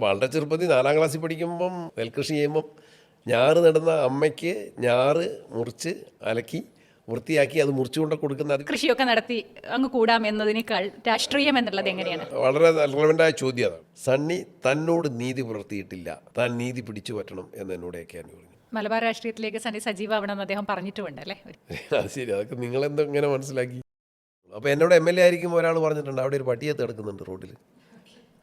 വളരെ ചെറുപ്പത്തിൽ 4ാം ക്ലാസ്സിൽ പഠിക്കുമ്പം നെൽകൃഷി ചെയ്യുമ്പം ഞാറ് നടുന്ന അമ്മയ്ക്ക് ഞാറ് മുറിച്ച് അലക്കി വൃത്തിയാക്കി അത് മുറിച്ചു കൊണ്ട് കൊടുക്കുന്ന കൃഷിയൊക്കെ നടത്തി അങ്ങ് കൂടാം എന്നതിനേക്കാൾ രാഷ്ട്രീയം എന്നുള്ളത് എങ്ങനെയാണ്? വളരെ റെലവൻ്റായ ചോദ്യം അതാണ്. സണ്ണി തന്നോട് നീതി പുലർത്തിയിട്ടില്ല, താൻ നീതി പിടിച്ചു പറ്റണം എന്ന് എന്നോടൊക്കെയാണ് പറഞ്ഞു. മലബാർ രാഷ്ട്രീയത്തിലേക്ക് സണ്ണി സജീവമാവണമെന്ന് അദ്ദേഹം പറഞ്ഞിട്ടുമുണ്ട് അല്ലേ? അത് ശരി, അതൊക്കെ നിങ്ങളെന്തോ ഇങ്ങനെ മനസ്സിലാക്കി. അപ്പോൾ എന്നോട് MLA ആയിരിക്കുമ്പോൾ ഒരാൾ പറഞ്ഞിട്ടുണ്ട് അവിടെ ഒരു പട്ടിയത്ത് കിടക്കുന്നുണ്ട് റോഡിൽ.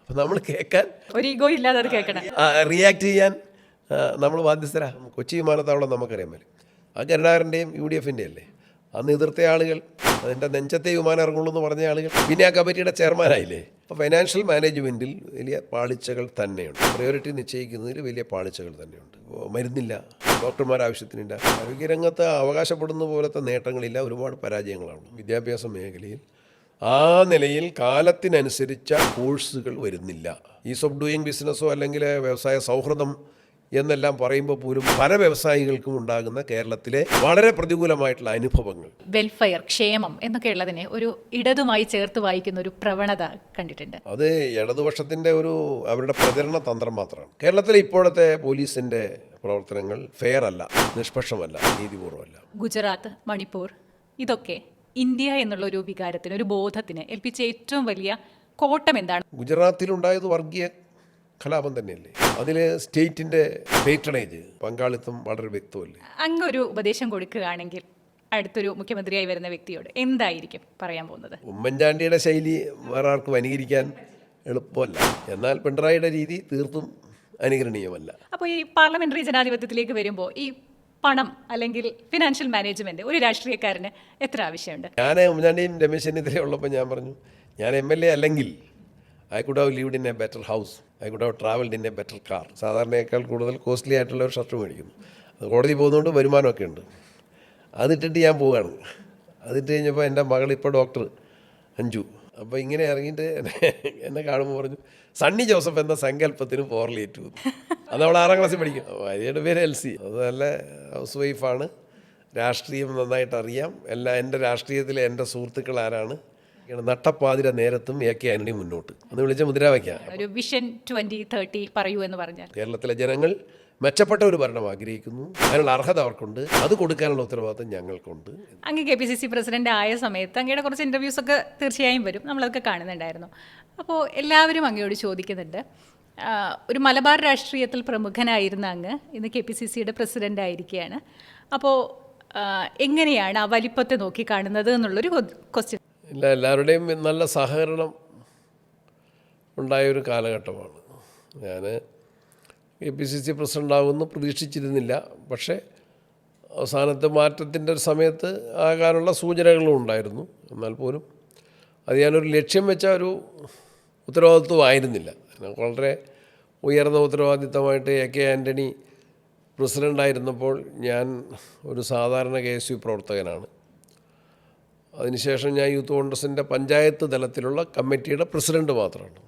അപ്പം നമ്മൾ കേൾക്കാൻ ഒരു ഈഗോ ഇല്ലാതെ അത് കേൾക്കണം, റിയാക്ട് ചെയ്യാൻ നമ്മൾ ബാധ്യസ്ഥരാ. കൊച്ചി വിമാനത്താവളം നമുക്കറിയാമല്ലോ, ആ കരുണാകരൻ്റെയും UDFൻ്റെയും അല്ലേ. അന്ന് എതിർത്ത ആളുകൾ, അതിൻ്റെ നെഞ്ചത്തെ വിമാനം ഇറങ്ങുള്ളൂ എന്ന് പറഞ്ഞ ആളുകൾ പിന്നെ ആ കമ്മിറ്റിയുടെ ചെയർമാനായില്ലേ. അപ്പോൾ ഫൈനാൻഷ്യൽ മാനേജ്മെൻറ്റിൽ വലിയ പാളിച്ചകൾ തന്നെയുണ്ട്. പ്രയോറിറ്റി നിശ്ചയിക്കുന്നതിൽ വലിയ പാളിച്ചകൾ തന്നെയുണ്ട്. മരുന്നില്ല, ഡോക്ടർമാർ ആവശ്യത്തിനില്ല, ആരോഗ്യരംഗത്ത് അവകാശപ്പെടുന്ന പോലത്തെ നേട്ടങ്ങളില്ല, ഒരുപാട് പരാജയങ്ങളാണ്. വിദ്യാഭ്യാസ മേഖലയിൽ ആ നിലയിൽ കാലത്തിനനുസരിച്ച കോഴ്സുകൾ വരുന്നില്ല. ഈസ് ഓഫ് ഡൂയിങ് ബിസിനസ്സോ അല്ലെങ്കിൽ വ്യവസായ സൗഹൃദം എന്നെല്ലാം പറയുമ്പോൾ പോലും പല വ്യവസായികൾക്കും ഉണ്ടാകുന്ന കേരളത്തിലെ വളരെ പ്രതികൂലമായിട്ടുള്ള അനുഭവങ്ങൾ, വെൽഫെയർ, ക്ഷേമം എന്നൊക്കെ ഉള്ളതിനെ ഒരു ഇടതുമായി ചേർത്ത് വായിക്കുന്ന ഒരു പ്രവണത കണ്ടിട്ടുണ്ട്. അത് ഇടതുപക്ഷത്തിൻ്റെ അവരുടെ പ്രചരണ തന്ത്രം മാത്രമാണ്. കേരളത്തിലെ ഇപ്പോഴത്തെ പോലീസിൻ്റെ പ്രവർത്തനങ്ങൾ ഫെയർ അല്ല, നിഷ്പക്ഷമല്ല, നീതിപൂർവ്വമല്ല. ഗുജറാത്ത്, മണിപ്പൂർ, ഇതൊക്കെ ഇന്ത്യ എന്നുള്ള ഒരു വികാരത്തിന്, ഒരു ബോധത്തിന് ഏൽപ്പിച്ച ഏറ്റവും വലിയ കോട്ടം എന്താണ്? ഗുജറാത്തിലുണ്ടായത് വർഗീയ കലാപം തന്നെയല്ലേ. അതിൽ സ്റ്റേറ്റിൻ്റെ പേറ്റണേജ്, പങ്കാളിത്തം വളരെ വ്യക്തമല്ലേ. അങ്ങൊരു ഉപദേശം കൊടുക്കുകയാണെങ്കിൽ അടുത്തൊരു മുഖ്യമന്ത്രിയായി വരുന്ന വ്യക്തിയോട് എന്തായിരിക്കും പറയാൻ പോകുന്നത്? ഉമ്മൻചാണ്ടിയുടെ ശൈലി വേറെ ആർക്കും അനുകരിക്കാൻ എളുപ്പമല്ല, എന്നാൽ പിണറായിയുടെ രീതി തീർത്തും അനുകരണീയമല്ല. അപ്പോൾ ഈ പാർലമെന്ററി ജനാധിപത്യത്തിലേക്ക് വരുമ്പോൾ ഈ പണം അല്ലെങ്കിൽ ഫിനാൻഷ്യൽ മാനേജ്മെന്റ് ഒരു രാഷ്ട്രീയക്കാരന് എത്ര ആവശ്യമുണ്ട്? ഞാൻ ഉമ്മൻചാണ്ടിയും രമേശ് ചെന്നിത്തലയും ഉള്ളപ്പോൾ ഞാൻ പറഞ്ഞു, ഞാൻ MLA അല്ലെങ്കിൽ I could have lived in a better house, I could have travelled in a better car. സാധാരണയേക്കാൾ കൂടുതൽ കോസ്റ്റ്ലി ആയിട്ടുള്ള ഒരു ഷർട്ട് മേടിക്കുന്നു. അത് കോടതി പോകുന്നതുകൊണ്ട് വരുമാനമൊക്കെ ഉണ്ട്. അതിട്ടിട്ട് ഞാൻ പോവുകയാണ്. അതിട്ട് കഴിഞ്ഞപ്പോൾ എൻ്റെ മകൾ ഇപ്പോൾ ഡോക്ടർ അഞ്ജു, അപ്പോൾ ഇങ്ങനെ ഇറങ്ങിയിട്ട് എന്നെ കാണുമ്പോൾ പറഞ്ഞു, സണ്ണി ജോസഫ് എന്ന സങ്കല്പത്തിന് പോർലേറ്റു. അത് അവൾ 6ാം ക്ലാസ്സിൽ പഠിക്കും. ഭാര്യയുടെ പേര് LC. അത് നല്ല ഹൗസ് വൈഫാണ്, രാഷ്ട്രീയം നന്നായിട്ട് അറിയാം. എൻ്റെ രാഷ്ട്രീയത്തിലെ എൻ്റെ സുഹൃത്തുക്കൾ ആരാണ്, നട്ടപ്പാതിര നേരത്തും AK ആന്റണി മുന്നോട്ട് എന്ന് വിളിച്ച മുദ്രാവാക്യം. ഒരു വിഷൻ 2030 പറയൂ എന്ന് പറഞ്ഞാൽ കേരളത്തിലെ ജനങ്ങൾ മെച്ചപ്പെട്ട ഒരു ഭരണം ആഗ്രഹിക്കുന്നു, അതിനുള്ള അർഹത അവർക്കുണ്ട്, അത് കൊടുക്കാനുള്ള ഉത്തരവാദിത്വം ഞങ്ങൾക്കുണ്ട്. അങ്ങ് KPCC പ്രസിഡന്റ് ആയ സമയത്ത് അങ്ങയുടെ കുറച്ച് ഇൻ്റർവ്യൂസ് ഒക്കെ തീർച്ചയായും വരും, നമ്മളതൊക്കെ കാണുന്നുണ്ടായിരുന്നു. അപ്പോൾ എല്ലാവരും അങ്ങയോട് ചോദിക്കുന്നുണ്ട്, ഒരു മലബാർ രാഷ്ട്രീയത്തിൽ പ്രമുഖനായിരുന്ന അങ്ങ് ഇന്ന് KPCCയുടെ പ്രസിഡന്റ് ആയിരിക്കുകയാണ്. അപ്പോൾ എങ്ങനെയാണ് ആ വലിപ്പത്തെ നോക്കി കാണുന്നത് എന്നുള്ളൊരു ക്വസ്റ്റ്യൻ. ഇല്ല, എല്ലാവരുടെയും നല്ല സഹകരണം ഉണ്ടായൊരു കാലഘട്ടമാണ്. ഞാൻ KPCC പ്രസിഡൻ്റ് ആകുമെന്ന് പ്രതീക്ഷിച്ചിരുന്നില്ല. പക്ഷേ അവസാനത്തെ മാറ്റത്തിൻ്റെ ഒരു സമയത്ത് ആകാനുള്ള സൂചനകളും ഉണ്ടായിരുന്നു. എന്നാൽ പോലും അത് ഞാനൊരു ലക്ഷ്യം വെച്ച ഒരു ഉത്തരവാദിത്വമായിരുന്നില്ല. വളരെ ഉയർന്ന ഉത്തരവാദിത്തമായിട്ട് AK ആൻ്റണി പ്രസിഡൻ്റായിരുന്നപ്പോൾ ഞാൻ ഒരു സാധാരണ KSU പ്രവർത്തകനാണ്. അതിനുശേഷം ഞാൻ യൂത്ത് കോൺഗ്രസിൻ്റെ പഞ്ചായത്ത് തലത്തിലുള്ള കമ്മിറ്റിയുടെ പ്രസിഡൻറ്റ് മാത്രമാണ്.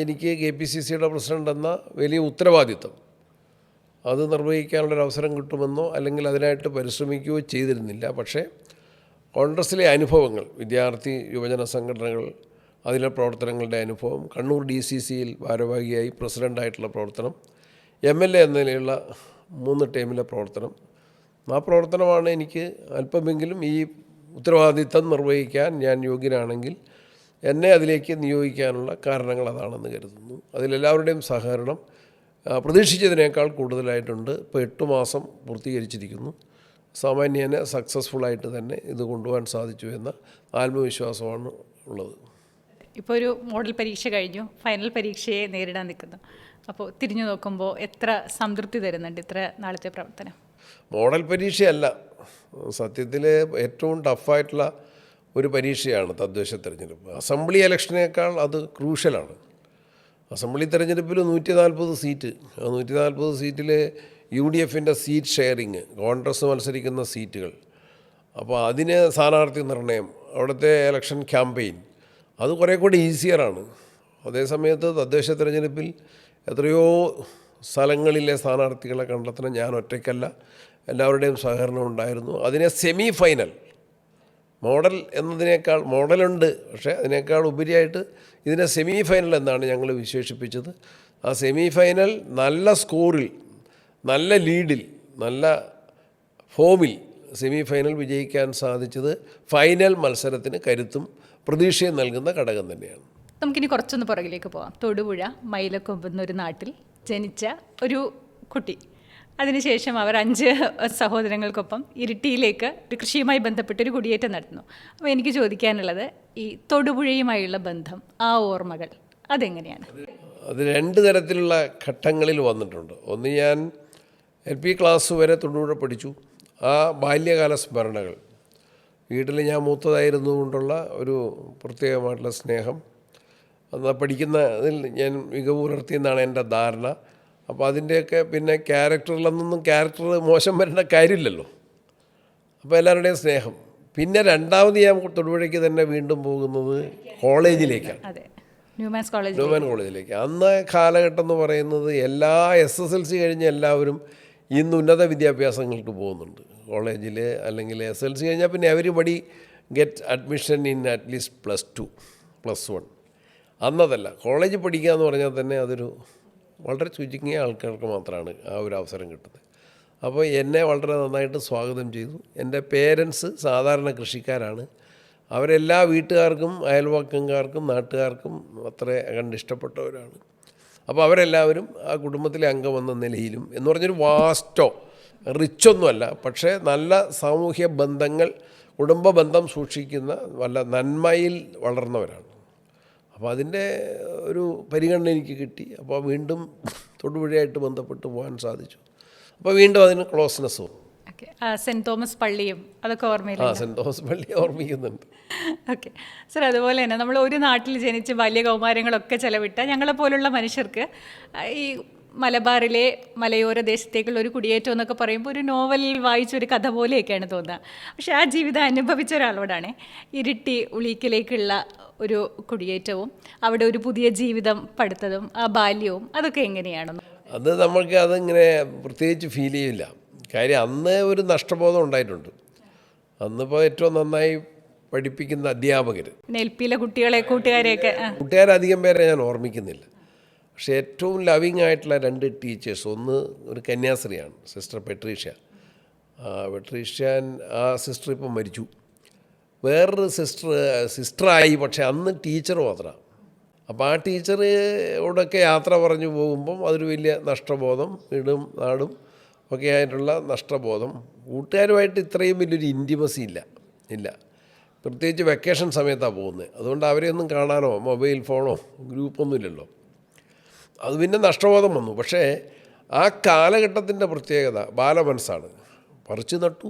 എനിക്ക് KPCCയുടെ പ്രസിഡൻ്റ് എന്ന വലിയ ഉത്തരവാദിത്വം അത് നിർവഹിക്കാനുള്ളൊരു അവസരം കിട്ടുമെന്നോ അല്ലെങ്കിൽ അതിനായിട്ട് പരിശ്രമിക്കുകയോ ചെയ്തിരുന്നില്ല. പക്ഷേ കോൺഗ്രസ്സിലെ അനുഭവങ്ങൾ, വിദ്യാർത്ഥി യുവജന സംഘടനകൾ, അതിലെ പ്രവർത്തനങ്ങളുടെ അനുഭവം, കണ്ണൂർ DCCയിൽ ഭാരവാഹിയായി പ്രസിഡൻ്റായിട്ടുള്ള പ്രവർത്തനം, MLA എന്ന നിലയിലുള്ള 3 ടീമിലെ പ്രവർത്തനം, ആ പ്രവർത്തനമാണ് എനിക്ക് അല്പമെങ്കിലും ഈ ഉത്തരവാദിത്തം നിർവഹിക്കാൻ ഞാൻ യോഗ്യനാണെങ്കിൽ എന്നെ അതിലേക്ക് നിയോഗിക്കാനുള്ള കാരണങ്ങൾ അതാണെന്ന് കരുതുന്നു. അതിലെല്ലാവരുടെയും സഹകരണം പ്രതീക്ഷിച്ചതിനേക്കാൾ കൂടുതലായിട്ടുണ്ട്. ഇപ്പോൾ 8 മാസം പൂർത്തീകരിച്ചിരിക്കുന്നു. സാമാന്യേന സക്സസ്ഫുള്ളായിട്ട് തന്നെ ഇത് കൊണ്ടുപോകാൻ സാധിച്ചു എന്ന ആത്മവിശ്വാസമാണ് ഉള്ളത്. ഇപ്പോൾ ഒരു മോഡൽ പരീക്ഷ കഴിഞ്ഞു, ഫൈനൽ പരീക്ഷയെ നേരിടാൻ നിൽക്കുന്നു. അപ്പോൾ തിരിഞ്ഞു നോക്കുമ്പോൾ എത്ര സംതൃപ്തി തരുന്നുണ്ട് ഇത്ര നാളത്തെ പ്രവർത്തനം? മോഡൽ പരീക്ഷയല്ല, സത്യത്തിൽ ഏറ്റവും ടഫായിട്ടുള്ള ഒരു പരീക്ഷയാണ് തദ്ദേശ തെരഞ്ഞെടുപ്പ്. അസംബ്ലി ഇലക്ഷനേക്കാൾ അത് ക്രൂഷ്യലാണ്. അസംബ്ലി തെരഞ്ഞെടുപ്പിൽ 140 സീറ്റ്, ആ 140 സീറ്റിൽ UDFൻ്റെ സീറ്റ് ഷെയറിങ്, കോൺഗ്രസ് മത്സരിക്കുന്ന സീറ്റുകൾ, അപ്പോൾ അതിന് സ്ഥാനാർത്ഥി നിർണയം, അവിടുത്തെ ഇലക്ഷൻ ക്യാമ്പയിൻ, അത് കുറേ കൂടി ഈസിയറാണ്. അതേസമയത്ത് തദ്ദേശ തെരഞ്ഞെടുപ്പിൽ എത്രയോ സ്ഥലങ്ങളിലെ സ്ഥാനാർത്ഥികളെ കണ്ടെത്തണം. ഞാൻ ഒറ്റയ്ക്കല്ല, എല്ലാവരുടെയും സഹകരണം ഉണ്ടായിരുന്നു. അതിനെ സെമി ഫൈനൽ മോഡൽ എന്നതിനേക്കാൾ മോഡലുണ്ട്, പക്ഷേ അതിനേക്കാൾ ഉപരിയായിട്ട് ഇതിനെ സെമി ഫൈനൽ എന്നാണ് ഞങ്ങൾ വിശേഷിപ്പിച്ചത്. ആ സെമി ഫൈനൽ നല്ല സ്കോറിൽ, നല്ല ലീഡിൽ, നല്ല ഫോമിൽ സെമി ഫൈനൽ വിജയിക്കാൻ സാധിച്ചത് ഫൈനൽ മത്സരത്തിന് കരുത്തും പ്രതീക്ഷയും നൽകുന്ന ഘടകം തന്നെയാണ്. നമുക്കിനി കുറച്ചൊന്ന് പുറകിലേക്ക് പോകാം. തൊടുപുഴ മൈലക്കൊമ്പ് എന്നൊരു നാട്ടിൽ ജനിച്ച ഒരു കുട്ടി. അതിനുശേഷം അവർ 5 സഹോദരങ്ങൾക്കൊപ്പം ഇരിട്ടിയിലേക്ക് ഒരു കൃഷിയുമായി ബന്ധപ്പെട്ടൊരു കുടിയേറ്റം നടത്തുന്നു. അപ്പോൾ എനിക്ക് ചോദിക്കാനുള്ളത് ഈ തൊടുപുഴയുമായുള്ള ബന്ധം, ആ ഓർമ്മകൾ അതെങ്ങനെയാണ്? അത് 2 തരത്തിലുള്ള ഘട്ടങ്ങളിൽ വന്നിട്ടുണ്ട്. ഒന്ന്, ഞാൻ LP ക്ലാസ് വരെ തൊടുപുഴ പഠിച്ചു. ആ ബാല്യകാല സ്മരണകൾ, വീട്ടിൽ ഞാൻ മൂത്തതായിരുന്നു കൊണ്ടുള്ള ഒരു പ്രത്യേകമായിട്ടുള്ള സ്നേഹം, അന്ന് പഠിക്കുന്നതിൽ ഞാൻ മികവ് പുലർത്തിയെന്നാണ് എൻ്റെ ധാരണ. അപ്പോൾ അതിൻ്റെയൊക്കെ പിന്നെ ക്യാരക്ടറിലൊന്നും ക്യാരക്ടർ മോശം വരേണ്ട കാര്യമില്ലല്ലോ. അപ്പോൾ എല്ലാവരുടെയും സ്നേഹം. പിന്നെ രണ്ടാമത് ഞാൻ തൊടുപുഴയ്ക്ക് തന്നെ വീണ്ടും പോകുന്നത് കോളേജിലേക്കാണ്. അതെ, ന്യൂമാൻ കോളേജിലേക്ക്. അന്ന് കാലഘട്ടം എന്ന് പറയുന്നത് എല്ലാ SSLC കഴിഞ്ഞ് എല്ലാവരും ഇന്ന് ഉന്നത വിദ്യാഭ്യാസങ്ങൾക്ക് പോകുന്നുണ്ട് കോളേജിൽ. അല്ലെങ്കിൽ SSLC കഴിഞ്ഞാൽ പിന്നെ everybody get admission in at least +2 +1. അന്നതല്ല, കോളേജിൽ പഠിക്കുക എന്ന് പറഞ്ഞാൽ തന്നെ അതൊരു വളരെ ചുരുങ്ങിയ ആൾക്കാർക്ക് മാത്രമാണ് ആ ഒരു അവസരം കിട്ടുന്നത്. അപ്പോൾ എന്നെ വളരെ നന്നായിട്ട് സ്വാഗതം ചെയ്തു. എൻ്റെ പേരൻസ് സാധാരണ കൃഷിക്കാരാണ്. അവരെല്ലാ വീട്ടുകാർക്കും അയൽവക്കംകാർക്കും നാട്ടുകാർക്കും അത്ര കണ്ടിഷ്ടപ്പെട്ടവരാണ്. അപ്പോൾ അവരെല്ലാവരും ആ കുടുംബത്തിലെ അംഗമെന്ന നിലയിലും, എന്ന് പറഞ്ഞൊരു വാസ്റ്റോ റിച്ചൊന്നുമല്ല, പക്ഷേ നല്ല സാമൂഹ്യ ബന്ധങ്ങൾ, കുടുംബ ബന്ധം സൂക്ഷിക്കുന്ന വല്ല നന്മയിൽ വളർന്നവരാണ്. അപ്പോൾ അതിൻ്റെ ഒരു പരിഗണന എനിക്ക് കിട്ടി. അപ്പോൾ വീണ്ടും തൊടുപുഴയായിട്ട് ബന്ധപ്പെട്ട് പോകാൻ സാധിച്ചു. അപ്പോൾ വീണ്ടും അതിന് ക്ലോസ്നെസ് വന്നു. സെൻറ്റ് തോമസ് പള്ളിയും അതൊക്കെ ഓർമ്മയില്ല? സെൻറ്റ് തോമസ് പള്ളി ഓർമ്മിക്കുന്നുണ്ട്. ഓക്കെ സർ, അതുപോലെ തന്നെ നമ്മൾ ഒരു നാട്ടിൽ ജനിച്ച് ബാല്യ കൗമാരങ്ങളൊക്കെ ചെലവിട്ട ഞങ്ങളെപ്പോലുള്ള മനുഷ്യർക്ക് ഈ മലബാറിലെ മലയോര ദേശത്തേക്കുള്ള ഒരു കുടിയേറ്റം എന്നൊക്കെ പറയുമ്പോൾ ഒരു നോവലിൽ വായിച്ചൊരു കഥ പോലെയൊക്കെയാണ് തോന്നുക. പക്ഷേ ആ ജീവിതം അനുഭവിച്ച ഒരാളോടാണ് ഇരിട്ടി ഉളിക്കിലേക്കുള്ള ഒരു കുടിയേറ്റവും അവിടെ ഒരു പുതിയ ജീവിതം പടുത്തതും ആ ബാല്യവും അതൊക്കെ എങ്ങനെയാണെന്ന്? അത് നമ്മൾക്ക് അതിങ്ങനെ പ്രത്യേകിച്ച് ഫീൽ ചെയ്യില്ല. കാര്യം അന്ന് ഒരു നഷ്ടബോധം ഉണ്ടായിട്ടുണ്ട്. അന്നിപ്പോൾ ഏറ്റവും നന്നായി പഠിപ്പിക്കുന്ന അധ്യാപകർ, LPയിലെ കുട്ടികളെ കൂട്ടുകാരധികം പേരെ ഞാൻ ഓർമ്മിക്കുന്നില്ല. പക്ഷേ ഏറ്റവും ലവിങ് ആയിട്ടുള്ള 2 ടീച്ചേഴ്സ്, ഒന്ന് ഒരു കന്യാസ്ത്രീയാണ്, സിസ്റ്റർ പെട്രീഷ്യ. ആ സിസ്റ്റർ ഇപ്പം മരിച്ചു. വേറൊരു സിസ്റ്ററായി, പക്ഷേ അന്ന് ടീച്ചർ മാത്രമാണ്. അപ്പോൾ ആ ടീച്ചറോടൊക്കെ യാത്ര പറഞ്ഞു പോകുമ്പം അതൊരു വലിയ നഷ്ടബോധം, വീടും നാടും ഒക്കെ ആയിട്ടുള്ള നഷ്ടബോധം. കൂട്ടുകാരുമായിട്ട് ഇത്രയും വലിയൊരു ഇൻറ്റിമസി ഇല്ല. പ്രത്യേകിച്ച് വെക്കേഷൻ സമയത്താണ് പോകുന്നത്. അതുകൊണ്ട് അവരെയൊന്നും കാണാനോ മൊബൈൽ ഫോണോ ഗ്രൂപ്പൊന്നും ഇല്ലല്ലോ. അത് പിന്നെ നഷ്ടബോധം വന്നു. പക്ഷേ ആ കാലഘട്ടത്തിൻ്റെ പ്രത്യേകത ബാലമനസ്സാണ്. പറിച്ചു നട്ടു,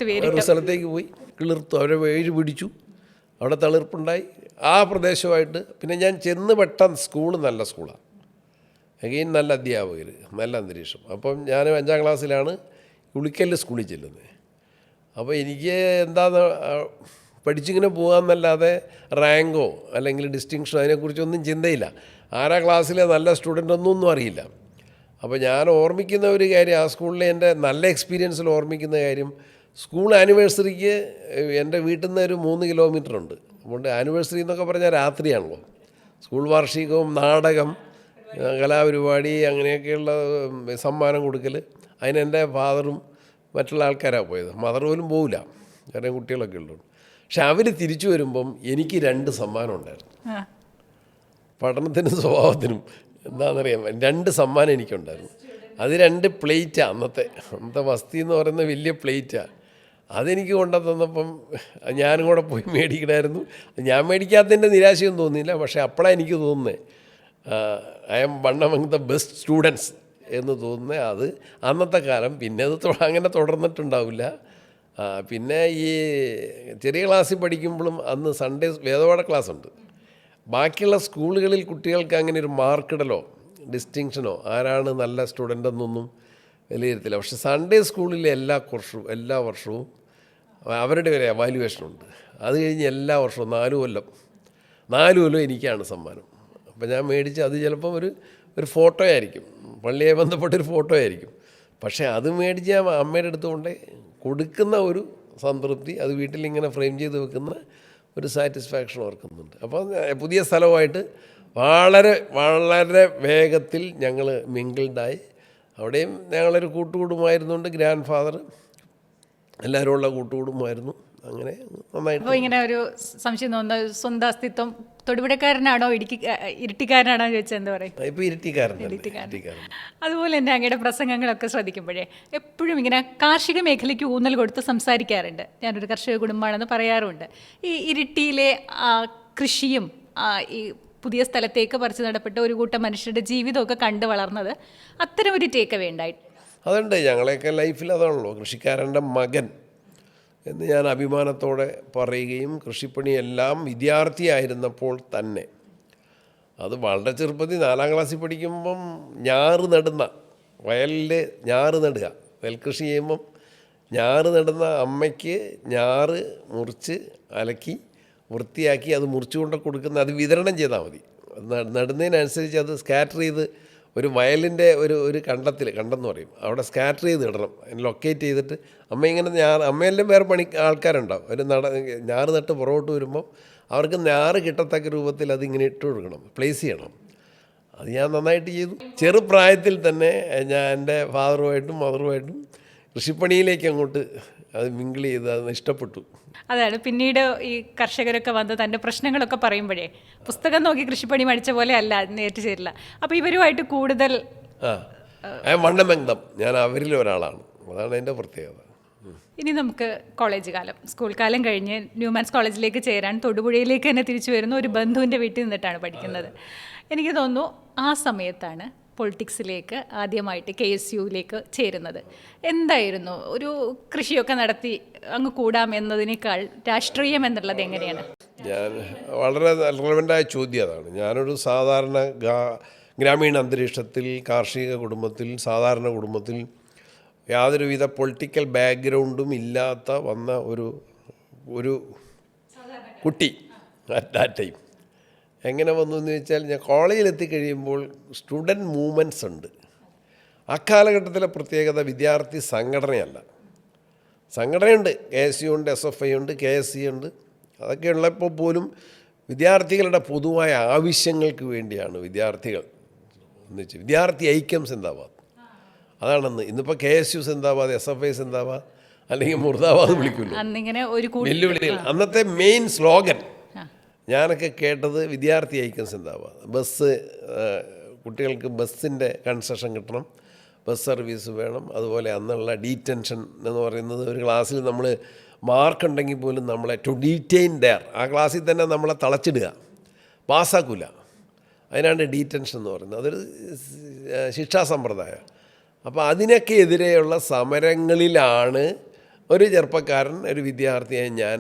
വേറൊരു സ്ഥലത്തേക്ക് പോയി കിളിർത്തു, അവരെ വേഴ് പിടിച്ചു, അവിടെ തളിർപ്പുണ്ടായി. ആ പ്രദേശമായിട്ട് പിന്നെ ഞാൻ ചെന്ന് പെട്ട സ്കൂൾ നല്ല സ്കൂളാണ്, അഗെയിൻ നല്ല അധ്യാപകർ, നല്ല അന്തരീക്ഷം. അപ്പം ഞാൻ 5ാം ക്ലാസ്സിലാണ് ഉളിക്കല് സ്കൂളിൽ ചെല്ലുന്നത്. അപ്പോൾ എനിക്ക് എന്താന്ന് പഠിച്ചിങ്ങനെ പോകാമെന്നല്ലാതെ റാങ്കോ അല്ലെങ്കിൽ ഡിസ്റ്റിങ്ഷനോ അതിനെക്കുറിച്ചൊന്നും ചിന്തയില്ല. 6ാം ക്ലാസ്സിലെ നല്ല സ്റ്റുഡൻ്റ് ഒന്നും അറിയില്ല. അപ്പോൾ ഞാൻ ഓർമ്മിക്കുന്ന ഒരു കാര്യം, ആ സ്കൂളിലെ എൻ്റെ നല്ല എക്സ്പീരിയൻസിൽ ഓർമ്മിക്കുന്ന കാര്യം, സ്കൂൾ ആനിവേഴ്സറിക്ക് എൻ്റെ വീട്ടിൽ നിന്ന് ഒരു 3 കിലോമീറ്റർ ഉണ്ട്. അതുകൊണ്ട് ആനിവേഴ്സറി എന്നൊക്കെ പറഞ്ഞാൽ രാത്രിയാണല്ലോ. സ്കൂൾ വാർഷികവും നാടകം, കലാപരിപാടി, അങ്ങനെയൊക്കെയുള്ള സമ്മാനം കൊടുക്കൽ, അതിനെൻ്റെ ഫാദറും മറ്റുള്ള ആൾക്കാരാണ് പോയത്. മദർ പോലും പോവില്ല, കാരണം കുട്ടികളൊക്കെ ഉള്ളൂ. പക്ഷെ അവർ തിരിച്ചു വരുമ്പം എനിക്ക് 2 സമ്മാനം ഉണ്ടായിരുന്നു. പഠനത്തിനും സ്വഭാവത്തിനും എന്താണെന്നറിയാം, 2 സമ്മാനം എനിക്കുണ്ടായിരുന്നു. അത് 2 പ്ലേറ്റാണ്. അന്നത്തെ വസ്തി എന്ന് പറയുന്ന വലിയ പ്ലേറ്റാണ്. അതെനിക്ക് കൊണ്ടുതന്നപ്പം ഞാനും കൂടെ പോയി മേടിക്കണമായിരുന്നു. ഞാൻ മേടിക്കാത്തതിൻ്റെ നിരാശയും തോന്നിയില്ല. പക്ഷേ അപ്പോഴാണ് എനിക്ക് തോന്നുന്നത് I M one among the best students എന്ന് തോന്നുന്നത്. അത് അന്നത്തെ കാലം. പിന്നെ അത് അങ്ങനെ തുടർന്നിട്ടുണ്ടാവില്ല. പിന്നെ ഈ ചെറിയ ക്ലാസ്സിൽ പഠിക്കുമ്പോഴും അന്ന് സൺഡേ വേദപാഠ ക്ലാസ് ഉണ്ട്. ബാക്കിയുള്ള സ്കൂളുകളിൽ കുട്ടികൾക്ക് അങ്ങനെ ഒരു മാർക്കിടലോ ഡിസ്റ്റിങ്ഷനോ ആരാണ് നല്ല സ്റ്റുഡൻ്റ് എന്നൊന്നും വിലയിരുത്തില്ല. പക്ഷേ സൺഡേ സ്കൂളിൽ എല്ലാ വർഷവും അവരുടെ ഒരു എവാലുവേഷനുണ്ട്. അത് കഴിഞ്ഞ് എല്ലാ വർഷവും 4 കൊല്ലം എനിക്കാണ് സമ്മാനം. അപ്പോൾ ഞാൻ മേടിച്ച് അത് ചിലപ്പം ഒരു ഫോട്ടോ ആയിരിക്കും, പള്ളിയെ ബന്ധപ്പെട്ടൊരു ഫോട്ടോ ആയിരിക്കും. പക്ഷേ അത് മേടിച്ച് ഞാൻ അമ്മയുടെ അടുത്ത് കൊണ്ട് കൊടുക്കുന്ന ഒരു സംതൃപ്തി, അത് വീട്ടിലിങ്ങനെ ഫ്രെയിം ചെയ്ത് വെക്കുന്ന ഒരു സാറ്റിസ്ഫാക്ഷൻ ഓർക്കുന്നുണ്ട്. അപ്പോൾ പുതിയ സ്ഥലവുമായിട്ട് വളരെ വളരെ വേഗത്തിൽ ഞങ്ങൾ മിങ്കിൾഡായി. അവിടെയും ഞങ്ങളൊരു കൂട്ടുകുടുംബമായിരുന്നുകൊണ്ട് ഗ്രാൻഡ് ഫാദർ എല്ലാവരും ഉള്ള കൂട്ടുകുടുംബമായിരുന്നു. അങ്ങനെ നന്നായിട്ട്. അപ്പോൾ ഇങ്ങനെ ഒരു സംശയം തോന്നുന്നത്, സ്വന്തം അസ്തിത്വം തൊടുപുഴക്കാരനാണോ ഇരിട്ടിക്കാരനാണോ എന്ന് ചോദിച്ചാൽ എന്താ പറയും? ഇപ്പോൾ ഇരിട്ടിക്കാരൻ. അതുപോലെ തന്നെ അങ്ങയുടെ പ്രസംഗങ്ങളൊക്കെ ശ്രദ്ധിക്കുമ്പോഴേ എപ്പോഴും ഇങ്ങനെ കാർഷിക മേഖലയ്ക്ക് ഊന്നൽ കൊടുത്ത് സംസാരിക്കാറുണ്ട്. ഞാനൊരു കർഷക കുടുംബമാണെന്ന് പറയാറുമുണ്ട്. ഈ ഇരിട്ടിയിലെ കൃഷിയും ഈ പുതിയ സ്ഥലത്തേക്ക് പറിച്ചു നടപ്പെട്ട ഒരു കൂട്ടം മനുഷ്യരുടെ ജീവിതമൊക്കെ കണ്ടു വളർന്നത് അത്തരം ഒരു ടേക്ക് അവേ ഉണ്ടായിട്ട്. അതുണ്ട്, ഞങ്ങളെയൊക്കെ ലൈഫിൽ അതാണല്ലോ കൃഷിക്കാരൻ്റെ മകൻ എന്ന് ഞാൻ അഭിമാനത്തോടെ പറയുകയും, കൃഷിപ്പണിയെല്ലാം വിദ്യാർത്ഥിയായിരുന്നപ്പോൾ തന്നെ, അത് വളരെ ചെറുപ്പത്തിൽ 4ാം ക്ലാസ്സിൽ പഠിക്കുമ്പം ഞാറ് നടുന്ന വയലിൽ ഞാറ് നടുക, നെൽകൃഷി ചെയ്യുമ്പം ഞാറ് നടുന്ന അമ്മയ്ക്ക് ഞാറ് മുറിച്ച് അലക്കി വൃത്തിയാക്കി അത് മുറിച്ചു കൊണ്ട് കൊടുക്കുന്ന, അത് വിതരണം ചെയ്താൽ മതി. നടുന്നതിനനുസരിച്ച് അത് സ്കാറ്റർ ചെയ്ത് ഒരു വയലിൻ്റെ ഒരു കണ്ടെന്ന് പറയും, അവിടെ സ്കാറ്റർ ചെയ്ത് ഇടണം, ലൊക്കേറ്റ് ചെയ്തിട്ട് അമ്മ ഇങ്ങനെ അമ്മയെല്ലാം വേറെ ആൾക്കാരുണ്ടാവും. ഒരു ഞാറ് നട്ട് പുറകോട്ട് വരുമ്പോൾ അവർക്ക് ഞാറ് കിട്ടത്തക്ക രൂപത്തിൽ അതിങ്ങനെ ഇട്ട് കൊടുക്കണം, പ്ലേസ് ചെയ്യണം. അത് ഞാൻ നന്നായിട്ട് ചെയ്തു. ചെറുപ്രായത്തിൽ തന്നെ ഞാൻ എൻ്റെ ഫാദറുമായിട്ടും മദറുമായിട്ടും കൃഷിപ്പണിയിലേക്ക് അങ്ങോട്ട് അത് മിങ്കിൾ ചെയ്ത് അത് ഇഷ്ടപ്പെട്ടു. അതാണ് പിന്നീട് ഈ കർഷകരൊക്കെ വന്ന് തൻ്റെ പ്രശ്നങ്ങളൊക്കെ പറയുമ്പോഴേ പുസ്തകം നോക്കി കൃഷിപ്പണി പഠിച്ച പോലെ അല്ല നേരിട്ട് ചേരില്ല. അപ്പോൾ ഇവരുമായിട്ട് കൂടുതൽ വണ്ണമെങ്കം, ഞാൻ അവരിൽ ഒരാളാണ്, അതാണ് എൻ്റെ പ്രത്യേകത. ഇനി നമുക്ക് കോളേജ് കാലം, സ്കൂൾ കാലം കഴിഞ്ഞ് ന്യൂമാൻസ് കോളേജിലേക്ക് ചേരാൻ തൊടുപുഴയിലേക്ക് തന്നെ തിരിച്ചു വരുന്ന ഒരു ബന്ധുവിൻ്റെ വീട്ടിൽ നിന്നിട്ടാണ് പഠിക്കുന്നത്. എനിക്ക് തോന്നുന്നു ആ സമയത്താണ് പൊളിറ്റിക്സിലേക്ക് ആദ്യമായിട്ട് KSUവിലേക്ക് ചേരുന്നത്. എന്തായിരുന്നു ഒരു കൃഷിയൊക്കെ നടത്തി അങ്ങ് കൂടാം എന്നതിനേക്കാൾ രാഷ്ട്രീയം എന്നുള്ളത് എങ്ങനെയാണ്? ഞാൻ വളരെ റെലവൻ്റായ ചോദ്യം അതാണ്. ഞാനൊരു സാധാരണ ഗ്രാമീണ അന്തരീക്ഷത്തിൽ, കാർഷിക കുടുംബത്തിൽ, സാധാരണ കുടുംബത്തിൽ, യാതൊരുവിധ പൊളിറ്റിക്കൽ ബാക്ക്ഗ്രൗണ്ടും ഇല്ലാത്ത വന്ന ഒരു കുട്ടി അറ്റ് ദാറ്റ് ടൈം. എങ്ങനെ വന്നു എന്ന് വെച്ചാൽ, ഞാൻ കോളേജിലെത്തി കഴിയുമ്പോൾ സ്റ്റുഡൻറ്റ് മൂവ്മെൻറ്റ്സ് ഉണ്ട്. അക്കാലഘട്ടത്തിലെ പ്രത്യേകത വിദ്യാർത്ഥി സംഘടനയല്ല, സംഘടനയുണ്ട്. KSU ഉണ്ട്, SFI ഉണ്ട്, KSC ഉണ്ട്. അതൊക്കെ ഉള്ളപ്പോൾ പോലും വിദ്യാർത്ഥികളുടെ പൊതുവായ ആവശ്യങ്ങൾക്ക് വേണ്ടിയാണ് വിദ്യാർത്ഥികൾ എന്ന് വെച്ചാൽ വിദ്യാർത്ഥി ഐക്യം സിന്ദാബാദ്, അതാണെന്ന്. ഇന്നിപ്പോൾ KSU സിന്ദാബാദ്, SFI സിന്ദാബാദ്, അല്ലെങ്കിൽ മുർദാബാദ് വിളിക്കുമല്ലോ വെല്ലുവിളികൾ. അന്നത്തെ മെയിൻ സ്ലോഗൻ ഞാനൊക്കെ കേട്ടത് വിദ്യാർത്ഥി ഐക്യം സിന്ദാബാദ്. കുട്ടികൾക്ക് ബസ്സിൻ്റെ കൺസെഷൻ കിട്ടണം, ബസ് സർവീസ് വേണം. അതുപോലെ അന്നുള്ള ഡീറ്റൻഷൻ എന്ന് പറയുന്നത്, ഒരു ക്ലാസ്സിൽ നമ്മൾ മാർക്കുണ്ടെങ്കിൽ പോലും നമ്മളെ ടു ഡീറ്റെയിൻ ദെയർ, ആ ക്ലാസ്സിൽ തന്നെ നമ്മളെ തളച്ചിടുക, പാസ്സാക്കില്ല. അതിനാണ് ഡീറ്റൻഷൻ എന്ന് പറയുന്നത്. അതൊരു ശിക്ഷാ സമ്പ്രദായം. അപ്പോൾ അതിനൊക്കെ എതിരെയുള്ള സമരങ്ങളിലാണ് ഒരു ചെറുപ്പക്കാരൻ, ഒരു വിദ്യാർത്ഥിയായി ഞാൻ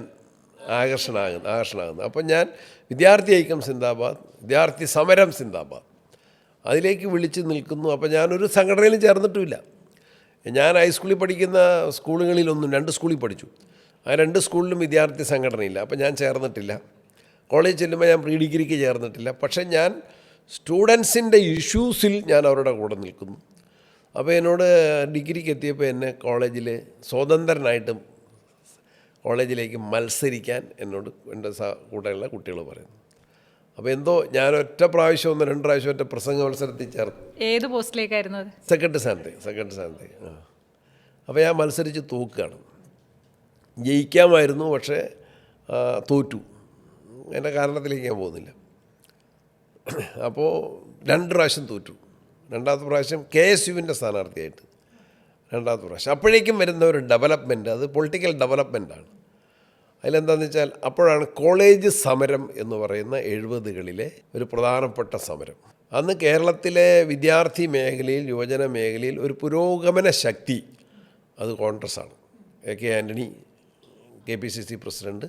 ആകർഷണമാകുന്നത്. അപ്പം ഞാൻ വിദ്യാർത്ഥി ഐക്യം സിന്ദാബാദ്, വിദ്യാർത്ഥി സമരം സിന്ദാബാദ് അതിലേക്ക് വിളിച്ച് നിൽക്കുന്നു. അപ്പോൾ ഞാനൊരു സംഘടനയിലും ചേർന്നിട്ടുമില്ല. ഞാൻ ഹൈസ്കൂളിൽ പഠിക്കുന്ന സ്കൂളുകളിലൊന്നും 2 സ്കൂളിൽ പഠിച്ചു. ആ 2 സ്കൂളിലും വിദ്യാർത്ഥി സംഘടനയില്ല. അപ്പോൾ ഞാൻ ചേർന്നിട്ടില്ല. കോളേജ് ചെല്ലുമ്പോൾ ഞാൻ പ്രീ ഡിഗ്രിക്ക് ചേർന്നിട്ടില്ല. പക്ഷേ ഞാൻ സ്റ്റുഡൻസിൻ്റെ ഇഷ്യൂസിൽ ഞാൻ അവരുടെ കൂടെ നിൽക്കുന്നു. അപ്പോൾ എന്നോട് ഡിഗ്രിക്ക് എത്തിയപ്പോൾ എന്നെ കോളേജിൽ സ്വതന്ത്രനായിട്ട് കോളേജിലേക്ക് മത്സരിക്കാൻ എന്നോട് എൻ്റെ കൂടെയുള്ള കുട്ടികൾ പറയുന്നു. അപ്പോൾ എന്തോ ഞാൻ ഒറ്റ പ്രാവശ്യം 2 പ്രാവശ്യം ഒറ്റ പ്രസംഗ മത്സരത്തിൽ ചേർന്നു. ഏത് പോസ്റ്റിലേക്കായിരുന്നു? സെക്രട്ടറി സ്ഥാനത്ത്. അപ്പോൾ ഞാൻ മത്സരിച്ച് തോക്കുകയാണ്. ജയിക്കാമായിരുന്നു, പക്ഷേ തോറ്റു. എൻ്റെ കാരണത്തിലേക്ക് ഞാൻ പോകുന്നില്ല. അപ്പോൾ 2 പ്രാവശ്യം തോറ്റു. 2ാമത്തെ പ്രാവശ്യം KSUവിൻ്റെ സ്ഥാനാർത്ഥിയായിട്ട് 2ാമത്തെ പ്രാവശ്യം. അപ്പോഴേക്കും വരുന്ന ഒരു ഡെവലപ്മെൻറ്റ്, അത് പൊളിറ്റിക്കൽ ഡെവലപ്മെൻറ്റാണ്. അതിലെന്താണെന്ന് വെച്ചാൽ, അപ്പോഴാണ് കോളേജ് സമരം എന്ന് പറയുന്ന 70കളിലെ ഒരു പ്രധാനപ്പെട്ട സമരം. അന്ന് കേരളത്തിലെ വിദ്യാർത്ഥി മേഖലയിൽ, യുവജന മേഖലയിൽ ഒരു പുരോഗമന ശക്തി അത് കോൺഗ്രസ്സാണ്. AK Antony KPCC president,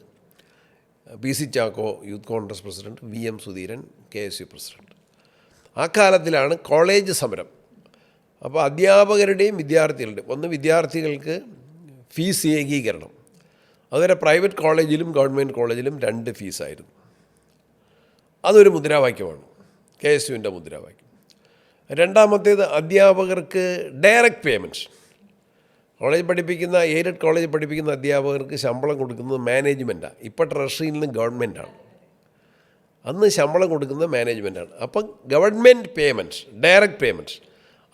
PC Chacko youth Congress president, VM Sudheeran KSU president. ആ കാലത്തിലാണ് കോളേജ് സമരം. അപ്പോൾ അധ്യാപകരുടെയും വിദ്യാർത്ഥികളുടെയും, ഒന്ന് വിദ്യാർത്ഥികൾക്ക് ഫീസ് ഏകീകരണം. അതുവരെ പ്രൈവറ്റ് കോളേജിലും ഗവൺമെൻറ് കോളേജിലും 2 ഫീസായിരുന്നു. അതൊരു മുദ്രാവാക്യമാണ്, KSUവിൻ്റെ മുദ്രാവാക്യം. 2ാമത്തേത് അധ്യാപകർക്ക് ഡയറക്റ്റ് പേയ്മെൻറ്റ്സ്. കോളേജ് പഠിപ്പിക്കുന്ന എയ്ഡഡ് കോളേജ് പഠിപ്പിക്കുന്ന അധ്യാപകർക്ക് ശമ്പളം കൊടുക്കുന്നത് മാനേജ്മെൻറ്റാണ്. ഇപ്പോൾ ട്രഷറിയിൽ നിന്ന് ഗവൺമെൻറ്റാണ്. അന്ന് ശമ്പളം കൊടുക്കുന്നത് മാനേജ്മെൻറ്റാണ്. അപ്പം ഗവൺമെൻറ് പേയ്മെൻറ്റ്സ്, ഡയറക്റ്റ് പേയ്മെൻറ്റ്സ്,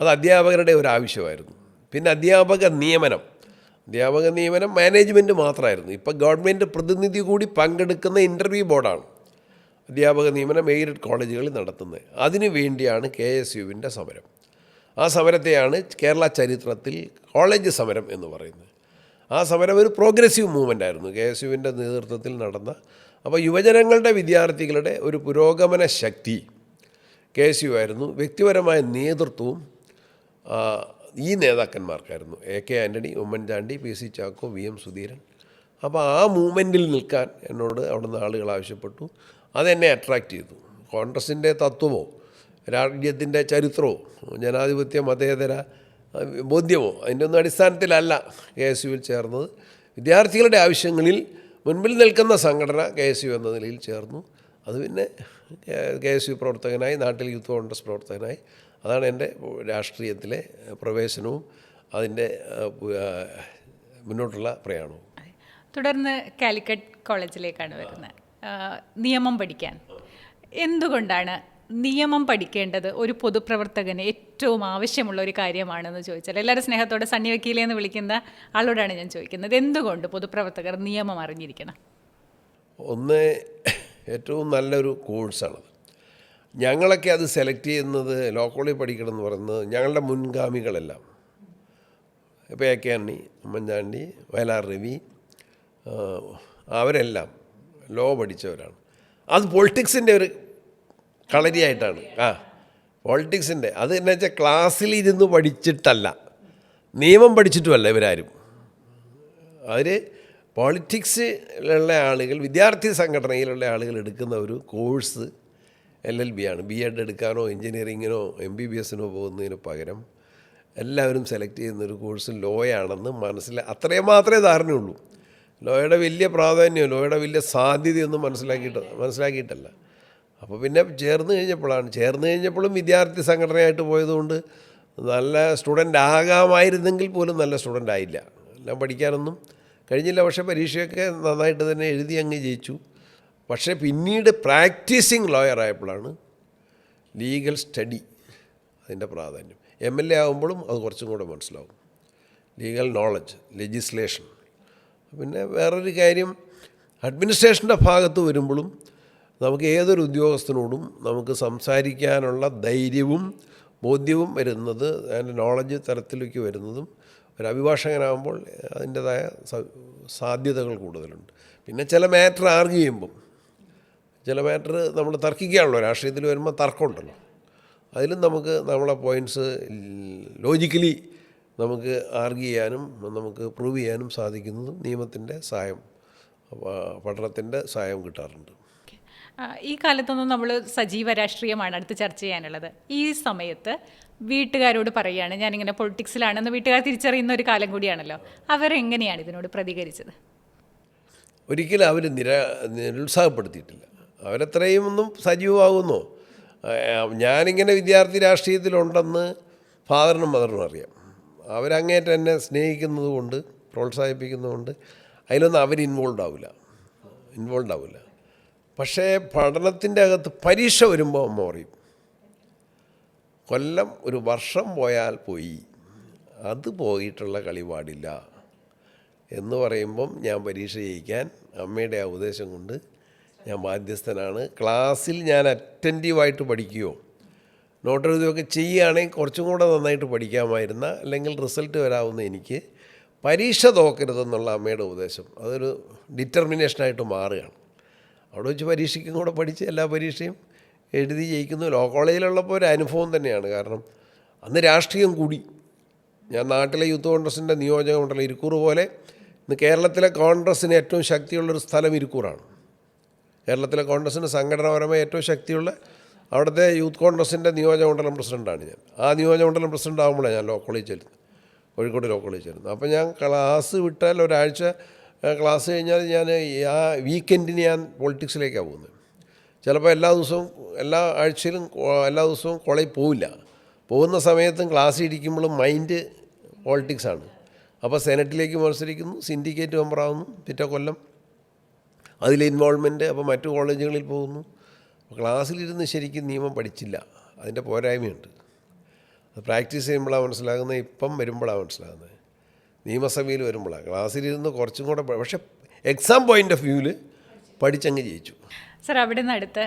അത് അധ്യാപകരുടെ ഒരു ആവശ്യമായിരുന്നു. പിന്നെ അധ്യാപക നിയമനം മാനേജ്മെൻറ്റ് മാത്രമായിരുന്നു. ഇപ്പം ഗവൺമെൻറ് പ്രതിനിധി കൂടി പങ്കെടുക്കുന്ന ഇൻ്റർവ്യൂ ബോർഡാണ് അധ്യാപക നിയമനം എയ്ഡഡ് കോളേജുകളിൽ നടത്തുന്നത്. അതിനു വേണ്ടിയാണ് KSUവിൻ്റെ സമരം. ആ സമരത്തെയാണ് കേരള ചരിത്രത്തിൽ കോളേജ് സമരം എന്ന് പറയുന്നത്. ആ സമരം ഒരു പ്രോഗ്രസീവ് മൂവ്മെൻ്റ് ആയിരുന്നു KSUവിൻ്റെ നേതൃത്വത്തിൽ നടന്ന. അപ്പോൾ യുവജനങ്ങളുടെ, വിദ്യാർത്ഥികളുടെ ഒരു പുരോഗമന ശക്തി KSU ആയിരുന്നു. വ്യക്തിപരമായ നേതൃത്വവും ഈ നേതാക്കന്മാർക്കായിരുന്നു. AK Antony, Oommen Chandy, PC Chacko, VM Sudheeran. അപ്പോൾ ആ മൂവ്മെൻറ്റിൽ നിൽക്കാൻ എന്നോട് അവിടുന്ന് ആളുകൾ ആവശ്യപ്പെട്ടു. അതെന്നെ അട്രാക്റ്റ് ചെയ്തു. കോൺഗ്രസിൻ്റെ തത്വമോ രാജ്യത്തിൻ്റെ ചരിത്രമോ ജനാധിപത്യ മതേതര ബോധ്യമോ അതിൻ്റെ ഒന്നും അടിസ്ഥാനത്തിലല്ല KSUവിൽ ചേർന്നത്. വിദ്യാർത്ഥികളുടെ ആവശ്യങ്ങളിൽ മുൻപിൽ നിൽക്കുന്ന സംഘടന KSU എന്ന നിലയിൽ ചേർന്നു. അത് പിന്നെ KSU പ്രവർത്തകനായി, നാട്ടിൽ യൂത്ത് കോൺഗ്രസ് പ്രവർത്തകനായി. അതാണ് എൻ്റെ രാഷ്ട്രീയത്തിലെ പ്രവേശനവും അതിൻ്റെ മുന്നോട്ടുള്ള പ്രയാണവും. തുടർന്ന് കാലിക്കറ്റ് കോളേജിലേക്കാണ് വരുന്നത്. നിയമം പഠിക്കാൻ എന്തുകൊണ്ടാണ് നിയമം പഠിക്കേണ്ടത് ഒരു പൊതുപ്രവർത്തകന് ഏറ്റവും ആവശ്യമുള്ള ഒരു കാര്യമാണെന്ന് ചോദിച്ചാൽ, എല്ലാവരും സ്നേഹത്തോടെ സണ്ണി വക്കീലെ എന്ന് വിളിക്കുന്ന ആളോടാണ് ഞാൻ ചോദിക്കുന്നത്. എന്തുകൊണ്ട് പൊതുപ്രവർത്തകർ നിയമം അറിഞ്ഞിരിക്കണം? ഒന്ന്, ഏറ്റവും നല്ലൊരു കോഴ്സാണത്. ഞങ്ങളൊക്കെ അത് സെലക്ട് ചെയ്യുന്നത്, ലോ കോളേജ് പഠിക്കണം എന്ന് പറയുന്നത് ഞങ്ങളുടെ മുൻഗാമികളെല്ലാം, ഇപ്പോൾ AK ആൻ്റണി, ഉമ്മൻചാണ്ടി, വയലാർ രവി, അവരെല്ലാം ലോ പഠിച്ചവരാണ്. അത് പൊളിറ്റിക്സിൻ്റെ ഒരു കളരിയായിട്ടാണ്. പോളിറ്റിക്സിൻ്റെ അത് എന്ന് വെച്ചാൽ ക്ലാസ്സിൽ ഇരുന്ന് പഠിച്ചിട്ടല്ല, നിയമം പഠിച്ചിട്ടുമല്ല ഇവരാരും. അവർ പോളിറ്റിക്സിലുള്ള ആളുകൾ, വിദ്യാർത്ഥി സംഘടനയിലുള്ള ആളുകൾ എടുക്കുന്ന ഒരു കോഴ്സ് LLB ആണ്. B.Ed എടുക്കാനോ എൻജിനീയറിങ്ങിനോ MBBSനോ പോകുന്നതിന് പകരം എല്ലാവരും സെലക്ട് ചെയ്യുന്നൊരു കോഴ്സ് ലോയാണെന്ന് അത്രയും മാത്രമേ ധാരണയുള്ളൂ. ലോയുടെ വലിയ പ്രാധാന്യം, ലോയുടെ വലിയ സാധ്യതയൊന്നും മനസ്സിലാക്കിയിട്ടല്ല. അപ്പോൾ പിന്നെ ചേർന്ന് കഴിഞ്ഞപ്പോഴും വിദ്യാർത്ഥി സംഘടനയായിട്ട് പോയതുകൊണ്ട് നല്ല സ്റ്റുഡൻ്റ് ആകാമായിരുന്നെങ്കിൽ പോലും നല്ല സ്റ്റുഡൻ്റ് ആയില്ല. എല്ലാം പഠിക്കാനൊന്നും കഴിഞ്ഞില്ല. പക്ഷേ പരീക്ഷയൊക്കെ നന്നായിട്ട് തന്നെ എഴുതി അങ്ങ് ജയിച്ചു. പക്ഷേ പിന്നീട് പ്രാക്ടീസിങ് ലോയർ ആയപ്പോഴാണ് ലീഗൽ സ്റ്റഡി അതിൻ്റെ പ്രാധാന്യം. MLA ആകുമ്പോഴും അത് കുറച്ചും കൂടെ മനസ്സിലാവും. Legal knowledge, legislation. പിന്നെ വേറൊരു കാര്യം, അഡ്മിനിസ്ട്രേഷൻ്റെ ഭാഗത്ത് വരുമ്പോഴും നമുക്ക് ഏതൊരു ഉദ്യോഗസ്ഥനോടും നമുക്ക് സംസാരിക്കാനുള്ള ധൈര്യവും ബോധ്യവും വരുന്നത്, അതിൻ്റെ നോളജ് തരത്തിലേക്ക് വരുന്നതും ഒരു അഭിഭാഷകനാകുമ്പോൾ അതിൻ്റെതായ സാധ്യതകൾ കൂടുതലുണ്ട്. പിന്നെ ചില മാറ്റർ ആർഗ്യൂ ചെയ്യുമ്പം, ചില മാറ്റർ നമ്മൾ തർക്കിക്കാണല്ലോ, രാഷ്ട്രീയത്തിൽ വരുമ്പോൾ തർക്കമുണ്ടല്ലോ, അതിലും നമുക്ക് നമ്മളെ പോയിൻറ്റ്സ് ലോജിക്കലി നമുക്ക് ആർഗ്യൂ ചെയ്യാനും നമുക്ക് പ്രൂവ് ചെയ്യാനും സാധിക്കുന്നതും നിയമത്തിൻ്റെ സഹായം, പഠനത്തിൻ്റെ സഹായം കിട്ടാറുണ്ട്. ഈ കാലത്തൊന്നും നമ്മൾ സജീവ രാഷ്ട്രീയമാണ് അടുത്ത് ചർച്ച ചെയ്യാനുള്ളത്. ഈ സമയത്ത് വീട്ടുകാരോട് പറയുകയാണ് ഞാനിങ്ങനെ പൊളിറ്റിക്സിലാണെന്ന് വീട്ടുകാർ തിരിച്ചറിയുന്ന ഒരു കാലം കൂടിയാണല്ലോ. അവരെങ്ങനെയാണ് ഇതിനോട് പ്രതികരിച്ചത്? ഒരിക്കലും അവർ നിരുത്സാഹപ്പെടുത്തിയിട്ടില്ല. അവരെത്രയും ഒന്നും സജീവമാകുന്നോ. ഞാനിങ്ങനെ വിദ്യാർത്ഥി രാഷ്ട്രീയത്തിലുണ്ടെന്ന് ഫാദറിനും മദറിനും അറിയാം. അവരങ്ങേറ്റം എന്നെ സ്നേഹിക്കുന്നത് കൊണ്ട്, പ്രോത്സാഹിപ്പിക്കുന്നതുകൊണ്ട് അതിലൊന്നും അവർ ഇൻവോൾവ് ആവില്ല. പക്ഷേ പഠനത്തിൻ്റെ അകത്ത് പരീക്ഷ വരുമ്പോൾ അമ്മ പറയും, കൊല്ലം ഒരു വർഷം പോയാൽ പോയി, അത് പോയിട്ടുള്ള കളി പാടില്ല എന്ന് പറയുമ്പം ഞാൻ പരീക്ഷ ജയിക്കാൻ അമ്മയുടെ ആ ഉപദേശം കൊണ്ട് ഞാൻ ബാധ്യസ്ഥനാണ്. ക്ലാസ്സിൽ ഞാൻ അറ്റൻറ്റീവായിട്ട് പഠിക്കുകയോ നോട്ട് എഴുതുകയൊക്കെ ചെയ്യുകയാണെങ്കിൽ കുറച്ചും കൂടെ നന്നായിട്ട് പഠിക്കാമായിരുന്ന, അല്ലെങ്കിൽ റിസൾട്ട് വരാവുന്ന എനിക്ക് പരീക്ഷ തോക്കരുതെന്നുള്ള അമ്മയുടെ ഉപദേശം അതൊരു ഡിറ്റർമിനേഷനായിട്ട് മാറുകയാണ്. അവിടെ വെച്ച് പരീക്ഷയ്ക്കും കൂടെ പഠിച്ച് എല്ലാ പരീക്ഷയും എഴുതി ജയിക്കുന്നു. ലോ കോളേജിലുള്ളപ്പോൾ ഒരു അനുഭവം തന്നെയാണ്. കാരണം അന്ന് രാഷ്ട്രീയം കൂടി. ഞാൻ നാട്ടിലെ യൂത്ത് കോൺഗ്രസിൻ്റെ നിയോജക മണ്ഡലം ഇരിക്കൂർ പോലെ ഇന്ന് കേരളത്തിലെ കോൺഗ്രസ്സിന് ഏറ്റവും ശക്തിയുള്ളൊരു സ്ഥലം ഇരിക്കൂറാണ്. കേരളത്തിലെ കോൺഗ്രസ്സിന് സംഘടനാപരമായി ഏറ്റവും ശക്തിയുള്ള അവിടുത്തെ യൂത്ത് കോൺഗ്രസിൻ്റെ നിയോജക മണ്ഡലം പ്രസിഡൻ്റാണ് ഞാൻ. ആ നിയോജക മണ്ഡലം പ്രസിഡൻ്റ് ആകുമ്പോഴാണ് ഞാൻ ലോ കോളേജ് ചേരുന്നത്, കോഴിക്കോട് ലോ കോളേജ് ചേരുന്നത്. അപ്പോൾ ഞാൻ ക്ലാസ് വിട്ടാൽ ഒരാഴ്ച ക്ലാസ് കഴിഞ്ഞാൽ ഞാൻ ആ വീക്കെൻഡിന് ഞാൻ പൊളിറ്റിക്സിലേക്കാണ് പോകുന്നത്. ചിലപ്പോൾ എല്ലാ ദിവസവും കോളേജിൽ പോവില്ല. പോകുന്ന സമയത്തും ക്ലാസ് ഇരിക്കുമ്പോഴും മൈൻഡ് പോളിറ്റിക്സാണ്. അപ്പോൾ സെനറ്റിലേക്ക് മത്സരിക്കുന്നു, സിൻഡിക്കേറ്റ് മെമ്പറാകുന്നു, പിറ്റേ കൊല്ലം അതിലെ ഇൻവോൾവ്മെൻറ്റ്. അപ്പോൾ മറ്റു കോളേജുകളിൽ പോകുന്നു. ക്ലാസ്സിലിരുന്ന് ശരിക്കും നിയമം പഠിച്ചില്ല, അതിൻ്റെ പോരായ്മയുണ്ട്. അത് പ്രാക്ടീസ് ചെയ്യുമ്പോഴാണ് മനസ്സിലാകുന്നത്, ഇപ്പം വരുമ്പോഴാണ് മനസ്സിലാകുന്നത്. നിയമസഭയിൽ വരുമ്പോഴാണ് ക്ലാസ്സിലിരുന്ന് കുറച്ചും കൂടെ, പക്ഷേ എക്സാം പോയിൻ്റ് ഓഫ് വ്യൂവിൽ പഠിച്ചങ്ങ് ജയിച്ചു. സർ, അവിടെ നിന്ന് അടുത്ത്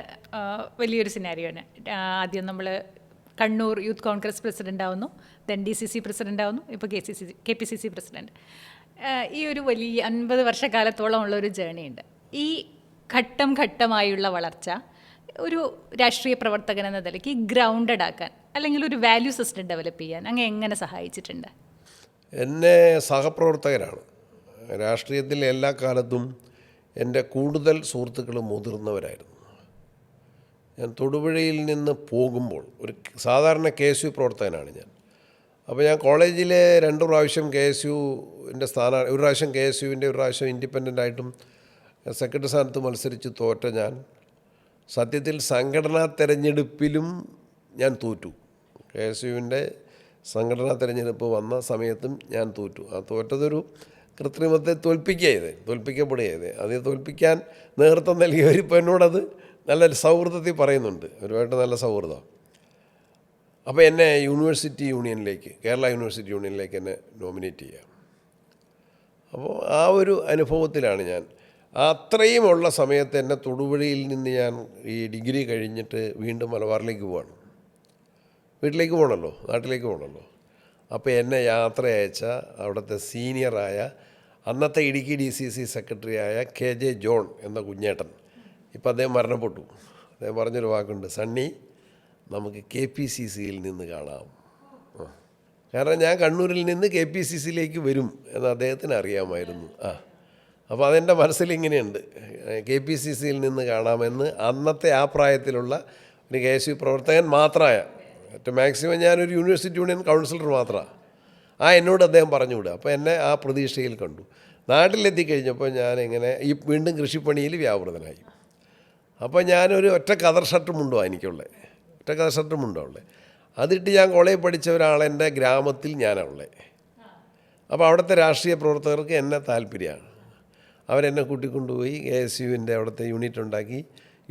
വലിയൊരു സിനാരിയോയാണ്. ആദ്യം നമ്മൾ കണ്ണൂർ യൂത്ത് കോൺഗ്രസ് പ്രസിഡൻ്റ് ആവുന്നു, ദെൻ DCC പ്രസിഡൻ്റ് ആവുന്നു, ഇപ്പോൾ KPCC പ്രസിഡൻറ്റ്. ഈ ഒരു വലിയ 50 വർഷക്കാലത്തോളം ഉള്ളൊരു ജേണിയുണ്ട്. ഈ ഘട്ടമായുള്ള വളർച്ച ഒരു രാഷ്ട്രീയ പ്രവർത്തകൻ എന്ന നിലയ്ക്ക് ഗ്രൗണ്ടഡ് ആക്കാൻ അല്ലെങ്കിൽ ഒരു വാല്യൂ സിസ്റ്റം ഡെവലപ്പ് ചെയ്യാൻ അങ്ങനെ എങ്ങനെ സഹായിച്ചിട്ടുണ്ട്? എന്നെ സഹപ്രവർത്തകരാണ്. രാഷ്ട്രീയത്തിൽ എല്ലാ കാലത്തും എൻ്റെ കൂടുതൽ സുഹൃത്തുക്കൾ മുതിർന്നവരായിരുന്നു. ഞാൻ തൊടുപുഴയിൽ നിന്ന് പോകുമ്പോൾ ഒരു സാധാരണ KSU പ്രവർത്തകനാണ് ഞാൻ. അപ്പോൾ ഞാൻ കോളേജിലെ 2 പ്രാവശ്യം KSUവിൻ്റെ ഒരു പ്രാവശ്യം KSUവിൻ്റെ, ഒരു പ്രാവശ്യം ഇൻഡിപെൻഡൻ്റ് ആയിട്ടും സെക്രട്ടറി സ്ഥാനത്ത് മത്സരിച്ച് തോറ്റ ഞാൻ സത്യത്തിൽ സംഘടനാ തെരഞ്ഞെടുപ്പിലും ഞാൻ തോറ്റു. KSUവിൻ്റെ സംഘടനാ തെരഞ്ഞെടുപ്പ് വന്ന സമയത്തും ഞാൻ തോറ്റു. ആ തോറ്റതൊരു കൃത്രിമത്തെ തോൽപ്പിക്കപ്പെടുകയത്. അത് തോൽപ്പിക്കാൻ നേതൃത്വം നൽകിയവരിപ്പോൾ എന്നോടത് നല്ല സൗഹൃദത്തിൽ പറയുന്നുണ്ട്, ഒരുപാട് നല്ല സൗഹൃദം. അപ്പോൾ എന്നെ കേരള യൂണിവേഴ്സിറ്റി യൂണിയനിലേക്ക് എന്നെ നോമിനേറ്റ് ചെയ്യാം. അപ്പോൾ ആ ഒരു അനുഭവത്തിലാണ് ഞാൻ. അത്രയും ഉള്ള സമയത്ത് എന്നെ തൊടുപുഴയിൽ നിന്ന് ഞാൻ ഈ ഡിഗ്രി കഴിഞ്ഞിട്ട് വീണ്ടും മലബാറിലേക്ക് പോവാണ്. വീട്ടിലേക്ക് പോകണമല്ലോ, നാട്ടിലേക്ക് പോകണമല്ലോ. അപ്പോൾ എന്നെ യാത്ര അയച്ച അവിടുത്തെ സീനിയറായ അന്നത്തെ ഇടുക്കി DCC സെക്രട്ടറിയായ KJ ജോൺ എന്ന കുഞ്ഞേട്ടൻ, ഇപ്പം അദ്ദേഹം മരണപ്പെട്ടു. അദ്ദേഹം പറഞ്ഞൊരു വാക്കുണ്ട്, സണ്ണി നമുക്ക് KPCCയിൽ നിന്ന് കാണാം. കാരണം ഞാൻ കണ്ണൂരിൽ നിന്ന് KPCCയിലേക്ക് വരും എന്ന് അദ്ദേഹത്തിന് അറിയാമായിരുന്നു. അപ്പോൾ അതെൻ്റെ മനസ്സിലിങ്ങനെയുണ്ട്, KPCCയിൽ നിന്ന് കാണാമെന്ന് അന്നത്തെ ആ പ്രായത്തിലുള്ള ഒരു KSU പ്രവർത്തകൻ മാത്രമായ, ഏറ്റവും മാക്സിമം ഞാനൊരു യൂണിവേഴ്സിറ്റി യൂണിയൻ കൗൺസിലർ മാത്രമാണ്, എന്നോട് അദ്ദേഹം പറഞ്ഞുവിടുക. അപ്പോൾ എന്നെ ആ പ്രതീക്ഷയിൽ കണ്ടു. നാട്ടിലെത്തിക്കഴിഞ്ഞപ്പോൾ ഞാനിങ്ങനെ വീണ്ടും കൃഷിപ്പണിയിൽ വ്യാപൃതനായി. അപ്പോൾ ഞാനൊരു ഒറ്റ കതർ ഷർട്ട് മുണ്ടുമാണ് എനിക്കുള്ളത്, അതിട്ട് ഞാൻ കോളേജിൽ പഠിച്ച ഒരാളെൻ്റെ ഗ്രാമത്തിൽ ഞാനുള്ളത്. അപ്പോൾ അവിടുത്തെ രാഷ്ട്രീയ പ്രവർത്തകർക്ക് എന്നെ താല്പര്യമാണ്. അവരെന്നെ കൂട്ടിക്കൊണ്ടുപോയി KSUവിൻ്റെ അവിടുത്തെ യൂണിറ്റ് ഉണ്ടാക്കി,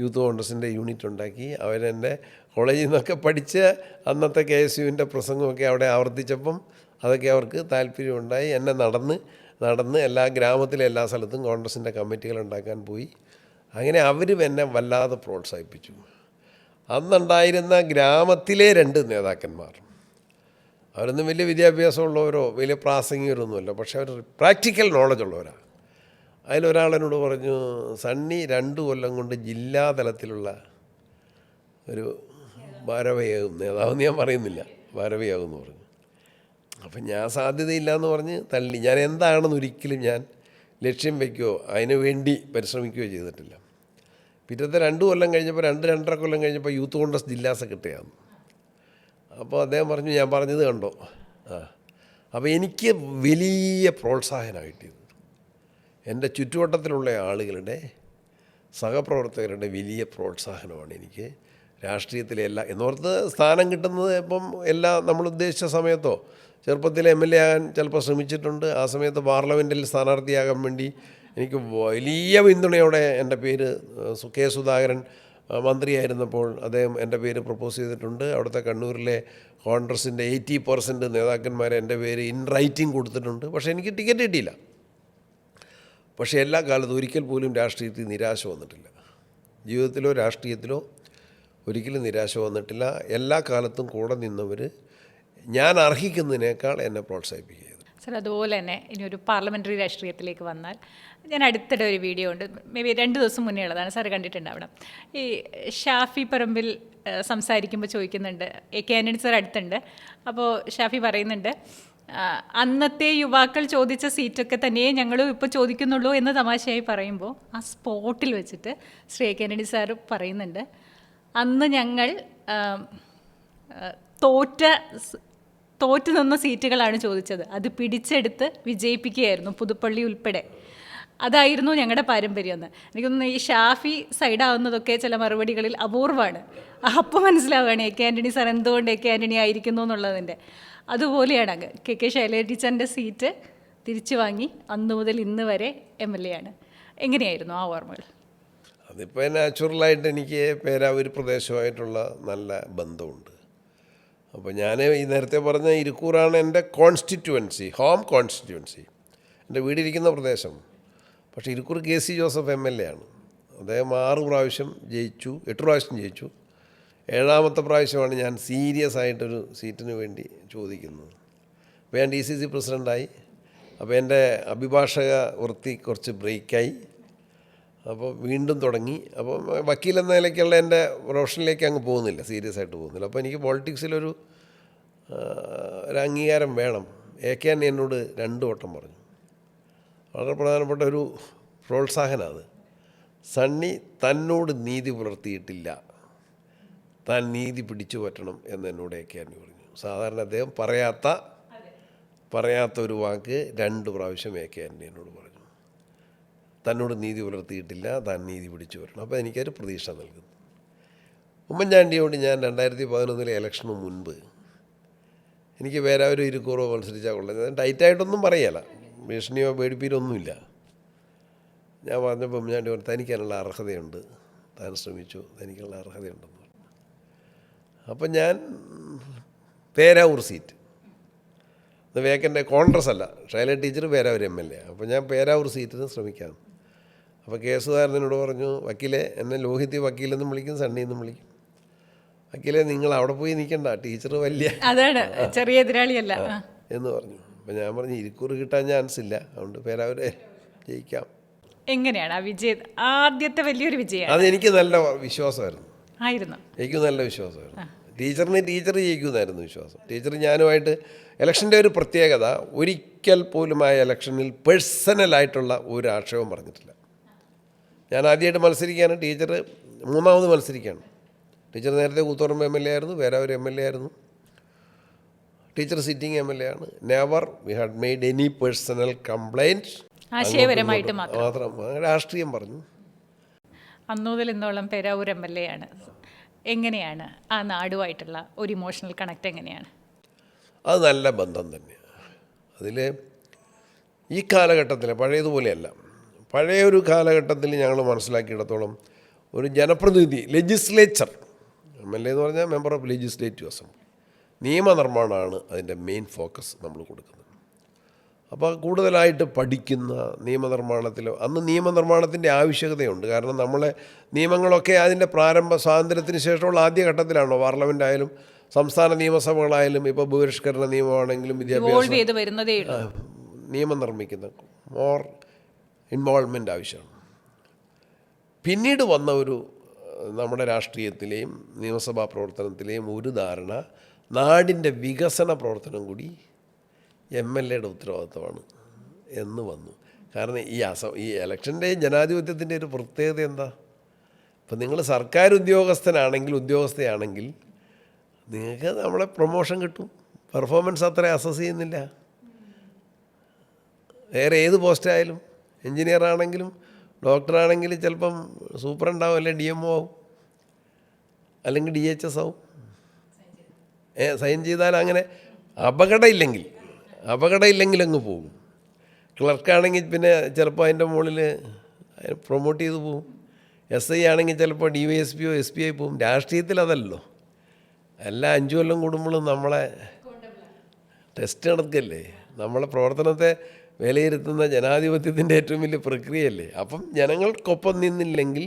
യൂത്ത് കോൺഗ്രസിൻ്റെ യൂണിറ്റ് ഉണ്ടാക്കി. അവരെന്നെ കോളേജിൽ നിന്നൊക്കെ പഠിച്ച് അന്നത്തെ KSUവിൻ്റെ പ്രസംഗമൊക്കെ അവിടെ ആവർത്തിച്ചപ്പം അതൊക്കെ അവർക്ക് താല്പര്യമുണ്ടായി. എന്നെ നടന്ന് എല്ലാ ഗ്രാമത്തിലെ എല്ലാ സ്ഥലത്തും കോൺഗ്രസിൻ്റെ കമ്മിറ്റികൾ ഉണ്ടാക്കാൻ പോയി. അങ്ങനെ അവരും എന്നെ വല്ലാതെ പ്രോത്സാഹിപ്പിച്ചു. അന്നുണ്ടായിരുന്ന ഗ്രാമത്തിലെ 2 നേതാക്കന്മാർ, അവരൊന്നും വലിയ വിദ്യാഭ്യാസമുള്ളവരോ വലിയ പ്രാസംഗികരൊന്നുമല്ല, പക്ഷേ അവർ പ്രാക്ടിക്കൽ നോളജ് ഉള്ളവരാണ്. അതിലൊരാളെന്നോട് പറഞ്ഞു, സണ്ണി 2 കൊല്ലം കൊണ്ട് ജില്ലാതലത്തിലുള്ള ഒരു ഭാരവയാകും നേതാവെന്ന് ഞാൻ പറയുന്നില്ല, ഭാരവയാകുമെന്ന് പറഞ്ഞു. അപ്പം ഞാൻ സാധ്യതയില്ല എന്ന് പറഞ്ഞ് തള്ളി. ഞാൻ എന്താണെന്ന് ഒരിക്കലും ഞാൻ ലക്ഷ്യം വയ്ക്കുകയോ അതിനു വേണ്ടി പരിശ്രമിക്കുകയോ ചെയ്തിട്ടില്ല. പിറ്റത്തെ 2 കൊല്ലം കഴിഞ്ഞപ്പോൾ 2-2.5 കൊല്ലം കഴിഞ്ഞപ്പോൾ യൂത്ത് കോൺഗ്രസ് ജില്ലാ സെക്രട്ടറിയാണ്. അപ്പോൾ അദ്ദേഹം പറഞ്ഞു, ഞാൻ പറഞ്ഞത് കണ്ടോ. അപ്പോൾ എനിക്ക് വലിയ പ്രോത്സാഹനമായിട്ട് എൻ്റെ ചുറ്റുവട്ടത്തിലുള്ള ആളുകളുടെ സഹപ്രവർത്തകരുടെ വലിയ പ്രോത്സാഹനമാണ് എനിക്ക് രാഷ്ട്രീയത്തിലെ എന്നോർത്ത് സ്ഥാനം കിട്ടുന്നത്. ഇപ്പം നമ്മൾ ഉദ്ദേശിച്ച സമയത്തോ ചെറുപ്പത്തിൽ MLA ആകാൻ ചിലപ്പോൾ ശ്രമിച്ചിട്ടുണ്ട്. ആ സമയത്ത് പാർലമെൻറ്റിൽ സ്ഥാനാർത്ഥിയാകാൻ വേണ്ടി എനിക്ക് വലിയ പിന്തുണയോടെ എൻ്റെ പേര് K. സുധാകരൻ മന്ത്രിയായിരുന്നപ്പോൾ അദ്ദേഹം എൻ്റെ പേര് പ്രപ്പോസ് ചെയ്തിട്ടുണ്ട്. അവിടുത്തെ കണ്ണൂരിലെ കോൺഗ്രസിൻ്റെ 80% നേതാക്കന്മാരെ എൻ്റെ പേര് ഇൻ റൈറ്റിംഗ് കൊടുത്തിട്ടുണ്ട്. പക്ഷേ എനിക്ക് ടിക്കറ്റ് കിട്ടിയില്ല. പക്ഷേ എല്ലാ കാലത്തും ഒരിക്കൽ പോലും രാഷ്ട്രീയത്തിൽ നിരാശ വന്നിട്ടില്ല. ജീവിതത്തിലോ രാഷ്ട്രീയത്തിലോ ഒരിക്കലും നിരാശ വന്നിട്ടില്ല. എല്ലാ കാലത്തും കൂടെ നിന്നവർ ഞാൻ അർഹിക്കുന്നതിനേക്കാൾ എന്നെ പ്രോത്സാഹിപ്പിക്കുക. സർ, അതുപോലെ തന്നെ ഇനി ഒരു പാർലമെൻ്ററി രാഷ്ട്രീയത്തിലേക്ക് വന്നാൽ, ഞാൻ അടുത്തിടെ ഒരു വീഡിയോ ഉണ്ട്, മേ ബി 2 ദിവസം മുന്നേ ഉള്ളതാണ്, സാർ കണ്ടിട്ടുണ്ടാവണം. ഈ ഷാഫി പറമ്പിൽ സംസാരിക്കുമ്പോൾ ചോദിക്കുന്നുണ്ട്, AK ആൻ്റണി സാർ അടുത്തുണ്ട്. അപ്പോൾ ഷാഫി പറയുന്നുണ്ട്, അന്നത്തെ യുവാക്കൾ ചോദിച്ച സീറ്റൊക്കെ തന്നെയേ ഞങ്ങളും ഇപ്പോൾ ചോദിക്കുന്നുള്ളൂ എന്ന് തമാശയായി പറയുമ്പോൾ ആ സ്പോട്ടിൽ വെച്ചിട്ട് ശ്രീ AK ആൻ്റണി സാർ പറയുന്നുണ്ട്, അന്ന് ഞങ്ങൾ തോറ്റു നിന്ന സീറ്റുകളാണ് ചോദിച്ചത്, അത് പിടിച്ചെടുത്ത് വിജയിപ്പിക്കുകയായിരുന്നു, പുതുപ്പള്ളി ഉൾപ്പെടെ. അതായിരുന്നു ഞങ്ങളുടെ പാരമ്പര്യം എന്ന്. എനിക്ക് തോന്നുന്നു ഈ ഷാഫി സൈഡാവുന്നതൊക്കെ ചില മറുപടികളിൽ അപൂർവമാണ്. അപ്പോൾ മനസ്സിലാവുകയാണ് AK ആൻ്റണി സാർ എന്തുകൊണ്ട് AK ആൻ്റണി ആയിരിക്കുന്നു എന്നുള്ളതിൻ്റെ. അതുപോലെയാണ് KK ശൈലജ ടീച്ചറിൻ്റെ സീറ്റ് തിരിച്ചു വാങ്ങി അന്ന് മുതൽ ഇന്ന് വരെ MLA ആണ്. എങ്ങനെയായിരുന്നു ആ ഓർമ്മകൾ? അതിപ്പോൾ നാച്ചുറലായിട്ട് എനിക്ക് പേരാവൂർ പ്രദേശമായിട്ടുള്ള നല്ല ബന്ധമുണ്ട്. അപ്പോൾ ഞാൻ ഈ നേരത്തെ പറഞ്ഞ ഇരിക്കൂറാണ് എൻ്റെ കോൺസ്റ്റിറ്റ്യുവൻസി, ഹോം കോൺസ്റ്റിറ്റ്യുവൻസി, എൻ്റെ വീടിരിക്കുന്ന പ്രദേശം. പക്ഷേ ഇരിക്കൂർ KC ജോസഫ് MLA ആണ്. അദ്ദേഹം 6 പ്രാവശ്യം ജയിച്ചു, 8 പ്രാവശ്യം ജയിച്ചു. 7ാമത്തെ പ്രാവശ്യമാണ് ഞാൻ സീരിയസ് ആയിട്ടൊരു സീറ്റിന് വേണ്ടി ചോദിക്കുന്നത്. അപ്പോൾ ഞാൻ DCC പ്രസിഡൻ്റായി. അപ്പോൾ എൻ്റെ അഭിഭാഷക വൃത്തി കുറച്ച് ബ്രേക്കായി. അപ്പോൾ വീണ്ടും തുടങ്ങി. അപ്പോൾ വക്കീലെന്ന നിലയ്ക്കുള്ള എൻ്റെ പ്രൊഫഷനിലേക്ക് അങ്ങ് പോകുന്നില്ല, സീരിയസ് ആയിട്ട് പോകുന്നില്ല. അപ്പോൾ എനിക്ക് പോളിറ്റിക്സിലൊരു അംഗീകാരം വേണം. AK ആൻ്റണി എന്നോട് 2 വട്ടം പറഞ്ഞു. വളരെ പ്രധാനപ്പെട്ട ഒരു പ്രോത്സാഹനം അത്. സണ്ണി തന്നോട് നീതി പുലർത്തിയിട്ടില്ല, താൻ നീതി പിടിച്ചു പറ്റണം എന്ന് എന്നോട് AK ആൻ്റണി പറഞ്ഞു. സാധാരണ അദ്ദേഹം പറയാത്ത ഒരു വാക്ക് 2 പ്രാവശ്യം AK ആൻ്റണി എന്നോട് പറഞ്ഞു. തന്നോട് നീതി പുലർത്തിയിട്ടില്ല, താൻ നീതി പിടിച്ചു വരണം. അപ്പോൾ എനിക്കൊരു പ്രതീക്ഷ നൽകുന്നു. ഉമ്മൻചാണ്ടിയോട് ഞാൻ 2011 ഇലക്ഷന് മുൻപ് എനിക്ക് പേരാവൂർ ഇരിക്കൂറോ മത്സരിച്ചാൽ കൊള്ളാം, ഞാൻ ടൈറ്റായിട്ടൊന്നും പറയല, ഭീഷണിയോ പേടിപ്പീരൊന്നുമില്ല. ഞാൻ പറഞ്ഞപ്പോൾ ഉമ്മൻചാണ്ടി പറഞ്ഞു തനിക്കതിനുള്ള അർഹതയുണ്ട്, താൻ ശ്രമിച്ചു, തനിക്കുള്ള അർഹതയുണ്ടെന്ന് പറഞ്ഞു. അപ്പം ഞാൻ പേരാവൂർ സീറ്റ് വേക്കൻ്റെ കോൺഗ്രസ് അല്ല, ഷൈല ടീച്ചർ പേരാവൂർ MLA. അപ്പോൾ ഞാൻ പേരാവൂർ സീറ്റിന് ശ്രമിക്കാം. അപ്പോൾ കേസുകാരനോട് പറഞ്ഞു, വക്കീലെ, എന്നെ ലോഹിതി വക്കീലെന്നും വിളിക്കും, സണ്ണിയെന്നും വിളിക്കും. വക്കീലെ, നിങ്ങൾ അവിടെ പോയി നിൽക്കണ്ട, ടീച്ചർ വലിയ അതാണ്, ചെറിയ എതിരാളിയല്ല എന്ന് പറഞ്ഞു. അപ്പോൾ ഞാൻ പറഞ്ഞു ഇരിക്കൂർ കിട്ടാൻ ചാൻസ് ഇല്ല, അതുകൊണ്ട് പേരാവൂരെ ജയിക്കാം. എങ്ങനെയാണ് ആ വിജയം? ആദ്യത്തെ വലിയൊരു വിജയം അതെനിക്ക് നല്ല വിശ്വാസമായിരുന്നു. ആയിരുന്നു, എനിക്ക് നല്ല വിശ്വാസമായിരുന്നു. ടീച്ചർ ജയിക്കുമെന്നായിരുന്നു വിശ്വാസം. ടീച്ചർ ഞാനുമായിട്ട് ഇലക്ഷൻ്റെ ഒരു പ്രത്യേകത, ഒരിക്കൽ പോലും ആ ഇലക്ഷനിൽ പേഴ്സണലായിട്ടുള്ള ഒരു ആക്ഷേപം പറഞ്ഞിട്ടില്ല. ഞാൻ ആദ്യമായിട്ട് മത്സരിക്കുകയാണ്, ടീച്ചർ 3ാമത് മത്സരിക്കുകയാണ്. ടീച്ചർ നേരത്തെ കൂത്തുപറമ്പ് MLA ആയിരുന്നു, പേരാവൂർ MLA ആയിരുന്നു. ടീച്ചർ സിറ്റിംഗ് MLA ആണ്. Never we had made any personal complaint. ആശയപരമായിട്ട് മാത്രം രാഷ്ട്രീയം പറഞ്ഞു. അന്നു മുതൽ ഇന്നോളം പേരാവൂർ MLA ആണ്. എങ്ങനെയാണ് ആ നാടുമായിട്ടുള്ള ഒരു ഇമോഷണൽ കണക്ട് എങ്ങനെയാണ്? അത് നല്ല ബന്ധം തന്നെയാണ്. അതിൽ ഈ കാലഘട്ടത്തിൽ പഴയതുപോലെയല്ല, പഴയൊരു കാലഘട്ടത്തിൽ ഞങ്ങൾ മനസ്സിലാക്കിയിടത്തോളം ഒരു ജനപ്രതിനിധി, ലെജിസ്ലേച്ചർ, MLA എന്ന് പറഞ്ഞാൽ മെമ്പർ ഓഫ് ലെജിസ്ലേറ്റീവ് അസംബ്ലി, നിയമനിർമ്മാണമാണ് അതിൻ്റെ മെയിൻ ഫോക്കസ് നമ്മൾ കൊടുക്കുന്നത്. അപ്പോൾ കൂടുതലായിട്ട് പഠിക്കുന്ന നിയമനിർമ്മാണത്തിൽ, അന്ന് നിയമനിർമ്മാണത്തിൻ്റെ ആവശ്യകതയുണ്ട്. കാരണം നമ്മളെ നിയമങ്ങളൊക്കെ അതിൻ്റെ പ്രാരംഭ സ്വാതന്ത്ര്യത്തിന് ശേഷമുള്ള ആദ്യഘട്ടത്തിലാണല്ലോ, പാർലമെൻ്റ് ആയാലും സംസ്ഥാന നിയമസഭകളായാലും, ഇപ്പോൾ ഭൂപരിഷ്കരണ നിയമമാണെങ്കിലും വിദ്യാഭ്യാസ നിയമം നിർമ്മിക്കുന്ന മോർ ഇൻവോൾവ്മെൻ്റ് ആവശ്യമാണ്. പിന്നീട് വന്ന ഒരു നമ്മുടെ രാഷ്ട്രീയത്തിലെയും നിയമസഭാ പ്രവർത്തനത്തിലെയും ഒരു ധാരണ, നാടിൻ്റെ വികസന പ്രവർത്തനം കൂടി MLAയുടെ ഉത്തരവാദിത്തമാണ് എന്ന് വന്നു. കാരണം ഈ ഇലക്ഷൻ്റെ ജനാധിപത്യത്തിൻ്റെ ഒരു പ്രത്യേകത എന്താ? ഇപ്പം നിങ്ങൾ സർക്കാർ ഉദ്യോഗസ്ഥയാണെങ്കിൽ നിങ്ങൾക്ക് നമ്മളെ പ്രൊമോഷൻ കിട്ടും, പെർഫോമൻസ് അത്ര അസസ് ചെയ്യുന്നില്ല. വേറെ ഏത് പോസ്റ്റായാലും, എൻജിനീയർ ആണെങ്കിലും ഡോക്ടറാണെങ്കിലും ചിലപ്പം സൂപ്രണ്ടാവും, അല്ലെങ്കിൽ DMO ആവും, അല്ലെങ്കിൽ DHS ആവും. സൈൻ ചെയ്താൽ അങ്ങനെ അപകടമില്ലെങ്കിൽ അങ്ങ് പോകും. ക്ലർക്കാണെങ്കിൽ പിന്നെ ചിലപ്പോൾ അതിൻ്റെ മുകളിൽ പ്രൊമോട്ട് ചെയ്ത് പോകും. SI ആണെങ്കിൽ ചിലപ്പോൾ DYSP SP ആയി പോകും. രാഷ്ട്രീയത്തിൽ അതല്ലോ, എല്ലാ 5 കൊല്ലം കൂടുമ്പോഴും നമ്മളെ ടെസ്റ്റ് നടക്കല്ലേ, നമ്മളെ പ്രവർത്തനത്തെ വിലയിരുത്തുന്ന ജനാധിപത്യത്തിൻ്റെ ഏറ്റവും വലിയ പ്രക്രിയയല്ലേ. അപ്പം ജനങ്ങൾക്കൊപ്പം നിന്നില്ലെങ്കിൽ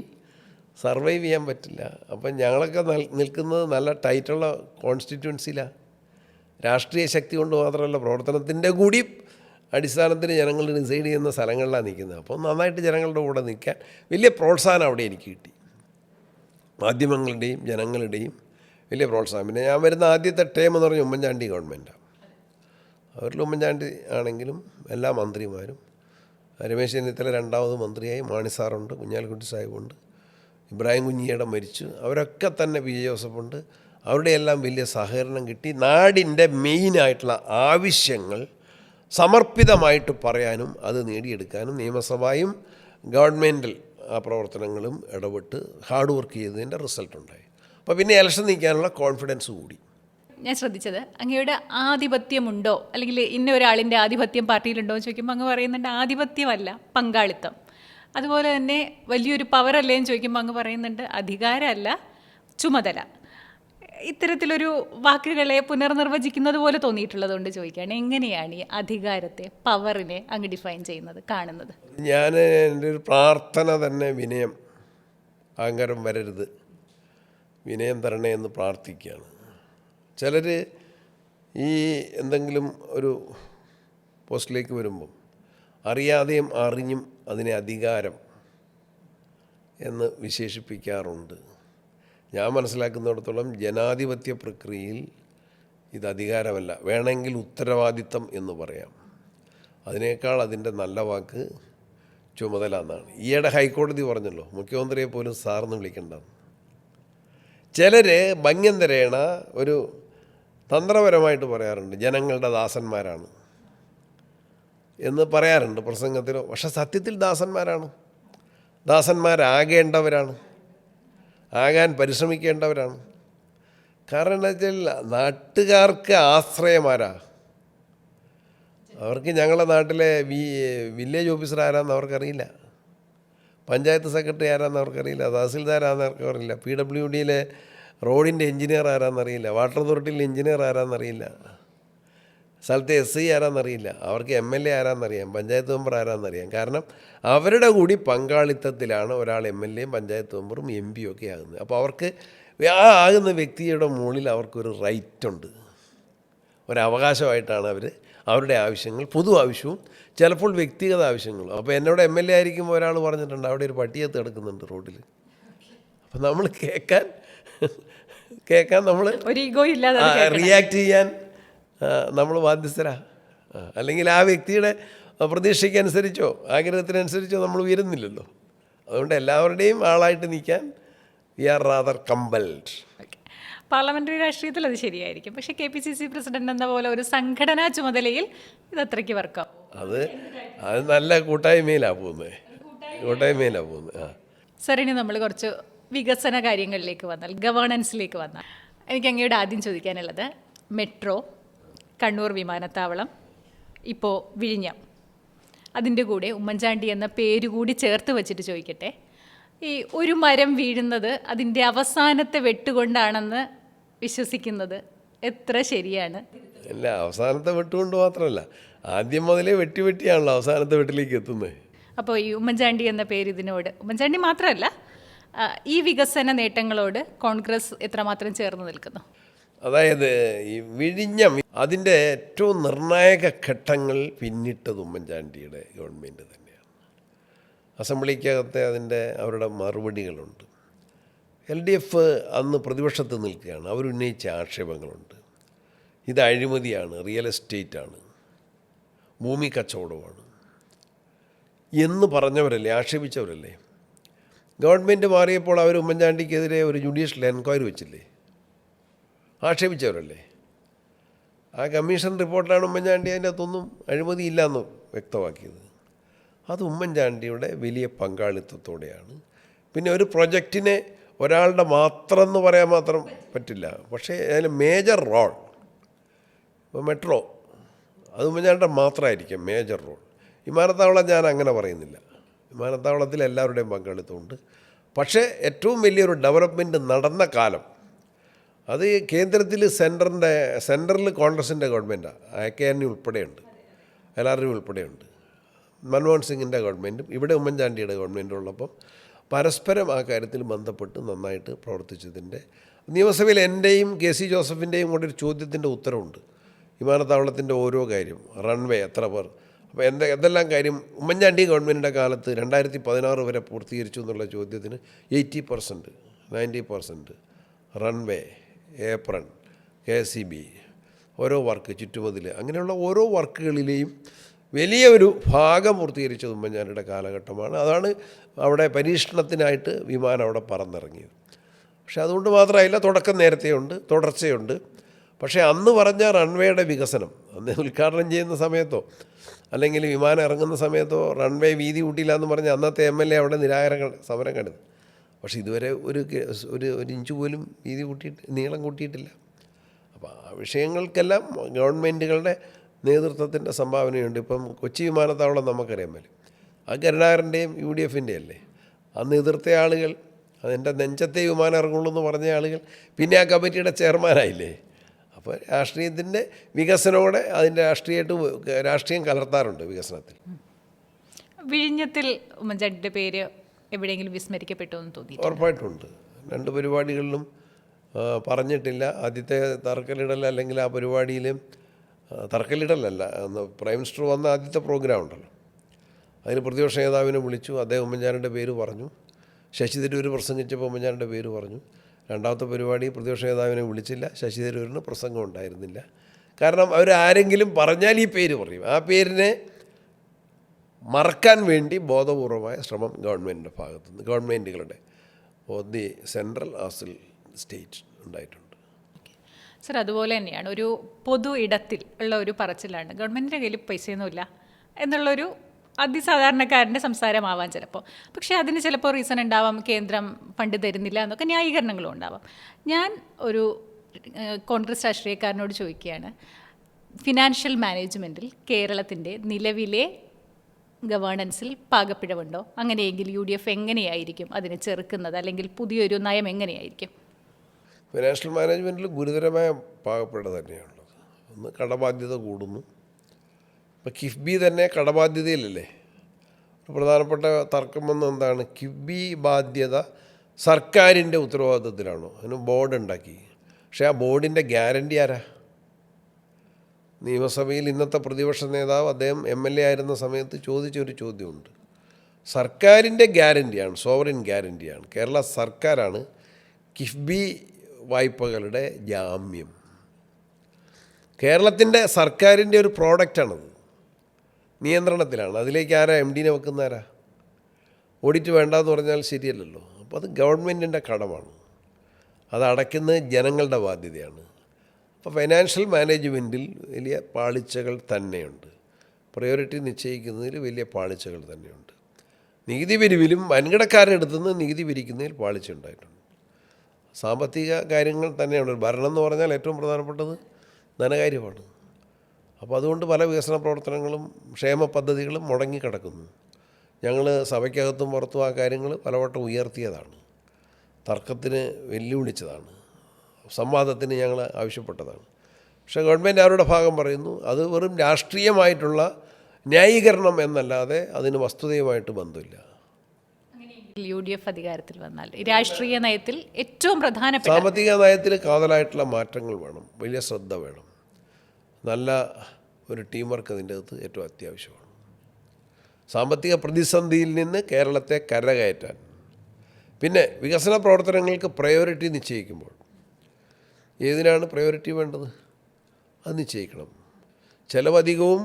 സർവൈവ് ചെയ്യാൻ പറ്റില്ല. അപ്പം ഞങ്ങളൊക്കെ നിൽക്കുന്നത് നല്ല ടൈറ്റുള്ള കോൺസ്റ്റിറ്റ്യുവൻസിയിലാണ്. രാഷ്ട്രീയ ശക്തി കൊണ്ട് മാത്രമല്ല, പ്രവർത്തനത്തിൻ്റെ കൂടി അടിസ്ഥാനത്തിൽ ജനങ്ങൾ ഡിസൈഡ് ചെയ്യുന്ന സ്ഥലങ്ങളിലാണ് നിൽക്കുന്നത്. അപ്പോൾ നന്നായിട്ട് ജനങ്ങളുടെ കൂടെ നിൽക്കാൻ വലിയ പ്രോത്സാഹനം അവിടെ എനിക്ക് കിട്ടി. മാധ്യമങ്ങളുടെയും ജനങ്ങളുടെയും വലിയ പ്രോത്സാഹനം. പിന്നെ ഞാൻ വരുന്ന ആദ്യത്തെ ടേം എന്ന് പറഞ്ഞാൽ ഉമ്മൻചാണ്ടി ഗവൺമെൻറ്റാണ്. അവരിൽ ഉമ്മൻചാണ്ടി ആണെങ്കിലും എല്ലാ മന്ത്രിമാരും, രമേശ് ചെന്നിത്തല 2ാമത് മന്ത്രിയായി, മാണി സാറുണ്ട്, കുഞ്ഞാലിക്കുട്ടി സാഹിബുണ്ട്, ഇബ്രാഹിം കുഞ്ഞിയുടെ മരിച്ചു, അവരൊക്കെ തന്നെ PJ ജോസഫുണ്ട്. അവരുടെ എല്ലാം വലിയ സഹകരണം കിട്ടി. നാടിൻ്റെ മെയിനായിട്ടുള്ള ആവശ്യങ്ങൾ സമർപ്പിതമായിട്ട് പറയാനും അത് നേടിയെടുക്കാനും നിയമസഭയും ഗവൺമെൻറ്റൽ പ്രവർത്തനങ്ങളും ഇടപെട്ട് ഹാർഡ് വർക്ക് ചെയ്തതിൻ്റെ റിസൾട്ടുണ്ടായി. അപ്പോൾ പിന്നെ ഇലക്ഷൻ നിൽക്കാനുള്ള കോൺഫിഡൻസ് കൂടി. ഞാൻ ശ്രദ്ധിച്ചത് അങ്ങയുടെ ആധിപത്യമുണ്ടോ അല്ലെങ്കിൽ ഇന്ന ഒരാളിൻ്റെ ആധിപത്യം പാർട്ടിയിലുണ്ടോ എന്ന് ചോദിക്കുമ്പോൾ അങ്ങ് പറയുന്നുണ്ട് ആധിപത്യമല്ല, പങ്കാളിത്തം. അതുപോലെ തന്നെ വലിയൊരു പവറല്ലേ എന്ന് ചോദിക്കുമ്പോൾ അങ്ങ് പറയുന്നുണ്ട് അധികാരമല്ല, ചുമതല. ഇത്തരത്തിലൊരു വാക്കുകളെ പുനർനിർവചിക്കുന്നത് പോലെ തോന്നിയിട്ടുള്ളതുകൊണ്ട് ചോദിക്കുകയാണ്, എങ്ങനെയാണ് ഈ അധികാരത്തെ, പവറിനെ അങ്ങ് ഡിഫൈൻ ചെയ്യുന്നത്, കാണുന്നത്? ഞാൻ എൻ്റെ ഒരു പ്രാർത്ഥന തന്നെ വിനയം, അഹങ്കാരം വരരുത്, വിനയം തരണേ എന്ന് പ്രാർത്ഥിക്കുകയാണ്. ചിലർ ഈ എന്തെങ്കിലും ഒരു പോസ്റ്റിലേക്ക് വരുമ്പം അറിയാതെയും അറിഞ്ഞും അതിനെ അധികാരം എന്ന് വിശേഷിപ്പിക്കാറുണ്ട്. ഞാൻ മനസ്സിലാക്കുന്നിടത്തോളം ജനാധിപത്യ പ്രക്രിയയിൽ ഇത് അധികാരമല്ല, വേണമെങ്കിൽ ഉത്തരവാദിത്തം എന്ന് പറയാം. അതിനേക്കാൾ അതിൻ്റെ നല്ല വാക്ക് ചുമതല എന്നാണ്. ഈയിടെ ഹൈക്കോടതി പറഞ്ഞല്ലോ മുഖ്യമന്ത്രിയെ പോലും സാർന്ന് വിളിക്കണ്ടെന്ന്. ചിലർ ഭംഗ്യന്തരേണ ഒരു തന്ത്രപരമായിട്ട് പറയാറുണ്ട് ജനങ്ങളുടെ ദാസന്മാരാണ് എന്ന് പറയാറുണ്ട് പ്രസംഗത്തിലോ. പക്ഷെ സത്യത്തിൽ ദാസന്മാരാണ്, ദാസന്മാരാകേണ്ടവരാണ്, ആകാൻ പരിശ്രമിക്കേണ്ടവരാണ്. കാരണം എന്താ വെച്ചാൽ നാട്ടുകാർക്ക് ആശ്രയമാരാ. അവർക്ക് ഞങ്ങളുടെ നാട്ടിലെ വില്ലേജ് ഓഫീസർ ആരാന്ന് അവർക്കറിയില്ല, പഞ്ചായത്ത് സെക്രട്ടറി ആരാന്ന് അവർക്കറിയില്ല, തഹസിൽദാർ ആരാന്ന് അവർക്കറിയില്ല, PWDയിലെ റോഡിൻ്റെ എഞ്ചിനീയർ ആരാന്നറിയില്ല, വാട്ടർ അതോറിറ്റിയിലെ എഞ്ചിനീയർ ആരാന്നറിയില്ല, സ്ഥലത്തെ SI ആരാന്നറിയില്ല. അവർക്ക് MLA ആരാന്നറിയാം, പഞ്ചായത്ത് മെമ്പർ ആരാന്നറിയാം. കാരണം അവരുടെ കൂടി പങ്കാളിത്തത്തിലാണ് ഒരാൾ MLAയും പഞ്ചായത്ത് മെമ്പറും MP ഒക്കെ ആകുന്നത്. അപ്പോൾ അവർക്ക് ആ ആകുന്ന വ്യക്തിയുടെ മുകളിൽ അവർക്കൊരു റൈറ്റുണ്ട്, ഒരവകാശമായിട്ടാണ് അവർ അവരുടെ ആവശ്യങ്ങൾ, പൊതു ആവശ്യവും ചിലപ്പോൾ വ്യക്തിഗത ആവശ്യങ്ങളും. അപ്പോൾ എന്നോട് MLA ആയിരിക്കുമ്പോൾ ഒരാൾ പറഞ്ഞിട്ടുണ്ട് അവിടെ ഒരു പട്ടിയത്ത് കിടക്കുന്നുണ്ട് റോഡിൽ. അപ്പം നമ്മൾ കേൾക്കാൻ നമ്മൾ ഒരു ഈഗോ ഇല്ലാതെ റിയാക്ട് ചെയ്യാൻ നമ്മൾ ബാധ്യസ്ഥരാ. അല്ലെങ്കിൽ ആ വ്യക്തിയുടെ പ്രതീക്ഷയ്ക്കനുസരിച്ചോ ആഗ്രഹത്തിനനുസരിച്ചോ നമ്മൾ ഉയരുന്നില്ലല്ലോ. അതുകൊണ്ട് എല്ലാവരുടെയും ആളായിട്ട് നിൽക്കാൻ we are rather compelled. Parliamentary രാഷ്ട്രീയത്തിൽ അത് ശരിയായിരിക്കും. പക്ഷേ KPCC പ്രസിഡന്റ് എന്ന പോലെ ഒരു സംഘടനാ ചുമതലയിൽ ഇത് അത്രയ്ക്ക് വർക്കാവും. അത് നല്ല കൂട്ടായ്മയിലാണ് പോകുന്നത്, കൂട്ടായ്മയിലാണ് പോകുന്നത്. സാർ, ഇനി നമ്മൾ കുറച്ച് വികസന കാര്യങ്ങളിലേക്ക് വന്നാൽ, ഗവേണൻസിലേക്ക് വന്നാൽ, എനിക്ക് അങ്ങയോട് ആദ്യം ചോദിക്കാനുള്ളത് മെട്രോ, കണ്ണൂർ വിമാനത്താവളം, ഇപ്പോൾ വിഴിഞ്ഞം, അതിൻ്റെ കൂടെ ഉമ്മൻചാണ്ടി എന്ന പേരുകൂടി ചേർത്ത് വെച്ചിട്ട് ചോദിക്കട്ടെ, ഈ ഒരു മരം വീഴുന്നത് അതിൻ്റെ അവസാനത്തെ വെട്ടുകൊണ്ടാണെന്ന് വിശ്വസിക്കുന്നത് എത്ര ശരിയാണ്? അല്ല, അവസാനത്തെ വെട്ടുകൊണ്ട് മാത്രമല്ല, ആദ്യം മുതലേ വെട്ടിയാണല്ലോ അവസാനത്തെ വെട്ടിലേക്ക് എത്തുന്നത്. അപ്പോൾ ഈ ഉമ്മൻചാണ്ടി എന്ന പേര് ഇതിനോട്, ഉമ്മൻചാണ്ടി മാത്രമല്ല ഈ വികസന നേട്ടങ്ങളോട് കോൺഗ്രസ് എത്രമാത്രം ചേർന്ന് നിൽക്കുന്നു? അതായത് ഈ വിഴിഞ്ഞം അതിൻ്റെ ഏറ്റവും നിർണായക ഘട്ടങ്ങൾ പിന്നിട്ടത് ഉമ്മൻചാണ്ടിയുടെ ഗവൺമെൻറ് തന്നെയാണ്. അസംബ്ലിക്കകത്തെ അവരുടെ മറുപടികളുണ്ട്. LDF അന്ന് പ്രതിപക്ഷത്ത് നിൽക്കുകയാണ്, അവരുന്നയിച്ച ആക്ഷേപങ്ങളുണ്ട്. ഇത് അഴിമതിയാണ്, റിയൽ എസ്റ്റേറ്റാണ്, ഭൂമി കച്ചവടമാണ് എന്ന് പറഞ്ഞവരല്ലേ, ആക്ഷേപിച്ചവരല്ലേ. ഗവൺമെൻറ് മാറിയപ്പോൾ അവർ ഉമ്മൻചാണ്ടിക്കെതിരെ ഒരു ജുഡീഷ്യൽ എൻക്വയറി വെച്ചില്ലേ, ആക്ഷേപിച്ചവരല്ലേ. ആ കമ്മീഷൻ റിപ്പോർട്ടിലാണ് ഉമ്മൻചാണ്ടി അതിൻ്റെ അകത്തൊന്നും അഴിമതി ഇല്ലയെന്ന് വ്യക്തമാക്കിയത്. അത് ഉമ്മൻചാണ്ടിയുടെ വലിയ പങ്കാളിത്തത്തോടെയാണ്. പിന്നെ ഒരു പ്രൊജക്റ്റിനെ ഒരാളുടെ മാത്രം എന്ന് പറയാൻ മാത്രം പറ്റില്ല, പക്ഷേ അതിൽ മേജർ റോൾ, ഇപ്പോൾ മെട്രോ അത് ഉമ്മൻചാണ്ടിയുടെ മാത്രമായിരിക്കും മേജർ റോൾ. വിമാനത്താവളം ഞാൻ അങ്ങനെ പറയുന്നില്ല, വിമാനത്താവളത്തിൽ എല്ലാവരുടെയും പങ്കാളിത്തമുണ്ട്. പക്ഷേ ഏറ്റവും വലിയൊരു ഡെവലപ്മെൻറ്റ് നടന്ന കാലം അത് കേന്ദ്രത്തിൽ സെൻട്രലിൽ കോൺഗ്രസിൻ്റെ ഗവൺമെൻറ്റാണ്, AKN ഉൾപ്പെടെയുണ്ട്, LRD ഉൾപ്പെടെയുണ്ട്, മൻമോഹൻ സിംഗിൻ്റെ ഗവൺമെൻറ്റും ഇവിടെ ഉമ്മൻചാണ്ടിയുടെ ഗവൺമെൻറ്റും ഉള്ളപ്പം പരസ്പരം ആ കാര്യത്തിൽ ബന്ധപ്പെട്ട് നന്നായിട്ട് പ്രവർത്തിച്ചതിൻ്റെ നിയമസഭയിൽ എൻ്റെയും KC ജോസഫിൻ്റെയും കൂടെ ഒരു ചോദ്യത്തിൻ്റെ ഉത്തരവുണ്ട്. വിമാനത്താവളത്തിൻ്റെ ഓരോ കാര്യം, റൺവേ എത്ര പേർ, അപ്പോൾ എന്തെല്ലാം കാര്യം ഉമ്മൻചാണ്ടി ഗവൺമെൻറ്റിൻ്റെ കാലത്ത് 2016 വരെ പൂർത്തീകരിച്ചു എന്നുള്ള ചോദ്യത്തിന് 80%, 90%, റൺവേ, ഏപ്രൺ, KCB, ഓരോ വർക്ക്, ചുറ്റുമതിൽ, അങ്ങനെയുള്ള ഓരോ വർക്കുകളിലെയും വലിയ ഒരു ഭാഗം പൂർത്തീകരിച്ചത് ഉമ്മൻചാണ്ടിയുടെ കാലഘട്ടമാണ്. അതാണ് അവിടെ പരീക്ഷണത്തിനായിട്ട് വിമാനം അവിടെ പറന്നിറങ്ങിയത്. പക്ഷേ അതുകൊണ്ട് മാത്രമായില്ല, തുടക്കം നേരത്തെയുണ്ട്, തുടർച്ചയുണ്ട്. പക്ഷേ അന്ന് പറഞ്ഞ റൺവേയുടെ വികസനം, അന്ന് ഉദ്ഘാടനം ചെയ്യുന്ന സമയത്തോ അല്ലെങ്കിൽ വിമാനം ഇറങ്ങുന്ന സമയത്തോ റൺവേ വീതി കൂട്ടിയില്ല എന്ന് പറഞ്ഞ് അന്നത്തെ MLA അവിടെ സമരം കണ്ടത്. പക്ഷേ ഇതുവരെ ഒരു ഇഞ്ച് പോലും വീതി കൂട്ടിയിട്ട് നീളം കൂട്ടിയിട്ടില്ല. അപ്പോൾ ആ വിഷയങ്ങൾക്കെല്ലാം ഗവൺമെൻറ്റുകളുടെ നേതൃത്വത്തിൻ്റെ സംഭാവനയുണ്ട്. ഇപ്പം കൊച്ചി വിമാനത്താവളം നമുക്കറിയാൻ പറ്റും, ആ കരുണാകരൻ്റെയും UDFൻ്റെ അല്ലേ. അന്ന് എതിർത്ത ആളുകൾ, അതെൻ്റെ നെഞ്ചത്തെ വിമാനം ഇറങ്ങുള്ളൂ എന്ന് പറഞ്ഞ ആളുകൾ പിന്നെ ആ കമ്മിറ്റിയുടെ ചെയർമാനായില്ലേ. അപ്പോൾ രാഷ്ട്രീയത്തിൻ്റെ വികസനത്തോടെ അതിൻ്റെ രാഷ്ട്രീയം കലർത്താറുണ്ട് വികസനത്തിൽ. വിഴിഞ്ഞത്തിൽ ഉമ്മൻചാണ്ടിയുടെ പേര് എവിടെയെങ്കിലും വിസ്മരിക്കപ്പെട്ടു എന്ന് തോന്നി? ഉറപ്പായിട്ടുണ്ട്. 2 പരിപാടികളിലും പറഞ്ഞിട്ടില്ല. ആദ്യത്തെ തറക്കല്ലിടൽ, അല്ലെങ്കിൽ ആ പരിപാടിയിലും തറക്കല്ലിടലല്ല, പ്രൈം മിനിസ്റ്റർ വന്ന ആദ്യത്തെ പ്രോഗ്രാം ഉണ്ടല്ലോ, അതിന് പ്രതിപക്ഷ നേതാവിനെ വിളിച്ചു, അദ്ദേഹം ഉമ്മൻചാണ്ടിയുടെ പേര് പറഞ്ഞു. ശശി തരൂർ പ്രസംഗിച്ചപ്പോൾ ഉമ്മൻചാണ്ടിയുടെ പേര് പറഞ്ഞു. രണ്ടാമത്തെ പരിപാടി പ്രതിപക്ഷ നേതാവിനെ വിളിച്ചില്ല, ശശി തരൂരിന് പ്രസംഗം ഉണ്ടായിരുന്നില്ല. കാരണം അവരാരെങ്കിലും പറഞ്ഞാൽ ഈ പേര് പറയും. ആ പേരിനെ മറക്കാൻ വേണ്ടി ബോധപൂർവമായ ശ്രമം ഗവൺമെൻറ്റിൻ്റെ ഭാഗത്തുനിന്ന്, ഗവൺമെൻറ്റുകളുടെ ദി സെൻട്രൽ ആസ് സ്റ്റേറ്റ് ഉണ്ടായിട്ടുണ്ട്. സർ, അതുപോലെ തന്നെയാണ് ഒരു പൊതു ഇടത്തിൽ ഉള്ള ഒരു പറച്ചിലാണ് ഗവൺമെൻറ്റിൻ്റെ കയ്യിൽ പൈസയൊന്നുമില്ല എന്നുള്ളൊരു അതിസാധാരണക്കാരൻ്റെ സംസാരമാവാം ചിലപ്പോൾ. പക്ഷേ അതിന് ചിലപ്പോൾ റീസൺ ഉണ്ടാവാം, കേന്ദ്രം ഫണ്ട് തരുന്നില്ല എന്നൊക്കെ ന്യായീകരണങ്ങളും ഉണ്ടാവാം. ഞാൻ ഒരു കോൺഗ്രസ് രാഷ്ട്രീയക്കാരനോട് ചോദിക്കുകയാണ്, ഫിനാൻഷ്യൽ മാനേജ്മെൻറ്റിൽ കേരളത്തിൻ്റെ നിലവിലെ ഗവേണൻസിൽ പാകപ്പിഴവുണ്ടോ? അങ്ങനെയെങ്കിൽ UDF എങ്ങനെയായിരിക്കും അതിനെ ചെറുക്കുന്നത്, അല്ലെങ്കിൽ പുതിയൊരു നയം എങ്ങനെയായിരിക്കും? ഫിനാൻഷ്യൽ മാനേജ്മെൻറ്റിൽ ഗുരുതരമായ പാകപ്പിഴ തന്നെയാണുള്ളത്. ഒന്ന്, കടബാധ്യത കൂടുന്നു. ഇപ്പോൾ കിഫ്ബി തന്നെ കടബാധ്യതയിലല്ലേ. ഒരു പ്രധാനപ്പെട്ട തർക്കം വന്ന എന്താണ്, കിഫ്ബി ബാധ്യത സർക്കാരിൻ്റെ ഉത്തരവാദിത്വത്തിലാണോ? അതിന് ബോർഡ് ഉണ്ടാക്കി. പക്ഷേ ആ ബോർഡിൻ്റെ ഗ്യാരണ്ടി ആരാ? നിയമസഭയിൽ ഇന്നത്തെ പ്രതിപക്ഷ നേതാവ്, അദ്ദേഹം MLA ആയിരുന്ന സമയത്ത് ചോദിച്ചൊരു ചോദ്യമുണ്ട്. സർക്കാരിൻ്റെ ഗ്യാരണ്ടിയാണ്, സോവറിൻ ഗ്യാരണ്ടിയാണ്. കേരള സർക്കാരാണ് കിഫ്ബി വായ്പകളുടെ ജാമ്യം. കേരളത്തിൻ്റെ സർക്കാരിൻ്റെ ഒരു പ്രോഡക്റ്റാണത്, നിയന്ത്രണത്തിലാണ്. അതിലേക്ക് ആരാ MDനെ വെക്കുന്ന ആരാ? ഓഡിറ്റ് വേണ്ടെന്ന് പറഞ്ഞാൽ ശരിയല്ലല്ലോ. അപ്പോൾ അത് ഗവൺമെൻറ്റിൻ്റെ കടമാണ്, അത് അടയ്ക്കുന്നത് ജനങ്ങളുടെ ബാധ്യതയാണ്. അപ്പോൾ ഫൈനാൻഷ്യൽ മാനേജ്മെൻറ്റിൽ വലിയ പാളിച്ചകൾ തന്നെയുണ്ട്. പ്രയോറിറ്റി നിശ്ചയിക്കുന്നതിൽ വലിയ പാളിച്ചകൾ തന്നെയുണ്ട്. നികുതി പിരിവിലും വൻകിടക്കാരുടെ അടുത്തുനിന്ന് നികുതി പിരിക്കുന്നതിൽ പാളിച്ച ഉണ്ടായിട്ടുണ്ട്. സാമ്പത്തിക കാര്യങ്ങൾ തന്നെയാണ്. ഭരണം എന്ന് പറഞ്ഞാൽ ഏറ്റവും പ്രധാനപ്പെട്ടത് ധനകാര്യമാണ്. അപ്പോൾ അതുകൊണ്ട് പല വികസന പ്രവർത്തനങ്ങളും ക്ഷേമ പദ്ധതികളും മുടങ്ങിക്കിടക്കുന്നു. ഞങ്ങൾ സഭയ്ക്കകത്തും പുറത്തും ആ കാര്യങ്ങൾ പലവട്ടം ഉയർത്തിയതാണ്, തർക്കത്തിന് വെല്ലുവിളിച്ചതാണ്, സംവാദത്തിന് ഞങ്ങൾ ആവശ്യപ്പെട്ടതാണ്. പക്ഷേ ഗവൺമെൻറ് അവരുടെ ഭാഗം പറയുന്നു. അത് വെറും രാഷ്ട്രീയമായിട്ടുള്ള ന്യായീകരണം എന്നല്ലാതെ അതിന് വസ്തുതയുമായിട്ട് ബന്ധമില്ല. UDF അധികാരത്തിൽ വന്നാൽ രാഷ്ട്രീയ നയത്തിൽ ഏറ്റവും പ്രധാനപ്പെട്ട സാമ്പത്തിക നയത്തിൽ കാതലായിട്ടുള്ള മാറ്റങ്ങൾ വേണം, വലിയ ശ്രദ്ധ വേണം, നല്ല ഒരു ടീം വർക്ക് അതിൻ്റെ അകത്ത് ഏറ്റവും അത്യാവശ്യമാണ്. സാമ്പത്തിക പ്രതിസന്ധിയിൽ നിന്ന് കേരളത്തെ കരകയറ്റാൻ, പിന്നെ വികസന പ്രവർത്തനങ്ങൾക്ക് പ്രയോറിറ്റി നിശ്ചയിക്കുമ്പോൾ ഏതിനാണ് പ്രയോറിറ്റി വേണ്ടത് അത് നിശ്ചയിക്കണം. ചിലവധികവും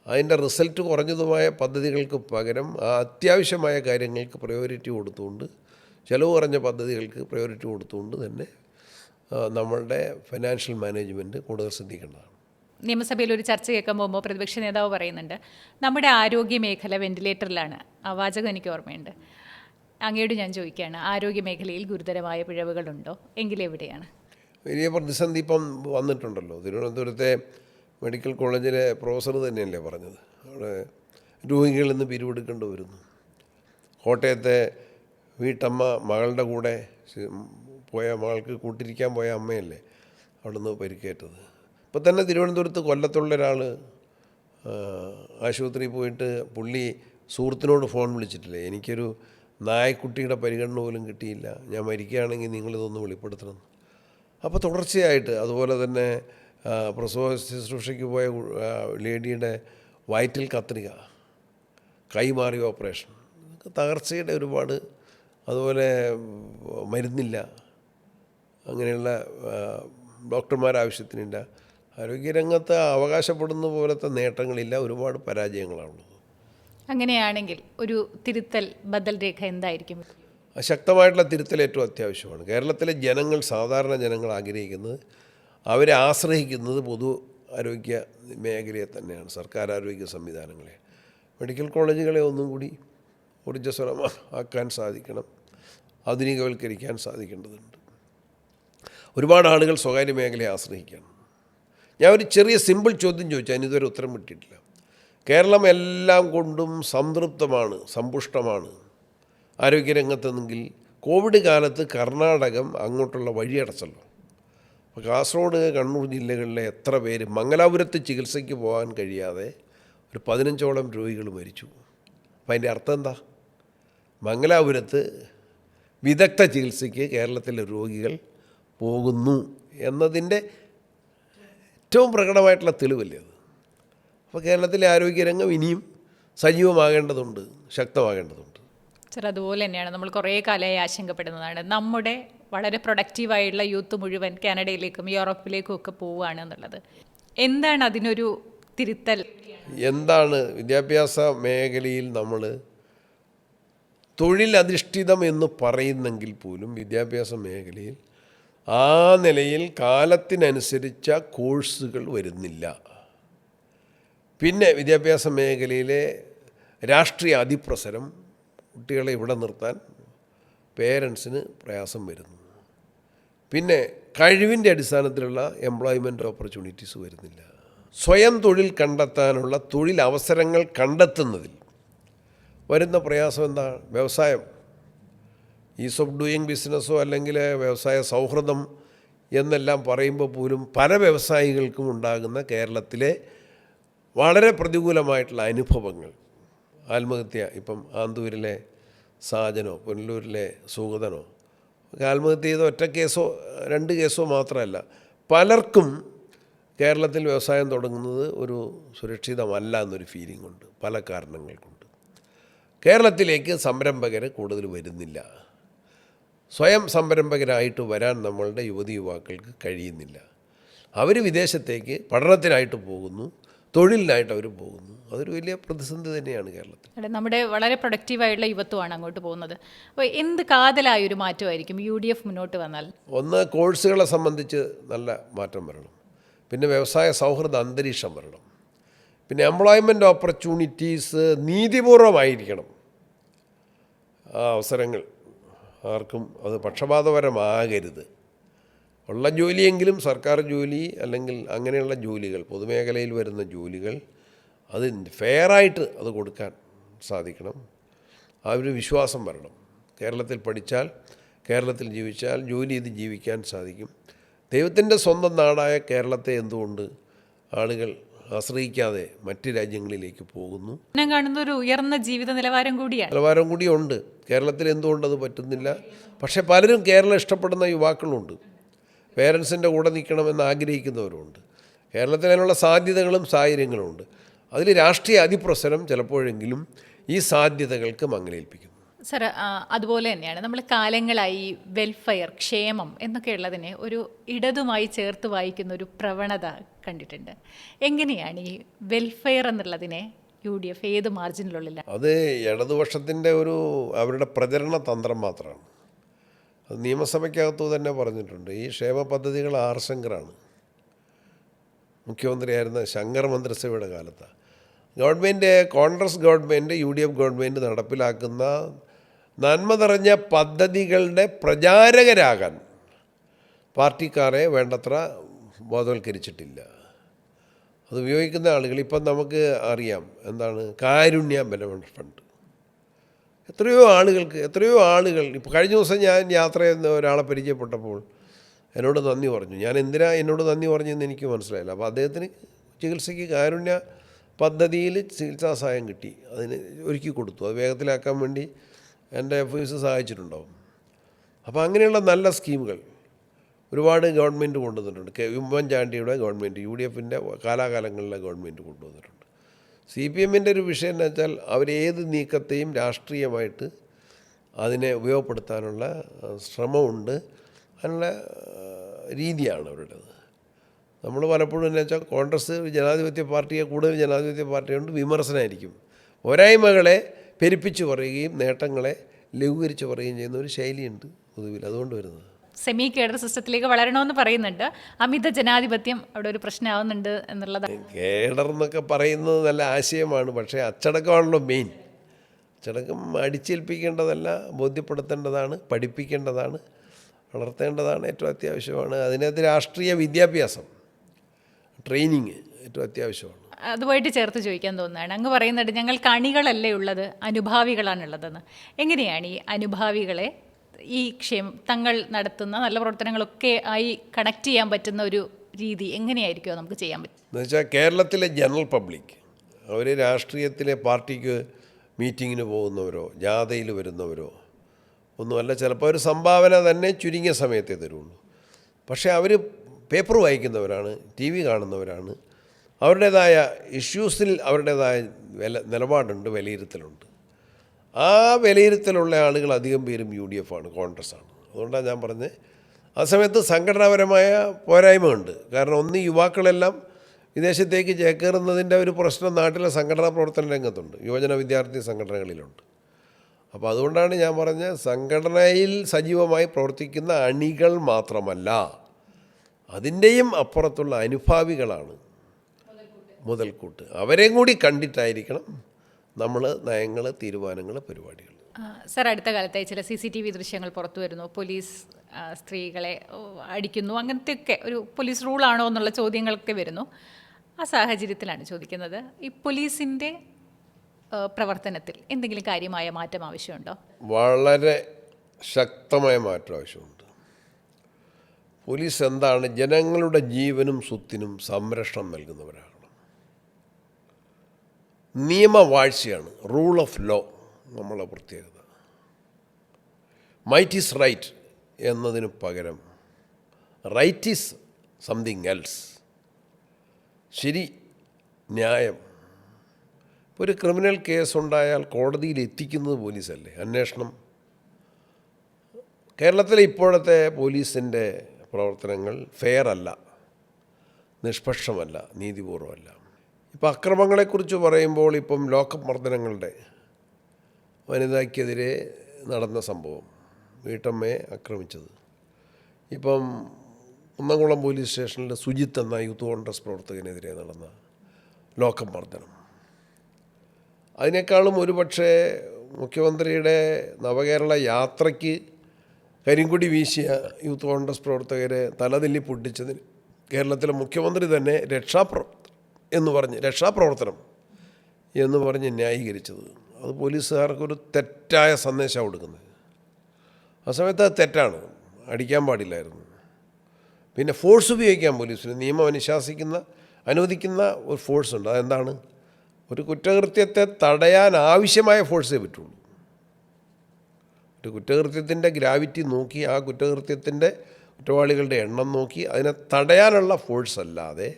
അതിൻ്റെ റിസൾട്ട് കുറഞ്ഞതുമായ പദ്ധതികൾക്ക് പകരം ആ അത്യാവശ്യമായ കാര്യങ്ങൾക്ക് പ്രയോറിറ്റി കൊടുത്തുകൊണ്ട്, ചിലവ് കുറഞ്ഞ പദ്ധതികൾക്ക് പ്രയോറിറ്റി കൊടുത്തുകൊണ്ട് തന്നെ നമ്മളുടെ ഫിനാൻഷ്യൽ മാനേജ്മെൻറ്റ് കൂടുതൽ ശ്രദ്ധിക്കേണ്ടതാണ്. നിയമസഭയിൽ ഒരു ചർച്ച കേൾക്കാൻ പോകുമ്പോൾ പ്രതിപക്ഷ നേതാവ് പറയുന്നുണ്ട്, നമ്മുടെ ആരോഗ്യ മേഖല വെന്റിലേറ്ററിലാണ്. ആ വാചകം എനിക്ക് ഓർമ്മയുണ്ട്. അങ്ങയോട് ഞാൻ ചോദിക്കുകയാണ്, ആരോഗ്യ മേഖലയിൽ ഗുരുതരമായ പിഴവുകളുണ്ടോ? എങ്കിലെവിടെയാണ്? വലിയ പ്രതിസന്ധി ഇപ്പം വന്നിട്ടുണ്ടല്ലോ. തിരുവനന്തപുരത്തെ മെഡിക്കൽ കോളേജിലെ പ്രൊഫസർ തന്നെയല്ലേ പറഞ്ഞത്, അവിടെ രോഗികളിൽ നിന്ന് പിരിവെടുക്കേണ്ടി വരുന്നു. കോട്ടയത്തെ വീട്ടമ്മ മകളുടെ കൂടെ പോയ, മകൾക്ക് കൂട്ടിരിക്കാൻ പോയ അമ്മയല്ലേ അവിടെ നിന്ന് പരിക്കേറ്റത്. ഇപ്പം തന്നെ തിരുവനന്തപുരത്ത് കൊല്ലത്തുള്ള ഒരാൾ ആശുപത്രിയിൽ പോയിട്ട് പുള്ളി സുഹൃത്തിനോട് ഫോൺ വിളിച്ചിട്ടില്ലേ, എനിക്കൊരു നായക്കുട്ടിയുടെ പരിഗണന പോലും കിട്ടിയില്ല, ഞാൻ മരിക്കുകയാണെങ്കിൽ നിങ്ങളിതൊന്ന് വെളിപ്പെടുത്തണം. അപ്പോൾ തുടർച്ചയായിട്ട് അതുപോലെ തന്നെ പ്രസവ ശുശ്രൂഷയ്ക്ക് പോയ ലേഡിയുടെ വയറ്റിൽ കത്രിക, കൈമാറിയ ഓപ്പറേഷൻ, തകർച്ചയുടെ ഒരുപാട്, അതുപോലെ മരുന്നില്ല, അങ്ങനെയുള്ള ഡോക്ടർമാർ ആവശ്യത്തിനില്ല. ആരോഗ്യരംഗത്ത് അവകാശപ്പെടുന്ന പോലത്തെ നേട്ടങ്ങളില്ല, ഒരുപാട് പരാജയങ്ങളാണുള്ളത്. അങ്ങനെയാണെങ്കിൽ ഒരു തിരുത്തൽ ബദൽ രേഖ എന്തായിരിക്കും? ശക്തമായിട്ടുള്ള തിരുത്തൽ ഏറ്റവും അത്യാവശ്യമാണ്. കേരളത്തിലെ ജനങ്ങൾ, സാധാരണ ജനങ്ങൾ ആഗ്രഹിക്കുന്നത്, അവരെ ആശ്രയിക്കുന്നത് പൊതു ആരോഗ്യ മേഖലയെ തന്നെയാണ്, സർക്കാർ ആരോഗ്യ സംവിധാനങ്ങളെ. മെഡിക്കൽ കോളേജുകളെ ഒന്നും കൂടി ഊർജ്ജസ്വലമാക്കാൻ സാധിക്കണം, ആധുനികവൽക്കരിക്കാൻ സാധിക്കേണ്ടതുണ്ട്. ഒരുപാട് ആളുകൾ സ്വകാര്യ മേഖലയെ ആശ്രയിക്കുകയാണ്. ഞാൻ ഒരു ചെറിയ സിമ്പിൾ ചോദ്യം ചോദിച്ചാൽ അതിനിതുവരെ ഉത്തരം കിട്ടിയിട്ടില്ല. കേരളം എല്ലാം കൊണ്ടും സംതൃപ്തമാണ്, സമ്പുഷ്ടമാണ് ആരോഗ്യരംഗത്തെങ്കിൽ കോവിഡ് കാലത്ത് കർണാടകം അങ്ങോട്ടുള്ള വഴിയടച്ചല്ലോ. അപ്പോൾ കാസർഗോഡ്, കണ്ണൂർ ജില്ലകളിലെ എത്ര പേര് മംഗലാപുരത്ത് ചികിത്സയ്ക്ക് പോകാൻ കഴിയാതെ ഒരു 15ഓളം രോഗികൾ മരിച്ചു. അപ്പം അതിൻ്റെ അർത്ഥം എന്താ? മംഗലാപുരത്ത് വിദഗ്ധ ചികിത്സയ്ക്ക് കേരളത്തിലെ രോഗികൾ പോകുന്നു എന്നതിൻ്റെ ഏറ്റവും പ്രകടമായിട്ടുള്ള തെളിവല്ലേ അത്? അപ്പോൾ കേരളത്തിലെ ആരോഗ്യരംഗം ഇനിയും സജീവമാകേണ്ടതുണ്ട്, ശക്തമാകേണ്ടതുണ്ട്. സർ, അതുപോലെ തന്നെയാണ് നമ്മൾ കുറേ കാലമായി ആശങ്കപ്പെടുന്നതാണ്. നമ്മുടെ വളരെ പ്രൊഡക്റ്റീവായിട്ടുള്ള യൂത്ത് മുഴുവൻ കാനഡയിലേക്കും യൂറോപ്പിലേക്കും ഒക്കെ പോവുകയാണ് എന്നുള്ളത്. എന്താണ് അതിനൊരു തിരുത്തൽ? എന്താണ് വിദ്യാഭ്യാസ മേഖലയിൽ നമ്മൾ തൊഴിലധിഷ്ഠിതം എന്ന് പറയുന്നെങ്കിൽ പോലും വിദ്യാഭ്യാസ മേഖലയിൽ ആ നിലയിൽ കാലത്തിനനുസരിച്ച കോഴ്സുകൾ വരുന്നില്ല. പിന്നെ വിദ്യാഭ്യാസ മേഖലയിലെ രാഷ്ട്രീയ അതിപ്രസരം കുട്ടികളെ ഇവിടെ നിർത്താൻ പേരൻസിന് പ്രയാസം വരുന്നു. പിന്നെ കഴിവിൻ്റെ അടിസ്ഥാനത്തിലുള്ള എംപ്ലോയ്മെൻറ്റ് ഓപ്പർച്യൂണിറ്റീസ് വരുന്നില്ല. സ്വയം തൊഴിൽ കണ്ടെത്താനുള്ള തൊഴിൽ അവസരങ്ങൾ കണ്ടെത്തുന്നതിൽ വരുന്ന പ്രയാസം എന്താ? വ്യവസായം, ഈസ് ഓഫ് ഡൂയിങ് ബിസിനസ്സോ അല്ലെങ്കിൽ വ്യവസായ സൗഹൃദം എന്നെല്ലാം പറയുമ്പോൾ പോലും പല വ്യവസായികൾക്കും ഉണ്ടാകുന്ന കേരളത്തിലെ വളരെ പ്രതികൂലമായിട്ടുള്ള അനുഭവങ്ങൾ, ആത്മഹത്യ, ഇപ്പം ആന്തൂരിലെ സാജനോ പുനലൂരിലെ സുഗതനോ ഒക്കെ ആത്മഹത്യ ചെയ്ത ഒറ്റ കേസോ 2 കേസോ മാത്രമല്ല, പലർക്കും കേരളത്തിൽ വ്യവസായം തുടങ്ങുന്നത് ഒരു സുരക്ഷിതമല്ല എന്നൊരു ഫീലിംഗ് ഉണ്ട്. പല കാരണങ്ങൾ കൊണ്ട് കേരളത്തിലേക്ക് സംരംഭകർ കൂടുതൽ വരുന്നില്ല. സ്വയം സംരംഭകരായിട്ട് വരാൻ നമ്മളുടെ യുവതി യുവാക്കൾക്ക് കഴിയുന്നില്ല. അവർ വിദേശത്തേക്ക് പഠനത്തിനായിട്ട് പോകുന്നു, തൊഴിലിനായിട്ട് അവർ പോകുന്നു. അതൊരു വലിയ പ്രതിസന്ധി തന്നെയാണ് കേരളത്തിൽ. നമ്മുടെ വളരെ പ്രൊഡക്റ്റീവായിട്ടുള്ള യുവത്വമാണ് അങ്ങോട്ട് പോകുന്നത്. അപ്പോൾ എന്ത് കാതലായൊരു മാറ്റമായിരിക്കും UDF മുന്നോട്ട് വന്നാൽ? ഒന്ന്, കോഴ്സുകളെ സംബന്ധിച്ച് നല്ല മാറ്റം വരണം. പിന്നെ വ്യവസായ സൗഹൃദ അന്തരീക്ഷം വരണം. പിന്നെ എംപ്ലോയ്മെൻറ്റ് ഓപ്പർച്യൂണിറ്റീസ് നീതിപൂർവമായിരിക്കണം. ആ അവസരങ്ങൾ ആർക്കും അത് പക്ഷപാതപരമാകരുത്. ഉള്ള ജോലിയെങ്കിലും സർക്കാർ ജോലി അല്ലെങ്കിൽ അങ്ങനെയുള്ള ജോലികൾ, പൊതുമേഖലയിൽ വരുന്ന ജോലികൾ അത് ഫെയറായിട്ട് അത് കൊടുക്കാൻ സാധിക്കണം. ആ ഒരു വിശ്വാസം വരണം. കേരളത്തിൽ പഠിച്ചാൽ, കേരളത്തിൽ ജീവിച്ചാൽ ജോലി ചെയ്ത് ജീവിക്കാൻ സാധിക്കും. ദൈവത്തിൻ്റെ സ്വന്തം നാടായ കേരളത്തെ എന്തുകൊണ്ട് ആളുകൾ ആശ്രയിക്കാതെ മറ്റ് രാജ്യങ്ങളിലേക്ക് പോകുന്നു? ഞാൻ കാണുന്ന ഒരു ഉയർന്ന ജീവിത നിലവാരം കൂടിയുണ്ട് കേരളത്തിൽ. എന്തുകൊണ്ട് അത് പറ്റുന്നില്ല? പക്ഷേ പലരും കേരളം ഇഷ്ടപ്പെടുന്ന യുവാക്കളുണ്ട്, പേരൻസിൻ്റെ കൂടെ നിൽക്കണമെന്ന് ആഗ്രഹിക്കുന്നവരുണ്ട്. കേരളത്തിൽ അതിനുള്ള സാധ്യതകളും സാഹചര്യങ്ങളും ഉണ്ട്. അതിൽ രാഷ്ട്രീയ അതിപ്രസരം ചിലപ്പോഴെങ്കിലും ഈ സാധ്യതകൾക്ക് മങ്ങലേൽപ്പിക്കുന്നു. സർ, അതുപോലെ തന്നെയാണ് നമ്മൾ കാലങ്ങളായി വെൽഫെയർ, ക്ഷേമം എന്നൊക്കെയുള്ളതിനെ ഒരു ഇടതുമായി ചേർത്ത് വായിക്കുന്ന ഒരു പ്രവണത കണ്ടിട്ടുണ്ട്. എങ്ങനെയാണ് ഈ വെൽഫെയർ എന്നുള്ളതിനെ UDF ഏത് മാർജിനിലുള്ള? അത് ഇടതുപക്ഷത്തിൻ്റെ അവരുടെ പ്രചരണ തന്ത്രം മാത്രമാണ്. അത് നിയമസഭയ്ക്കകത്തു തന്നെ പറഞ്ഞിട്ടുണ്ട്. ഈ ക്ഷേമ പദ്ധതികൾ R. ശങ്കറാണ് മുഖ്യമന്ത്രിയായിരുന്ന ശങ്കർ മന്ത്രിസഭയുടെ കാലത്താണ്. Government, Congress government, UDF government നടപ്പിലാക്കുന്ന നന്മ നിറഞ്ഞ പദ്ധതികളുടെ പ്രചാരകരാകാൻ പാർട്ടിക്കാരെ വേണ്ടത്ര ബോധവൽക്കരിച്ചിട്ടില്ല. അത് ഉപയോഗിക്കുന്ന ആളുകൾ ഇപ്പം നമുക്ക് അറിയാം. എന്താണ് കാരുണ്യ ബെനവലന്റ് ഫണ്ട്? എത്രയോ ആളുകൾ ഇപ്പോൾ കഴിഞ്ഞ ദിവസം ഞാൻ യാത്ര ചെയ്യുന്ന ഒരാളെ പരിചയപ്പെട്ടപ്പോൾ എന്നോട് നന്ദി പറഞ്ഞു. ഞാൻ എന്തിനാ എന്നോട് നന്ദി പറഞ്ഞെന്ന് എനിക്ക് മനസ്സിലായില്ല. അപ്പോൾ അദ്ദേഹത്തിന് ചികിത്സയ്ക്ക് കാരുണ്യ പദ്ധതിയിൽ ചികിത്സാ സഹായം കിട്ടി, അതിന് ഒരുക്കി കൊടുത്തു. അത് വേഗത്തിലാക്കാൻ വേണ്ടി എൻ്റെ ഓഫീസ് സഹായിച്ചിട്ടുണ്ടാവും. അപ്പോൾ അങ്ങനെയുള്ള നല്ല സ്കീമുകൾ ഒരുപാട് ഗവൺമെൻറ് കൊണ്ടുവന്നിട്ടുണ്ട്. ഉമ്മൻചാണ്ടിയുടെ ഗവൺമെൻറ്, UDFൻ്റെ കാലാകാലങ്ങളിലെ ഗവൺമെൻറ് കൊണ്ടുവന്നിട്ടുണ്ട്. CPMൻ്റെ ഒരു വിഷയം എന്ന് വെച്ചാൽ അവരേത് നീക്കത്തെയും രാഷ്ട്രീയമായിട്ട് അതിനെ ഉപയോഗപ്പെടുത്താനുള്ള ശ്രമമുണ്ട്, അതിനുള്ള രീതിയാണ് അവരുടേത്. നമ്മൾ പലപ്പോഴും എന്ന് വെച്ചാൽ കോൺഗ്രസ് ജനാധിപത്യ പാർട്ടിയെ, കൂടുതൽ ജനാധിപത്യ പാർട്ടിയുണ്ട് വിമർശനമായിരിക്കും. പോരായ്മകളെ പെരുപ്പിച്ച് പറയുകയും നേട്ടങ്ങളെ ലഘൂകരിച്ച് പറയുകയും ചെയ്യുന്ന ഒരു ശൈലിയുണ്ട് പൊതുവിൽ. അതുകൊണ്ട് വരുന്നത് സെമി കേഡർ സിസ്റ്റത്തിലേക്ക് വളരണമെന്ന് പറയുന്നുണ്ട്. അമിത ജനാധിപത്യം അവിടെ ഒരു പ്രശ്നമാവുന്നുണ്ട് എന്നുള്ളതാണ്. കേഡർ എന്നൊക്കെ പറയുന്നത് നല്ല ആശയമാണ്, പക്ഷേ അച്ചടക്കമാണല്ലോ മെയിൻ. അച്ചടക്കം അടിച്ചേൽപ്പിക്കേണ്ടതല്ല, ബോധ്യപ്പെടുത്തേണ്ടതാണ്, പഠിപ്പിക്കേണ്ടതാണ്. വളർത്തേണ്ടതാണ്, ഏറ്റവും അത്യാവശ്യമാണ്. അതിനകത്ത് രാഷ്ട്രീയ വിദ്യാഭ്യാസം, ട്രെയിനിങ് ഏറ്റവും അത്യാവശ്യമാണ്. അതുമായിട്ട് ചേർത്ത് ചോദിക്കാൻ തോന്നുന്നതാണ്. അങ്ങ് പറയുന്നുണ്ട് ഞങ്ങൾക്ക് അണികളല്ലേ ഉള്ളത്, അനുഭാവികളാണുള്ളതെന്ന്. എങ്ങനെയാണ് ഈ അനുഭാവികളെ ഈ തങ്ങൾ നടത്തുന്ന നല്ല പ്രവർത്തനങ്ങളൊക്കെ ആയി കണക്ട് ചെയ്യാൻ പറ്റുന്ന ഒരു രീതി എങ്ങനെയായിരിക്കുമോ നമുക്ക് ചെയ്യാൻ പറ്റും? എന്ന് വെച്ചാൽ കേരളത്തിലെ ജനറൽ പബ്ലിക്, അവർ രാഷ്ട്രീയത്തിലെ പാർട്ടിക്ക് മീറ്റിങ്ങിന് പോകുന്നവരോ ജാഥയിൽ വരുന്നവരോ ഒന്നുമല്ല. ചിലപ്പോൾ ഒരു സംഭാവന തന്നെ ചുരുങ്ങിയ സമയത്തേ തരുള്ളൂ. പക്ഷേ അവർ പേപ്പർ വായിക്കുന്നവരാണ്, ടി വി കാണുന്നവരാണ്. അവരുടേതായ ഇഷ്യൂസിൽ അവരുടേതായ നിലപാടുണ്ട്, വിലയിരുത്തലുണ്ട്. ആ വിലയിരുത്തലുള്ള ആളുകൾ അധികം പേരും UDF ആണ്, കോൺഗ്രസ് ആണ്. അതുകൊണ്ടാണ് ഞാൻ പറഞ്ഞത് ആ സമയത്ത് സംഘടനാപരമായ പോരായ്മയുണ്ട്. കാരണം ഒന്ന്, യുവാക്കളെല്ലാം വിദേശത്തേക്ക് ചേക്കേറുന്നതിൻ്റെ ഒരു പ്രശ്നം നാട്ടിലെ സംഘടനാ പ്രവർത്തന രംഗത്തുണ്ട്, യുവജന വിദ്യാർത്ഥി സംഘടനകളിലുണ്ട്. അപ്പോൾ അതുകൊണ്ടാണ് ഞാൻ പറഞ്ഞ സംഘടനയിൽ സജീവമായി പ്രവർത്തിക്കുന്ന അണികൾ മാത്രമല്ല, അതിൻ്റെയും അപ്പുറത്തുള്ള അനുഭാവികളാണ് മുതൽക്കൂട്ട്. അവരെയും കൂടി കണ്ടിട്ടായിരിക്കണം നമ്മൾ നയങ്ങൾ, തീരുമാനങ്ങൾ, പരിപാടികൾ. സർ, അടുത്ത കാലത്തായി ചില CCTV ദൃശ്യങ്ങൾ പുറത്തു വരുന്നു. പോലീസ് സ്ത്രീകളെ അടിക്കുന്നു, അങ്ങനത്തെയൊക്കെ ഒരു പോലീസ് റൂളാണോ എന്നുള്ള ചോദ്യങ്ങളൊക്കെ വരുന്നു. ആ സാഹചര്യത്തിലാണ് ചോദിക്കുന്നത്, ഈ പോലീസിൻ്റെ പ്രവർത്തനത്തിൽ എന്തെങ്കിലും കാര്യമായ മാറ്റം ആവശ്യമുണ്ടോ? വളരെ ശക്തമായ മാറ്റം ആവശ്യമുണ്ട്. പോലീസ് എന്താണ്? ജനങ്ങളുടെ ജീവനും സ്വത്തിനും സംരക്ഷണം നൽകുന്നവരാകണം. നിയമവാഴ്ചയാണ്, റൂൾ ഓഫ് ലോ നമ്മളെ പ്രത്യേകത. മൈറ്റ് ഈസ് റൈറ്റ് എന്നതിന് പകരം റൈറ്റ് ഈസ് സംതിങ് എൽസ്. ശരി, ന്യായം. ഇപ്പോൾ ഒരു ക്രിമിനൽ കേസുണ്ടായാൽ കോടതിയിൽ എത്തിക്കുന്നത് പോലീസല്ലേ, അന്വേഷണം. കേരളത്തിലെ ഇപ്പോഴത്തെ പോലീസിൻ്റെ പ്രവർത്തനങ്ങൾ ഫെയർ അല്ല, നിഷ്പക്ഷമല്ല, നീതിപൂർവമല്ല. ഇപ്പോൾ അക്രമങ്ങളെക്കുറിച്ച് പറയുമ്പോൾ, ഇപ്പം ലോക്കപ്പ് മർദ്ദനങ്ങളുടെ വനിതയ്ക്കെതിരെ നടന്ന സംഭവം, വീട്ടമ്മയെ ആക്രമിച്ചത്, ഇപ്പം കുന്നംകുളം പോലീസ് സ്റ്റേഷനിൽ സുജിത്ത് എന്ന യൂത്ത് കോൺഗ്രസ് പ്രവർത്തകനെതിരെ നടന്ന ലോക്കപ്പ് മർദ്ദനം, അതിനേക്കാളും ഒരുപക്ഷെ മുഖ്യമന്ത്രിയുടെ നവകേരള യാത്രയ്ക്ക് കരിങ്കൊടി വീശിയ യൂത്ത് കോൺഗ്രസ് പ്രവർത്തകരെ തലതില്ലി പൊട്ടിച്ചതിന് കേരളത്തിലെ മുഖ്യമന്ത്രി തന്നെ രക്ഷാപ്രവർത്തനം എന്ന് പറഞ്ഞ് ന്യായീകരിച്ചത്, അത് പോലീസുകാർക്കൊരു തെറ്റായ സന്ദേശമാണ് കൊടുക്കുന്നത്. ആ സമയത്ത് അത് തെറ്റാണ്, അടിക്കാൻ പാടില്ലായിരുന്നു. പിന്നെ ഫോഴ്സ് ഉപയോഗിക്കാൻ പോലീസിന് നിയമം അനുവദിക്കുന്ന ഒരു ഫോഴ്സ് ഉണ്ട്. അതെന്താണ്? ഒരു കുറ്റകൃത്യത്തെ തടയാൻ ആവശ്യമായ ഫോഴ്സേ പറ്റുള്ളൂ. ഒരു കുറ്റകൃത്യത്തിൻ്റെ ഗ്രാവിറ്റി നോക്കി, ആ കുറ്റകൃത്യത്തിൻ്റെ കുറ്റവാളികളുടെ എണ്ണം നോക്കി അതിനെ തടയാനുള്ള ഫോഴ്സ് അല്ലാതെ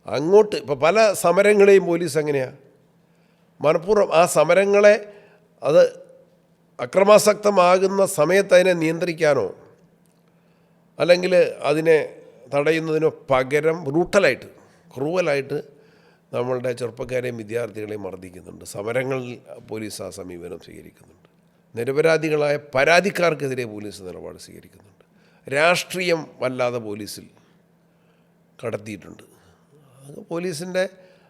അങ്ങോട്ട്. ഇപ്പോൾ പല സമരങ്ങളെയും പോലീസ് എങ്ങനെയാണ് മനഃപൂർവ്വം ആ സമരങ്ങളെ, അത് അക്രമാസക്തമാകുന്ന സമയത്ത് അതിനെ നിയന്ത്രിക്കാനോ അല്ലെങ്കിൽ അതിനെ തടയുന്നതിനോ പകരം ബ്രൂട്ടലായിട്ട്, ക്രൂവലായിട്ട് നമ്മളുടെ ചെറുപ്പക്കാരെയും വിദ്യാർത്ഥികളെയും മർദ്ദിക്കുന്നുണ്ട്. സമരങ്ങളിൽ പോലീസ് ആ സമീപനം സ്വീകരിക്കുന്നുണ്ട്. നിരപരാധികളായ പരാതിക്കാർക്കെതിരെ പോലീസ് നിലപാട് സ്വീകരിക്കുന്നുണ്ട്. രാഷ്ട്രീയം വല്ലാതെ പോലീസിൽ കടത്തിയിട്ടുണ്ട്. അത് പോലീസിൻ്റെ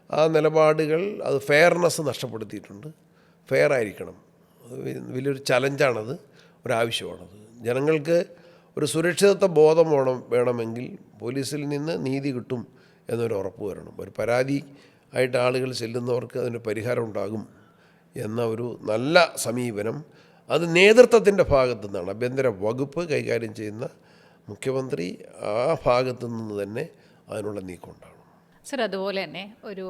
ആ നിലപാടുകൾ, അത് ഫെയർനെസ് നഷ്ടപ്പെടുത്തിയിട്ടുണ്ട്. ഫെയർ ആയിരിക്കണം, വലിയൊരു ചലഞ്ചാണത്, ഒരാവശ്യമാണത്. ജനങ്ങൾക്ക് ഒരു സുരക്ഷിതത്വ ബോധം വേണമെങ്കിൽ പോലീസിൽ നിന്ന് നീതി കിട്ടും എന്നൊരു ഉറപ്പ് വരണം. ഒരു പരാതി ആയിട്ട് ആളുകൾ ചെല്ലുന്നവർക്ക് അതിന് പരിഹാരം ഉണ്ടാകും എന്ന ഒരു നല്ല സമീപനം, അത് നേതൃത്വത്തിൻ്റെ ഭാഗത്തു നിന്നാണ്. ആഭ്യന്തര വകുപ്പ് കൈകാര്യം ചെയ്യുന്ന മുഖ്യമന്ത്രി ആ ഭാഗത്തു നിന്ന് തന്നെ അതിനുള്ള നീക്കം ഉണ്ടാകും. സർ, അതുപോലെ തന്നെ ഒരു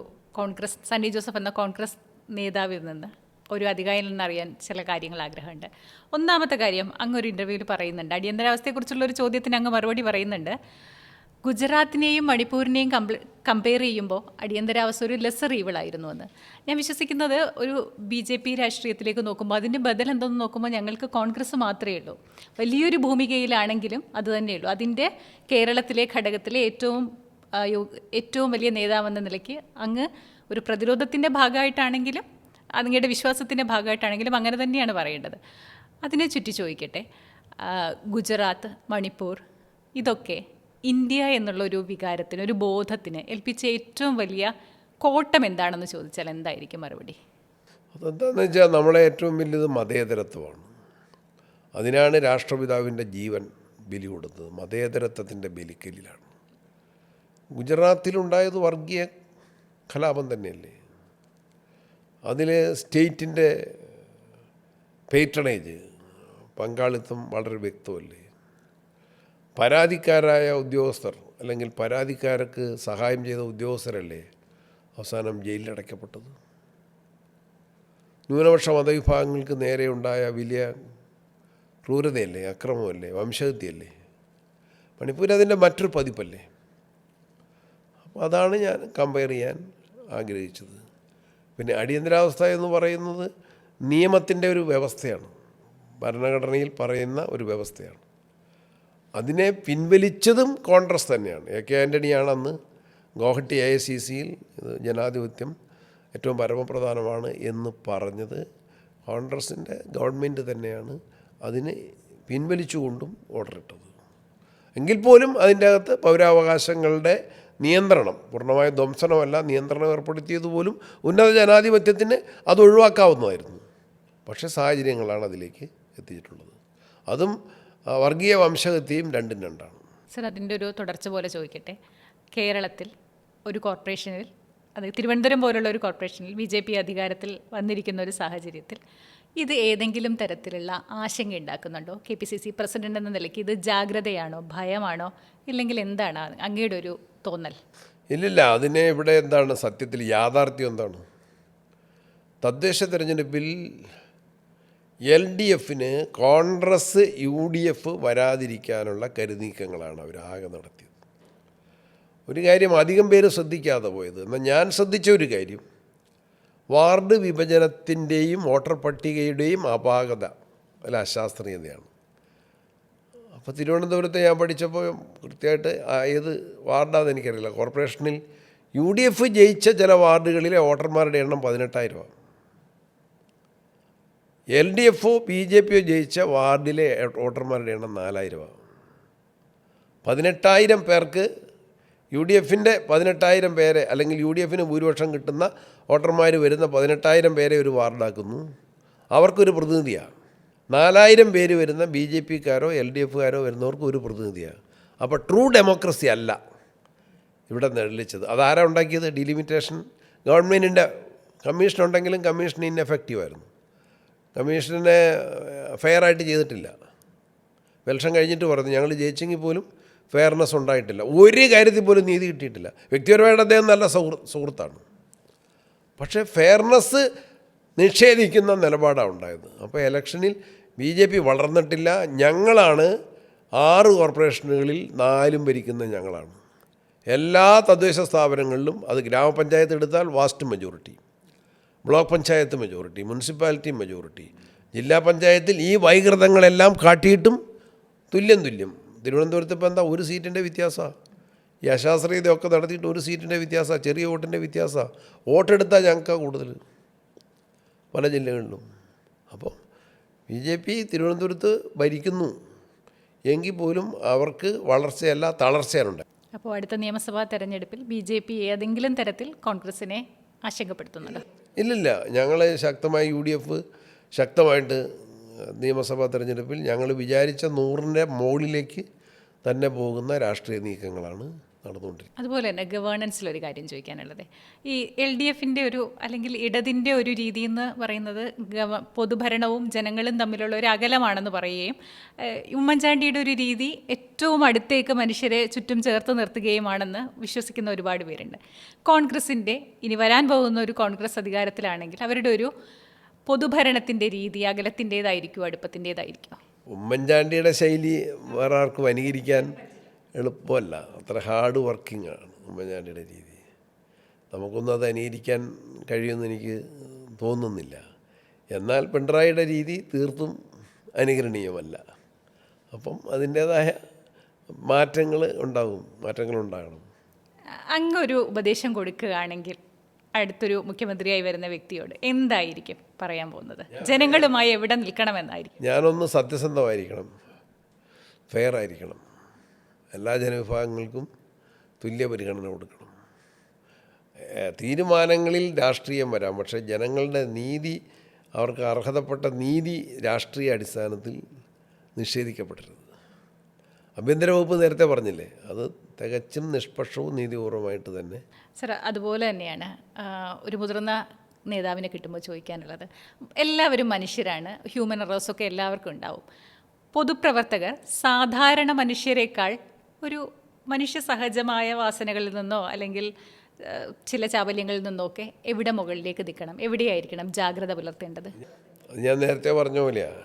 സണ്ണി ജോസഫ് എന്ന കോൺഗ്രസ് നേതാവിൽ നിന്ന്, ഒരു അധികാരിയിൽ നിന്ന് അറിയാൻ ചില കാര്യങ്ങൾ ആഗ്രഹമുണ്ട്. ഒന്നാമത്തെ കാര്യം, അങ്ങൊരു ഇൻ്റർവ്യൂവിൽ പറയുന്നുണ്ട്, അടിയന്തരാവസ്ഥയെക്കുറിച്ചുള്ളൊരു ചോദ്യത്തിന് അങ്ങ് മറുപടി പറയുന്നുണ്ട്, ഗുജറാത്തിനെയും മണിപ്പൂരിനെയും കമ്പയർ ചെയ്യുമ്പോൾ അടിയന്തരാവസ്ഥ ഒരു ലെസർ ഈവിളായിരുന്നു എന്ന്. ഞാൻ വിശ്വസിക്കുന്നത് ഒരു BJP രാഷ്ട്രീയത്തിലേക്ക് നോക്കുമ്പോൾ അതിൻ്റെ ബദൽ എന്തെന്ന് നോക്കുമ്പോൾ ഞങ്ങൾക്ക് കോൺഗ്രസ് മാത്രമേ ഉള്ളൂ. വലിയൊരു ഭൂമികയിലാണെങ്കിലും അത് തന്നെയുള്ളൂ. അതിൻ്റെ കേരളത്തിലെ ഘടകത്തിലെ ഏറ്റവും വലിയ നേതാവെന്ന നിലയ്ക്ക് അങ്ങ് ഒരു പ്രതിരോധത്തിൻ്റെ ഭാഗമായിട്ടാണെങ്കിലും അങ്ങയുടെ വിശ്വാസത്തിൻ്റെ ഭാഗമായിട്ടാണെങ്കിലും അങ്ങനെ തന്നെയാണ് പറയേണ്ടത്. അതിനെ ചുറ്റി ചോദിക്കട്ടെ, ഗുജറാത്ത്, മണിപ്പൂർ, ഇതൊക്കെ ഇന്ത്യ എന്നുള്ള ഒരു വികാരത്തിന്, ഒരു ബോധത്തിന് ഏൽപ്പിച്ച ഏറ്റവും വലിയ കോട്ടം എന്താണെന്ന് ചോദിച്ചാൽ എന്തായിരിക്കും മറുപടി? അതെന്താണെന്ന് വെച്ചാൽ, നമ്മളെ ഏറ്റവും വലിയത് മതേതരത്വമാണ്. അതിനാണ് രാഷ്ട്രപിതാവിൻ്റെ ബലി കൊടുത്തത് മതേതരത്വത്തിൻ്റെ ബലിക്കലിലാണ്. ഗുജറാത്തിലുണ്ടായത് വർഗീയ കലാപം തന്നെയല്ലേ. അതിൽ സ്റ്റേറ്റിൻ്റെ പേട്രണേജ് പങ്കാളിത്തം വളരെ വ്യക്തമല്ലേ. പരാതിക്കാരായ ഉദ്യോഗസ്ഥർ അല്ലെങ്കിൽ പരാതിക്കാർക്ക് സഹായം ചെയ്ത ഉദ്യോഗസ്ഥരല്ലേ അവസാനം ജയിലിലടയ്ക്കപ്പെട്ടത്. ന്യൂനപക്ഷ മതവിഭാഗങ്ങൾക്ക് നേരെ ഉണ്ടായ വലിയ ക്രൂരതയല്ലേ, അക്രമമല്ലേ, വംശഹത്യയല്ലേ. മണിപ്പൂർ അതിൻ്റെ മറ്റൊരു പതിപ്പല്ലേ. അപ്പോൾ അതാണ് ഞാൻ കമ്പയർ ചെയ്യാൻ ആഗ്രഹിച്ചത്. പിന്നെ അടിയന്തരാവസ്ഥ എന്ന് പറയുന്നത് നിയമത്തിൻ്റെ ഒരു വ്യവസ്ഥയാണ്, ഭരണഘടനയിൽ പറയുന്ന ഒരു വ്യവസ്ഥയാണ്. അതിനെ പിൻവലിച്ചതും കോൺഗ്രസ് തന്നെയാണ്. എ കെ ആൻ്റണിയാണ് അന്ന് ഗോഹട്ടി AICCയിൽ ജനാധിപത്യം ഏറ്റവും പരമപ്രധാനമാണ് എന്ന് പറഞ്ഞത്. കോൺഗ്രസിൻ്റെ ഗവൺമെൻറ് തന്നെയാണ് അതിന് പിൻവലിച്ചുകൊണ്ടും ഓർഡർ ഇട്ടത്. എങ്കിൽ പോലും അതിൻ്റെ അകത്ത് പൗരാവകാശങ്ങളുടെ നിയന്ത്രണം, പൂർണ്ണമായ ധ്വംസനമല്ല, നിയന്ത്രണം ഏർപ്പെടുത്തിയതുപോലും ഉന്നത ജനാധിപത്യത്തിന് അത് ഒഴിവാക്കാവുന്നതായിരുന്നു. പക്ഷേ സാഹചര്യങ്ങളാണ് അതിലേക്ക് എത്തിയിട്ടുള്ളത്. അതും വർഗീയ വംശഹത്യയും രണ്ടും രണ്ടാണ്. സർ, അതിൻ്റെ ഒരു തുടർച്ച പോലെ ചോദിക്കട്ടെ. കേരളത്തിൽ ഒരു കോർപ്പറേഷനിൽ, അത് തിരുവനന്തപുരം പോലുള്ള ഒരു കോർപ്പറേഷനിൽ BJP അധികാരത്തിൽ വന്നിരിക്കുന്ന ഒരു സാഹചര്യത്തിൽ ഇത് ഏതെങ്കിലും തരത്തിലുള്ള ആശങ്ക ഉണ്ടാക്കുന്നുണ്ടോ? KPCC പ്രസിഡന്റ് എന്ന നിലയ്ക്ക് ഇത് ജാഗ്രതയാണോ, ഭയമാണോ, ഇല്ലെങ്കിൽ എന്താണ് അങ്ങയുടെ ഒരു തോന്നൽ? ഇല്ലില്ല, അതിനെ ഇവിടെ എന്താണ് സത്യത്തിൽ യാഥാർത്ഥ്യം എന്താണ്? തദ്ദേശ തെരഞ്ഞെടുപ്പിൽ LDFന് കോൺഗ്രസ് UDF വരാതിരിക്കാനുള്ള കരുനീക്കങ്ങളാണ് അവരാകെ നടത്തിയത്. ഒരു കാര്യം അധികം പേര് ശ്രദ്ധിക്കാതെ പോയത്, എന്നാൽ ഞാൻ ശ്രദ്ധിച്ച ഒരു കാര്യം, വാർഡ് വിഭജനത്തിൻ്റെയും വോട്ടർ പട്ടികയുടെയും അപാകത അല്ല അശാസ്ത്രീയതയാണ്. അപ്പോൾ തിരുവനന്തപുരത്ത് ഞാൻ പഠിച്ചപ്പോൾ കൃത്യമായിട്ട് ഏത് വാർഡാണെന്ന് എനിക്കറിയില്ല, കോർപ്പറേഷനിൽ UDF ജയിച്ച ചില വാർഡുകളിലെ വോട്ടർമാരുടെ എണ്ണം 18,000. LDF BJP ജയിച്ച വാർഡിലെ വോട്ടർമാരുടെ എണ്ണം 4,000. 18,000 പേർക്ക് UDFൻ്റെ 18,000 പേരെ, അല്ലെങ്കിൽ UDFന് ഭൂരിപക്ഷം കിട്ടുന്ന വോട്ടർമാർ വരുന്ന 18,000 പേരെ ഒരു വാർഡാക്കുന്നു. അവർക്കൊരു പ്രതിനിധിയാണ്. 4,000 പേര് വരുന്ന BJPക്കാരോ LDFകാരോ വരുന്നവർക്ക് ഒരു പ്രതിനിധിയാണ്. അപ്പോൾ ട്രൂ ഡെമോക്രസി അല്ല ഇവിടെ നിഴലിച്ചത്. അതാരാ ഉണ്ടാക്കിയത്? ഡിലിമിറ്റേഷൻ ഗവൺമെൻറ്റിൻ്റെ കമ്മീഷൻ ഉണ്ടെങ്കിലും കമ്മീഷൻ ഇൻഎഫക്റ്റീവായിരുന്നു. കമ്മീഷനെ ഫെയറായിട്ട് ചെയ്തിട്ടില്ല. ഇലക്ഷൻ കഴിഞ്ഞിട്ട് പറഞ്ഞു ഞങ്ങൾ ജയിച്ചെങ്കിൽ പോലും ഫെയർനെസ് ഉണ്ടായിട്ടില്ല, ഒരു കാര്യത്തിൽ പോലും നീതി കിട്ടിയിട്ടില്ല. വ്യക്തിപരമായിട്ട് അദ്ദേഹം നല്ല സുഹൃത്താണ്, പക്ഷേ ഫെയർനെസ് നിഷേധിക്കുന്ന നിലപാടാണ് ഉണ്ടായത്. അപ്പോൾ ഇലക്ഷനിൽ BJP വളർന്നിട്ടില്ല. ഞങ്ങളാണ് 6 കോർപ്പറേഷനുകളിൽ 4 ഭരിക്കുന്ന ഞങ്ങളാണ്. എല്ലാ തദ്ദേശ സ്ഥാപനങ്ങളിലും, അത് ഗ്രാമപഞ്ചായത്ത് എടുത്താൽ vast majority, block panchayat majority, municipality majority, ജില്ലാ പഞ്ചായത്തിൽ ഈ വൈകൃതങ്ങളെല്ലാം കാട്ടിയിട്ടും തുല്യം. തിരുവനന്തപുരത്ത് ഇപ്പോൾ എന്താ, ഒരു സീറ്റിൻ്റെ വ്യത്യാസമാണ്. ഈ അശാസ്ത്രീയതയൊക്കെ നടത്തിയിട്ട് ഒരു സീറ്റിൻ്റെ വ്യത്യാസമാണ്, ചെറിയ വോട്ടിൻ്റെ വ്യത്യാസമാണ്. വോട്ടെടുത്താൽ ഞങ്ങൾക്കാണ് കൂടുതൽ പല ജില്ലകളിലും. അപ്പോൾ BJP തിരുവനന്തപുരത്ത് ഭരിക്കുന്നു എങ്കിൽ പോലും അവർക്ക് വളർച്ചയല്ല തളർച്ചയാണുണ്ട്. അപ്പോൾ അടുത്ത നിയമസഭാ തെരഞ്ഞെടുപ്പിൽ BJP ഏതെങ്കിലും തരത്തിൽ കോൺഗ്രസിനെ ആശങ്കപ്പെടുത്തുന്നുണ്ട്? ഇല്ലില്ല, ഞങ്ങൾ ശക്തമായി UDF ശക്തമായിട്ട് നിയമസഭാ തെരഞ്ഞെടുപ്പിൽ ഞങ്ങൾ വിചാരിച്ച 100ൻ്റെ മുകളിലേക്ക് തന്നെ പോകുന്ന രാഷ്ട്രീയ നീക്കങ്ങളാണ് നടന്നുകൊണ്ടിരിക്കുന്നത്. അതുപോലെ തന്നെ ഗവേണൻസിലൊരു കാര്യം ചോദിക്കാനുള്ളത്, ഈ LDFൻ്റെ ഒരു, അല്ലെങ്കിൽ ഇടതിൻ്റെ ഒരു രീതി എന്ന് പറയുന്നത് പൊതുഭരണവും ജനങ്ങളും തമ്മിലുള്ള ഒരു അകലമാണെന്ന് പറയുകയും ഉമ്മൻചാണ്ടിയുടെ ഒരു രീതി ഏറ്റവും അടുത്തേക്ക് മനുഷ്യരെ ചുറ്റും ചേർത്ത് നിർത്തുകയുമാണെന്ന് വിശ്വസിക്കുന്ന ഒരുപാട് പേരുണ്ട്. കോൺഗ്രസിൻ്റെ ഇനി വരാൻ പോകുന്ന ഒരു കോൺഗ്രസ് അധികാരത്തിലാണെങ്കിൽ അവരുടെ ഒരു പൊതുഭരണത്തിൻ്റെ രീതി അകലത്തിൻ്റേതായിരിക്കും, അടുപ്പത്തിൻ്റേതായിരിക്കും? ഉമ്മൻചാണ്ടിയുടെ ശൈലി വേറെ ആർക്കും അനുകരിക്കാൻ എളുപ്പമല്ല. അത്ര ഹാർഡ് വർക്കിംഗ് ആണ് ഉമ്മൻചാണ്ടിയുടെ രീതി. നമുക്കൊന്നും അത് അനുകരിക്കാൻ കഴിയുമെന്ന് എനിക്ക് തോന്നുന്നില്ല. എന്നാൽ പിണറായിയുടെ രീതി തീർത്തും അനുകരണീയമല്ല. അപ്പം അതിൻ്റേതായ മാറ്റങ്ങളുണ്ടാകണം. അങ്ങൊരു ഉപദേശം കൊടുക്കുകയാണെങ്കിൽ അടുത്തൊരു മുഖ്യമന്ത്രിയായി വരുന്ന വ്യക്തിയോട് എന്തായിരിക്കും പറയാൻ പോകുന്നത്? ജനങ്ങളുമായി എവിടെ നിൽക്കണമെന്നായിരിക്കും? ഞാനൊന്ന് സത്യസന്ധമായിരിക്കണം, ഫെയർ ആയിരിക്കണം, എല്ലാ ജനവിഭാഗങ്ങൾക്കും തുല്യ പരിഗണന കൊടുക്കണം. തീരുമാനങ്ങളിൽ രാഷ്ട്രീയം വരാം, പക്ഷേ ജനങ്ങളുടെ നീതി, അവർക്ക് അർഹതപ്പെട്ട നീതി രാഷ്ട്രീയ അടിസ്ഥാനത്തിൽ നിഷേധിക്കപ്പെടരുത്. ആഭ്യന്തര വകുപ്പ് നേരത്തെ പറഞ്ഞില്ലേ, അത് തികച്ചും നിഷ്പക്ഷവും നീതിപൂർവമായിട്ട് തന്നെ. സർ, അതുപോലെ തന്നെയാണ് ഒരു മുതിർന്ന നേതാവിനെ കിട്ടുമ്പോൾ ചോദിക്കാനുള്ളത്. എല്ലാവരും മനുഷ്യരാണ്, ഹ്യൂമൻ എറേഴ്സൊക്കെ എല്ലാവർക്കും ഉണ്ടാവും. പൊതുപ്രവർത്തകർ സാധാരണ മനുഷ്യരെക്കാൾ ഒരു മനുഷ്യ സഹജമായ വാസനകളിൽ നിന്നോ അല്ലെങ്കിൽ ചില ചാബല്യങ്ങളിൽ നിന്നോ ഒക്കെ എവിടെ മുകളിലേക്ക് നിൽക്കണം, എവിടെയായിരിക്കണം ജാഗ്രത പുലർത്തേണ്ടത്? ഞാൻ നേരത്തെ പറഞ്ഞ പോലെയാണ്,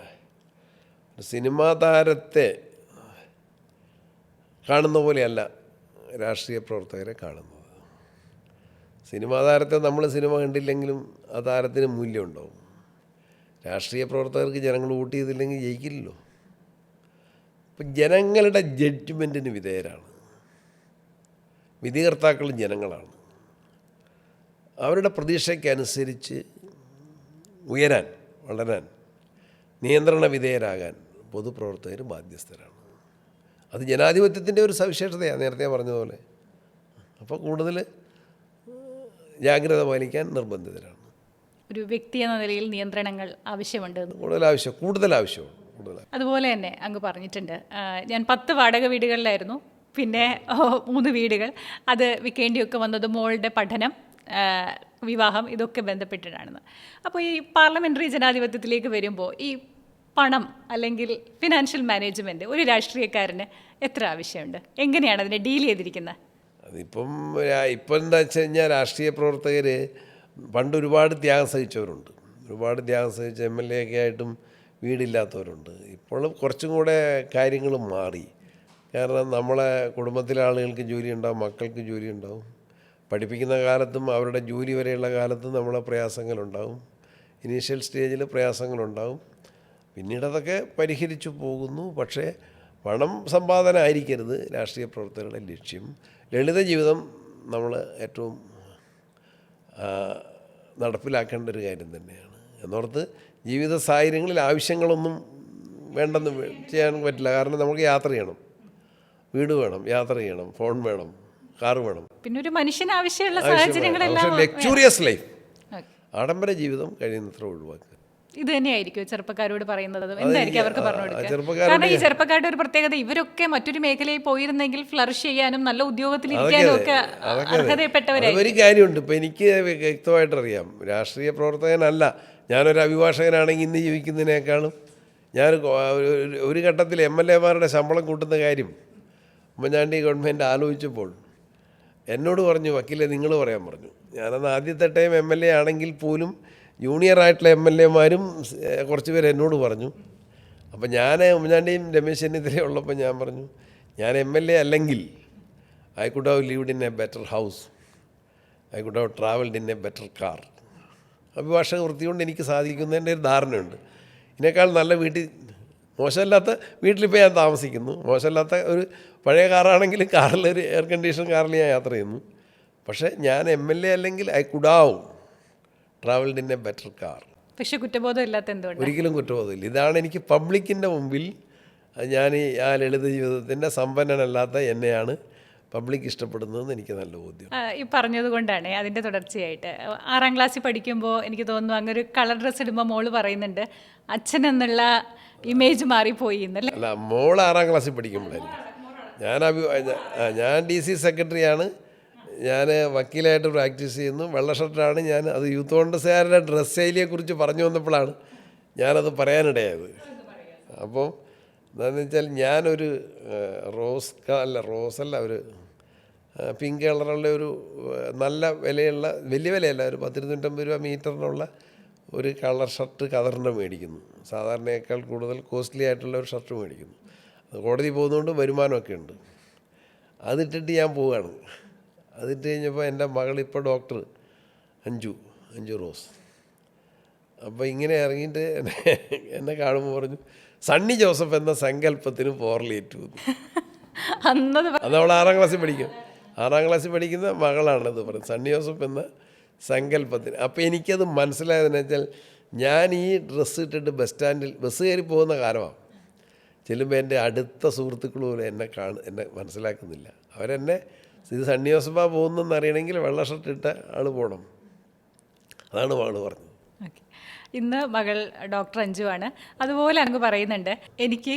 സിനിമാ താരത്തെ കാണുന്ന പോലെയല്ല രാഷ്ട്രീയ പ്രവർത്തകരെ കാണുന്നത്. സിനിമാ താരത്തെ നമ്മൾ സിനിമ കണ്ടില്ലെങ്കിലും ആ താരത്തിന് മൂല്യം ഉണ്ടാവും. രാഷ്ട്രീയ പ്രവർത്തകർക്ക് ജനങ്ങൾ വോട്ട് ചെയ്തില്ലെങ്കിൽ ജയിക്കില്ലല്ലോ. അപ്പം ജനങ്ങളുടെ ജഡ്ജ്മെൻറ്റിന് വിധേയരാണ്, വിധികർത്താക്കളും ജനങ്ങളാണ്. അവരുടെ പ്രതീക്ഷയ്ക്കനുസരിച്ച് ഉയരാൻ, വളരാൻ, നിയന്ത്രണ വിധേയരാകാൻ പൊതുപ്രവർത്തകർ ബാധ്യസ്ഥരാണ്. അത് ജനാധിപത്യത്തിൻ്റെ ഒരു സവിശേഷതയാണ്, നേരത്തെ പറഞ്ഞതുപോലെ. അപ്പോൾ കൂടുതൽ ജാഗ്രത പാലിക്കാൻ നിർബന്ധിതരാണ്. ഒരു വ്യക്തി എന്ന നിലയിൽ നിയന്ത്രണങ്ങൾ ആവശ്യമുണ്ട്, കൂടുതൽ ആവശ്യമാണ്. അതുപോലെ തന്നെ അങ്ങ് പറഞ്ഞിട്ടുണ്ട്, ഞാൻ 10 വാടക വീടുകളിലായിരുന്നു, പിന്നെ 3 വീടുകൾ, അത് വിൽക്കേണ്ടിയൊക്കെ വന്നത് മോളുടെ പഠനം, വിവാഹം, ഇതൊക്കെ ബന്ധപ്പെട്ടിട്ടാണെന്ന്. അപ്പോൾ ഈ പാർലമെൻ്ററി ജനാധിപത്യത്തിലേക്ക് വരുമ്പോൾ ഈ പണം അല്ലെങ്കിൽ ഫിനാൻഷ്യൽ മാനേജ്മെൻറ്റ് ഒരു രാഷ്ട്രീയക്കാരന് എത്ര ആവശ്യമുണ്ട്? എങ്ങനെയാണ് അതിനെ ഡീൽ ചെയ്തിരിക്കുന്നത്? അതിപ്പം എന്താ വെച്ച് കഴിഞ്ഞാൽ, രാഷ്ട്രീയ പ്രവർത്തകർ പണ്ട് ഒരുപാട് ത്യാഗം സഹിച്ചവരുണ്ട്, ഒരുപാട് ത്യാഗം സഹിച്ച MLA ഒക്കെ ആയിട്ടും വീടില്ലാത്തവരുണ്ട്. ഇപ്പോൾ കുറച്ചും കൂടെ കാര്യങ്ങൾ മാറി. കാരണം നമ്മളെ കുടുംബത്തിലെ ആളുകൾക്ക് ജോലി ഉണ്ടാവും, മക്കൾക്ക് ജോലി ഉണ്ടാവും. പഠിപ്പിക്കുന്ന കാലത്തും അവരുടെ ജോലി വരെയുള്ള കാലത്തും നമ്മളെ പ്രയാസങ്ങളുണ്ടാവും. ഇനീഷ്യൽ സ്റ്റേജിൽ പ്രയാസങ്ങളുണ്ടാവും. പിന്നീട് അതൊക്കെ പരിഹരിച്ചു പോകുന്നു. പക്ഷേ പണം സമ്പാദന ആയിരിക്കരുത് രാഷ്ട്രീയ പ്രവർത്തകരുടെ ലക്ഷ്യം. ലളിത ജീവിതം നമ്മൾ ഏറ്റവും നടപ്പിലാക്കേണ്ട ഒരു കാര്യം തന്നെയാണ്. എന്നോർത്ത് ജീവിത സാഹചര്യങ്ങളിൽ ആവശ്യങ്ങളൊന്നും വേണ്ടെന്ന് ചെയ്യാൻ പറ്റില്ല. കാരണം നമുക്ക് യാത്ര ചെയ്യണം, വീട് വേണം, യാത്ര ചെയ്യണം, ഫോൺ വേണം, കാറ് വേണം. പിന്നെ ഒരു മനുഷ്യന് ആവശ്യമുള്ള സാഹചര്യങ്ങളെല്ലാം. ലക്സൂറിയസ് ലൈഫ്, ആഡംബര ജീവിതം കഴിയുന്നത്ര ഒഴിവാക്കുക. ഇത് തന്നെയായിരിക്കും ചെറുപ്പക്കാരോട് പറയുന്നത്? എന്തായിരിക്കും അവർക്ക് പറഞ്ഞു കൊടുക്കുക? കാരണം ഈ ചെറുപ്പക്കാരുടെ ഒരു പ്രത്യേകത, ഇവരൊക്കെ മറ്റൊരു മേഖലയിൽ പോയിരുന്നെങ്കിൽ ഫ്ലറിഷ് ചെയ്യാനും നല്ല ഉദ്യോഗത്തിൽ ഇരിക്കാനും ഒക്കെ അർഹതപ്പെട്ടവരായിരിക്കും. ഒരു കാര്യമുണ്ട്, ഇപ്പം എനിക്ക് വ്യക്തമായിട്ടറിയാം, രാഷ്ട്രീയ പ്രവർത്തകനല്ല, ഞാനൊരു അഭിഭാഷകനാണെങ്കിൽ ഇന്ന് ജീവിക്കുന്നതിനേക്കാളും ഞാൻ ഒരു ഘട്ടത്തിൽ MLA-മാരുടെ ശമ്പളം കൂട്ടുന്ന കാര്യം ഉമ്മൻചാണ്ടി ഗവൺമെൻറ് ആലോചിച്ചപ്പോൾ എന്നോട് പറഞ്ഞു, വക്കീലെ നിങ്ങൾ പറയാൻ പറഞ്ഞു. ഞാനന്ന് ആദ്യത്തെ ടൈം MLA ആണെങ്കിൽ പോലും ജൂനിയർ ആയിട്ടുള്ള MLA-മാരും കുറച്ച് പേര് എന്നോട് പറഞ്ഞു. അപ്പം ഞാൻ ഉമ്മൻചാണ്ടിയും രമേശ് ചെന്നിത്തലയും ഉള്ളപ്പോൾ ഞാൻ പറഞ്ഞു, ഞാൻ MLA അല്ലെങ്കിൽ I could have lived in a better house, I could have travelled in a better car. അഭിഭാഷക വൃത്തി കൊണ്ട് എനിക്ക് സാധിക്കുന്നതിൻ്റെ ഒരു ധാരണയുണ്ട്. ഇതിനേക്കാൾ നല്ല മോശമല്ലാത്ത വീട്ടിലിപ്പോൾ ഞാൻ താമസിക്കുന്നു. മോശമല്ലാത്ത ഒരു പഴയ കാറാണെങ്കിൽ കാറിൽ, ഒരു എയർ കണ്ടീഷൻ കാറിൽ ഞാൻ യാത്ര ചെയ്യുന്നു. പക്ഷേ ഞാൻ MLA അല്ലെങ്കിൽ I could have travelled in a better car. പക്ഷേ കുറ്റബോധം ഇല്ലാത്ത എന്തുകൊണ്ട്? ഒരിക്കലും കുറ്റബോധമില്ല. ഇതാണ് എനിക്ക് പബ്ലിക്കിൻ്റെ മുമ്പിൽ ഞാൻ ആ ലളിത ജീവിതത്തിൻ്റെ സമ്പന്നനല്ലാത്ത എന്നെയാണ് പബ്ലിക് ഇഷ്ടപ്പെടുന്നതെന്ന് എനിക്ക് നല്ല ബോധ്യം. ഈ പറഞ്ഞത് കൊണ്ടാണ് അതിൻ്റെ തുടർച്ചയായിട്ട് 6ാം ക്ലാസ്സിൽ പഠിക്കുമ്പോൾ എനിക്ക് തോന്നുന്നു അങ്ങൊരു കളർ ഡ്രസ്സ് ഇടുമ്പോൾ മോള് പറയുന്നുണ്ട്, അച്ഛൻ എന്നുള്ള ഇമേജ് മാറിപ്പോയി എന്നല്ലേ? അല്ല, മോൾ 6ാം ക്ലാസ്സിൽ പഠിക്കുമ്പോഴായിരിക്കും. ഞാൻ DC സെക്രട്ടറിയാണ്, ഞാൻ വക്കീലായിട്ട് പ്രാക്ടീസ് ചെയ്യുന്നു, വെള്ള ഷർട്ടാണ് ഞാൻ. അത് യൂത്ത് കോൺഗ്രസ്സുകാരുടെ ഡ്രസ് ശൈലിയെക്കുറിച്ച് പറഞ്ഞു വന്നപ്പോഴാണ് ഞാനത് പറയാനിടയായത്. അപ്പോൾ എന്താണെന്ന് വെച്ചാൽ, ഞാനൊരു റോസല്ല, ഒരു പിങ്ക് കളറുള്ള ഒരു നല്ല വിലയുള്ള, വലിയ വിലയല്ല, ഒരു 10-250 രൂപ മീറ്ററിനുള്ള ഒരു കളർ ഷർട്ട് കതറിൻ്റെ മേടിക്കുന്നു. സാധാരണയേക്കാൾ കൂടുതൽ കോസ്റ്റ്ലി ആയിട്ടുള്ള ഒരു ഷർട്ട് മേടിക്കുന്നു. അത് കോടതി പോകുന്നതുകൊണ്ട് വരുമാനമൊക്കെ ഉണ്ട്. അതിട്ടിട്ട് ഞാൻ പോവുകയാണ്. അതിട്ട് കഴിഞ്ഞപ്പോൾ എൻ്റെ മകളിപ്പോൾ ഡോക്ടർ അഞ്ജു റോസ്. അപ്പോൾ ഇങ്ങനെ ഇറങ്ങിയിട്ട് എന്നെ കാണുമ്പോൾ പറഞ്ഞു, സണ്ണി ജോസഫ് എന്ന സങ്കല്പത്തിന് പോർലേറ്റു. അന്ന് അവൾ 6ാം ക്ലാസ്സിൽ പഠിക്കും. 6ാം ക്ലാസ്സിൽ പഠിക്കുന്ന മകളാണത് പറഞ്ഞത്, സണ്ണി ജോസഫ് എന്ന സങ്കല്പത്തിന്. അപ്പോൾ എനിക്കത് മനസ്സിലായതെന്ന് വെച്ചാൽ, ഞാൻ ഈ ഡ്രസ്സ് ഇട്ടിട്ട് ബസ് കയറി പോകുന്ന കാലമാണ്. ചെല്ലുമ്പോൾ എൻ്റെ അടുത്ത സുഹൃത്തുക്കൾ പോലും എന്നെ മനസ്സിലാക്കുന്നില്ല. അവരെന്നെ ഇത് സണ്ണി ജോസഫാ പോകുന്നതെന്ന് അറിയണമെങ്കിൽ വെള്ള ഷർട്ട് ഇട്ട ആൾ പോകണം. അതാണ് മകൾ പറഞ്ഞത്. ഇന്ന് മകൾ ഡോക്ടർ അഞ്ജു ആണ്. അതുപോലെ അങ്ങ് പറയുന്നുണ്ട്, എനിക്ക്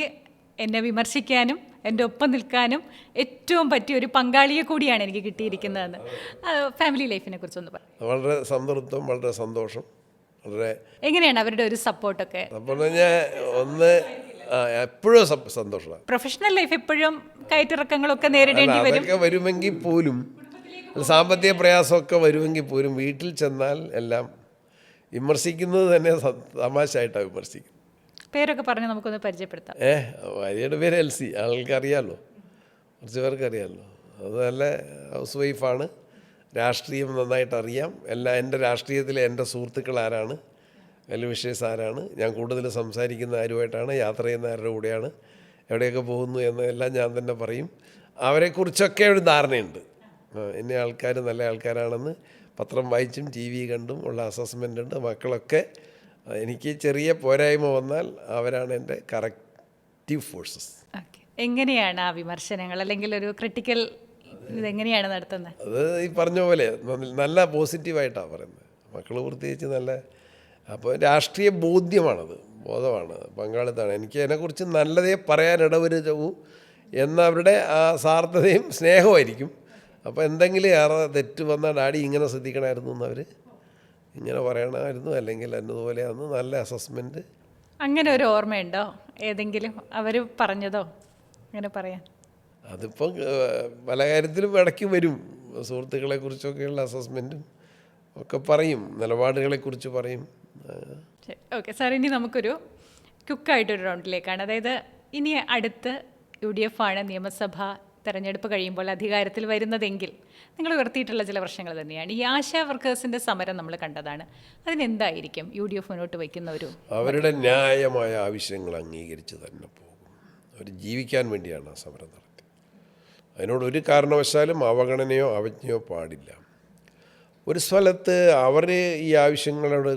എന്നെ വിമർശിക്കാനും എൻ്റെ ഒപ്പം നിൽക്കാനും ഏറ്റവും പറ്റിയ ഒരു പങ്കാളിയെ കൂടിയാണ് എനിക്ക് കിട്ടിയിരിക്കുന്നതെന്ന്. ഫാമിലി ലൈഫിനെ കുറിച്ചൊന്ന് പറയാം. വളരെ സംതൃപ്തം, വളരെ സന്തോഷം, വളരെ. എങ്ങനെയാണ് അവരുടെ ഒരു സപ്പോർട്ടൊക്കെ? അപ്പോൾ ഞാൻ ഒന്ന് എപ്പോഴും സന്തോഷമാണ്. പ്രൊഫഷണൽ ലൈഫ് എപ്പോഴും കയറ്റിറക്കങ്ങളൊക്കെ നേരിടേണ്ടി വരും. അതൊക്കെ വരുമെങ്കിൽ പോലും, സാമ്പത്തിക പ്രയാസമൊക്കെ വരുമെങ്കിൽ പോലും വീട്ടിൽ ചെന്നാൽ എല്ലാം വിമർശിക്കുന്നത് തന്നെ തമാശയായിട്ടാണ് വിമർശിക്കുന്നത്. പേരൊക്കെ പറഞ്ഞ് നമുക്കൊന്ന് പരിചയപ്പെടുത്താം. ഭാര്യയുടെ പേര് എൽസി, ആൾക്ക് അറിയാമല്ലോ, കുറച്ച് പേർക്ക് അറിയാമല്ലോ. അത് നല്ല ഹൗസ് വൈഫാണ്. രാഷ്ട്രീയം നന്നായിട്ട് അറിയാം. എൻ്റെ രാഷ്ട്രീയത്തിലെ എൻ്റെ സുഹൃത്തുക്കൾ ആരാണ്, വെൽവിഷേഴ്സ് ആരാണ്, ഞാൻ കൂടുതൽ സംസാരിക്കുന്ന ആരുമായിട്ടാണ്, യാത്ര ചെയ്യുന്ന ആരുടെ കൂടെയാണ്, എവിടെയൊക്കെ പോകുന്നു എന്നതെല്ലാം ഞാൻ തന്നെ പറയും. അവരെക്കുറിച്ചൊക്കെ ഒരു ധാരണയുണ്ട്. ഇന്ന ആൾക്കാർ നല്ല ആൾക്കാരാണെന്ന് പത്രം വായിച്ചും ടി വി കണ്ടും ഉള്ള അസസ്മെൻ്റ് ഉണ്ട്. മക്കളൊക്കെ എനിക്ക് ചെറിയ പോരായ്മ വന്നാൽ അവരാണ് എൻ്റെ കറക്റ്റീവ് ഫോഴ്സസ്. എങ്ങനെയാണ് ആ വിമർശനങ്ങൾ അല്ലെങ്കിൽ ഒരു ക്രിട്ടിക്കൽ ഇതെങ്ങനെയാണ് നടത്തുന്നത്? അത് ഈ പറഞ്ഞ പോലെ നല്ല പോസിറ്റീവായിട്ടാണ് പറയുന്നത്. മക്കൾ പ്രത്യേകിച്ച് നല്ല. അപ്പോൾ രാഷ്ട്രീയ ബോധ്യമാണത്, ബോധമാണ്, പങ്കാളിത്തമാണ്. എനിക്ക് അതിനെക്കുറിച്ച് നല്ലതേ പറയാനിടവരുതൂ എന്നവരുടെ ആ സാർത്ഥതയും സ്നേഹമായിരിക്കും. അപ്പോൾ എന്തെങ്കിലും ഏറെ തെറ്റ് വന്നാൽ ഡാഡി ഇങ്ങനെ ശ്രദ്ധിക്കണമായിരുന്നു എന്നവർ ഇങ്ങനെ പറയണമായിരുന്നു, അല്ലെങ്കിൽ എന്നതുപോലെയാണെന്ന് നല്ല അസസ്മെൻറ്റ്. അങ്ങനെ ഒരു ഓർമ്മയുണ്ടോ ഏതെങ്കിലും അവർ പറഞ്ഞതോ അങ്ങനെ പറയാൻ? അതിപ്പം പല കാര്യത്തിലും ഇടയ്ക്ക് വരും. സുഹൃത്തുക്കളെക്കുറിച്ചൊക്കെയുള്ള അസസ്മെൻറ്റും ഒക്കെ പറയും, നിലപാടുകളെക്കുറിച്ച് പറയും. ഓക്കെ സാർ, ഇനി നമുക്കൊരു ക്വിക്കായിട്ടൊരു റൗണ്ടിലേക്കാണ്. അതായത് ഇനി അടുത്ത് UDF ആണ് നിയമസഭാ തെരഞ്ഞെടുപ്പ് കഴിയുമ്പോൾ അധികാരത്തിൽ വരുന്നതെങ്കിൽ നിങ്ങൾ ഉയർത്തിയിട്ടുള്ള ചില പ്രശ്നങ്ങൾ തന്നെയാണ്. ഈ ആശാ വർക്കേഴ്സിൻ്റെ സമരം നമ്മൾ കണ്ടതാണ്. അതിനെന്തായിരിക്കും UDF മുന്നോട്ട് വയ്ക്കുന്ന ഒരു? അവരുടെ ന്യായമായ ആവശ്യങ്ങൾ അംഗീകരിച്ച് തന്നെ പോകും. അവർ ജീവിക്കാൻ വേണ്ടിയാണ് ആ സമരം നടത്തിയത്. അതിനോട് ഒരു കാരണവശാലും അവഗണനയോ അവജ്ഞയോ പാടില്ല. ഒരു സ്ഥലത്ത് അവർ ഈ ആവശ്യങ്ങളോട്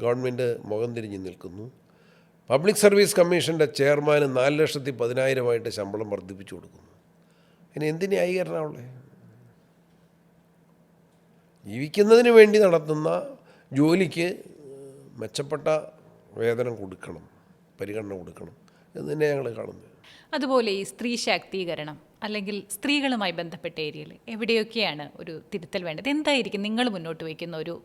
ഗവൺമെൻറ് മുഖം തിരിഞ്ഞ് നിൽക്കുന്നു. പബ്ലിക് സർവീസ് കമ്മീഷൻ്റെ ചെയർമാന് 4,10,000 ശമ്പളം വർദ്ധിപ്പിച്ചു കൊടുക്കുന്നു. ഇനി എന്ത് ന്യായീകരണമുള്ളേ? ജീവിക്കുന്നതിന് വേണ്ടി നടത്തുന്ന ജോലിക്ക് മെച്ചപ്പെട്ട വേതനം കൊടുക്കണം, പരിഗണന കൊടുക്കണം എന്ന് തന്നെ ഞങ്ങൾ കാണുന്നത്. അതുപോലെ ഈ സ്ത്രീ ശാക്തീകരണം അല്ലെങ്കിൽ സ്ത്രീകളുമായി ബന്ധപ്പെട്ട ഏരിയയിൽ എവിടെയൊക്കെയാണ് ഒരു തിരുത്തൽ വേണ്ടത്? എന്തായിരിക്കും നിങ്ങൾ മുന്നോട്ട് വയ്ക്കുന്ന ഒരു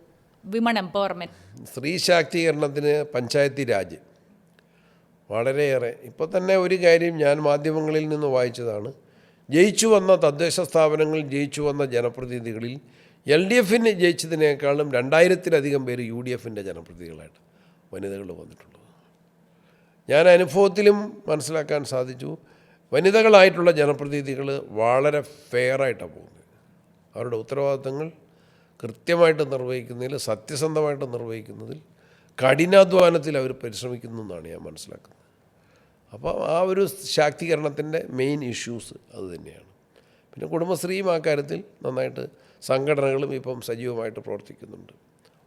വിമൺ എംപവർമെൻറ്റ്? സ്ത്രീ ശാക്തീകരണത്തിന് പഞ്ചായത്തി രാജ് വളരെയേറെ. ഇപ്പോൾ തന്നെ ഒരു കാര്യം ഞാൻ മാധ്യമങ്ങളിൽ നിന്ന് വായിച്ചതാണ്. ജയിച്ചു വന്ന തദ്ദേശ സ്ഥാപനങ്ങളിൽ ജയിച്ചു വന്ന ജനപ്രതിനിധികളിൽ LDFന് ജയിച്ചതിനേക്കാളും 2000-ലധികം പേര് UDFൻ്റെ ജനപ്രതിനിധികളായിട്ട് വനിതകൾ വന്നിട്ടുള്ളത് ഞാൻ അനുഭവത്തിലും മനസ്സിലാക്കാൻ സാധിച്ചു. വനിതകളായിട്ടുള്ള ജനപ്രതിനിധികൾ വളരെ ഫെയറായിട്ടാണ് പോകുന്നത്. അവരുടെ ഉത്തരവാദിത്തങ്ങൾ കൃത്യമായിട്ട് നിർവഹിക്കുന്നതിൽ, സത്യസന്ധമായിട്ട് നിർവഹിക്കുന്നതിൽ, കഠിനാധ്വാനത്തിൽ അവർ പരിശ്രമിക്കുന്നു എന്നാണ് ഞാൻ മനസ്സിലാക്കുന്നത്. അപ്പോൾ ആ ഒരു ശാക്തീകരണത്തിൻ്റെ മെയിൻ ഇഷ്യൂസ് അതുതന്നെയാണ്. പിന്നെ കുടുംബശ്രീയും ആ കാര്യത്തിൽ നന്നായിട്ട് സംഘടനകളും ഇപ്പം സജീവമായിട്ട് പ്രവർത്തിക്കുന്നുണ്ട്.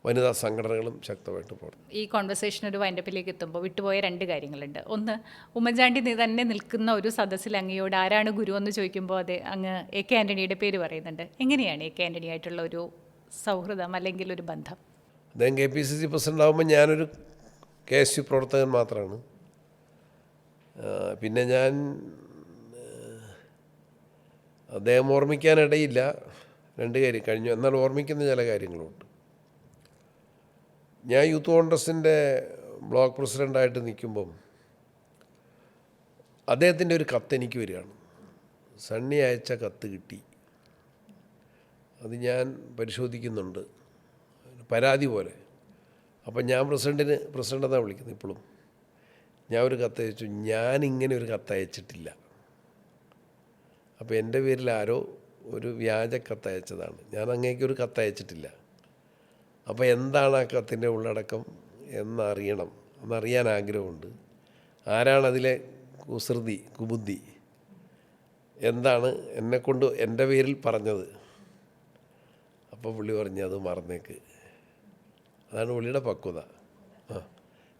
വനിതാ സംഘടനകളും ശക്തമായിട്ട് പ്രവർത്തിക്കും. ഈ കോൺവെർസേഷൻ ഒരു വൈൻഡപ്പിലേക്ക് എത്തുമ്പോൾ വിട്ടുപോയ 2 കാര്യങ്ങളുണ്ട്. ഒന്ന്, ഉമ്മൻചാണ്ടി തന്നെ നിൽക്കുന്ന ഒരു സദസ്സിൽ അങ്ങയോട് ആരാണ് ഗുരു എന്ന് ചോദിക്കുമ്പോൾ അത് അങ്ങ് AK ആൻ്റണിയുടെ പേര് പറയുന്നുണ്ട്. എങ്ങനെയാണ് AK ആൻ്റണിയായിട്ടുള്ള ഒരു സൗഹൃദം അല്ലെങ്കിൽ ഒരു ബന്ധം? അദ്ദേഹം KPCC പ്രസിഡൻ്റ് ആകുമ്പോൾ ഞാനൊരു KSU പ്രവർത്തകൻ മാത്രമാണ്. പിന്നെ ഞാൻ അദ്ദേഹം ഓർമ്മിക്കാനിടയില്ല 2 കാര്യം കഴിഞ്ഞു. എന്നാൽ ഓർമ്മിക്കുന്ന ചില കാര്യങ്ങളുണ്ട്. ഞാൻ യൂത്ത് കോൺഗ്രസിൻ്റെ ബ്ലോക്ക് പ്രസിഡൻ്റായിട്ട് നിൽക്കുമ്പം അദ്ദേഹത്തിൻ്റെ ഒരു കത്ത് എനിക്ക് വരികയാണ്. സണ്ണി അയച്ച കത്ത് കിട്ടി. അത് ഞാൻ പരിശോധിക്കുന്നുണ്ട്, പരാതി പോലെ. അപ്പം ഞാൻ പ്രസിഡൻ്റ് വിളിക്കുന്നത് ഇപ്പോഴും. ഞാൻ ഒരു കത്തയച്ചു. ഞാനിങ്ങനെ ഒരു കത്തയച്ചിട്ടില്ല. അപ്പോൾ എൻ്റെ പേരിൽ ആരോ ഒരു വ്യാജ കത്തയച്ചതാണ്. ഞാൻ അങ്ങേക്കൊരു കത്തയച്ചിട്ടില്ല. അപ്പോൾ എന്താണ് ആ കത്തിൻ്റെ ഉള്ളടക്കം എന്നറിയാൻ ആഗ്രഹമുണ്ട്. ആരാണതിലെ കുബുദ്ധി, എന്താണ് എന്നെക്കൊണ്ട് എൻ്റെ പേരിൽ പറഞ്ഞത്? അപ്പോൾ പുള്ളി പറഞ്ഞു അത് മറന്നേക്ക്. അതാണ് പുള്ളിയുടെ പക്വത.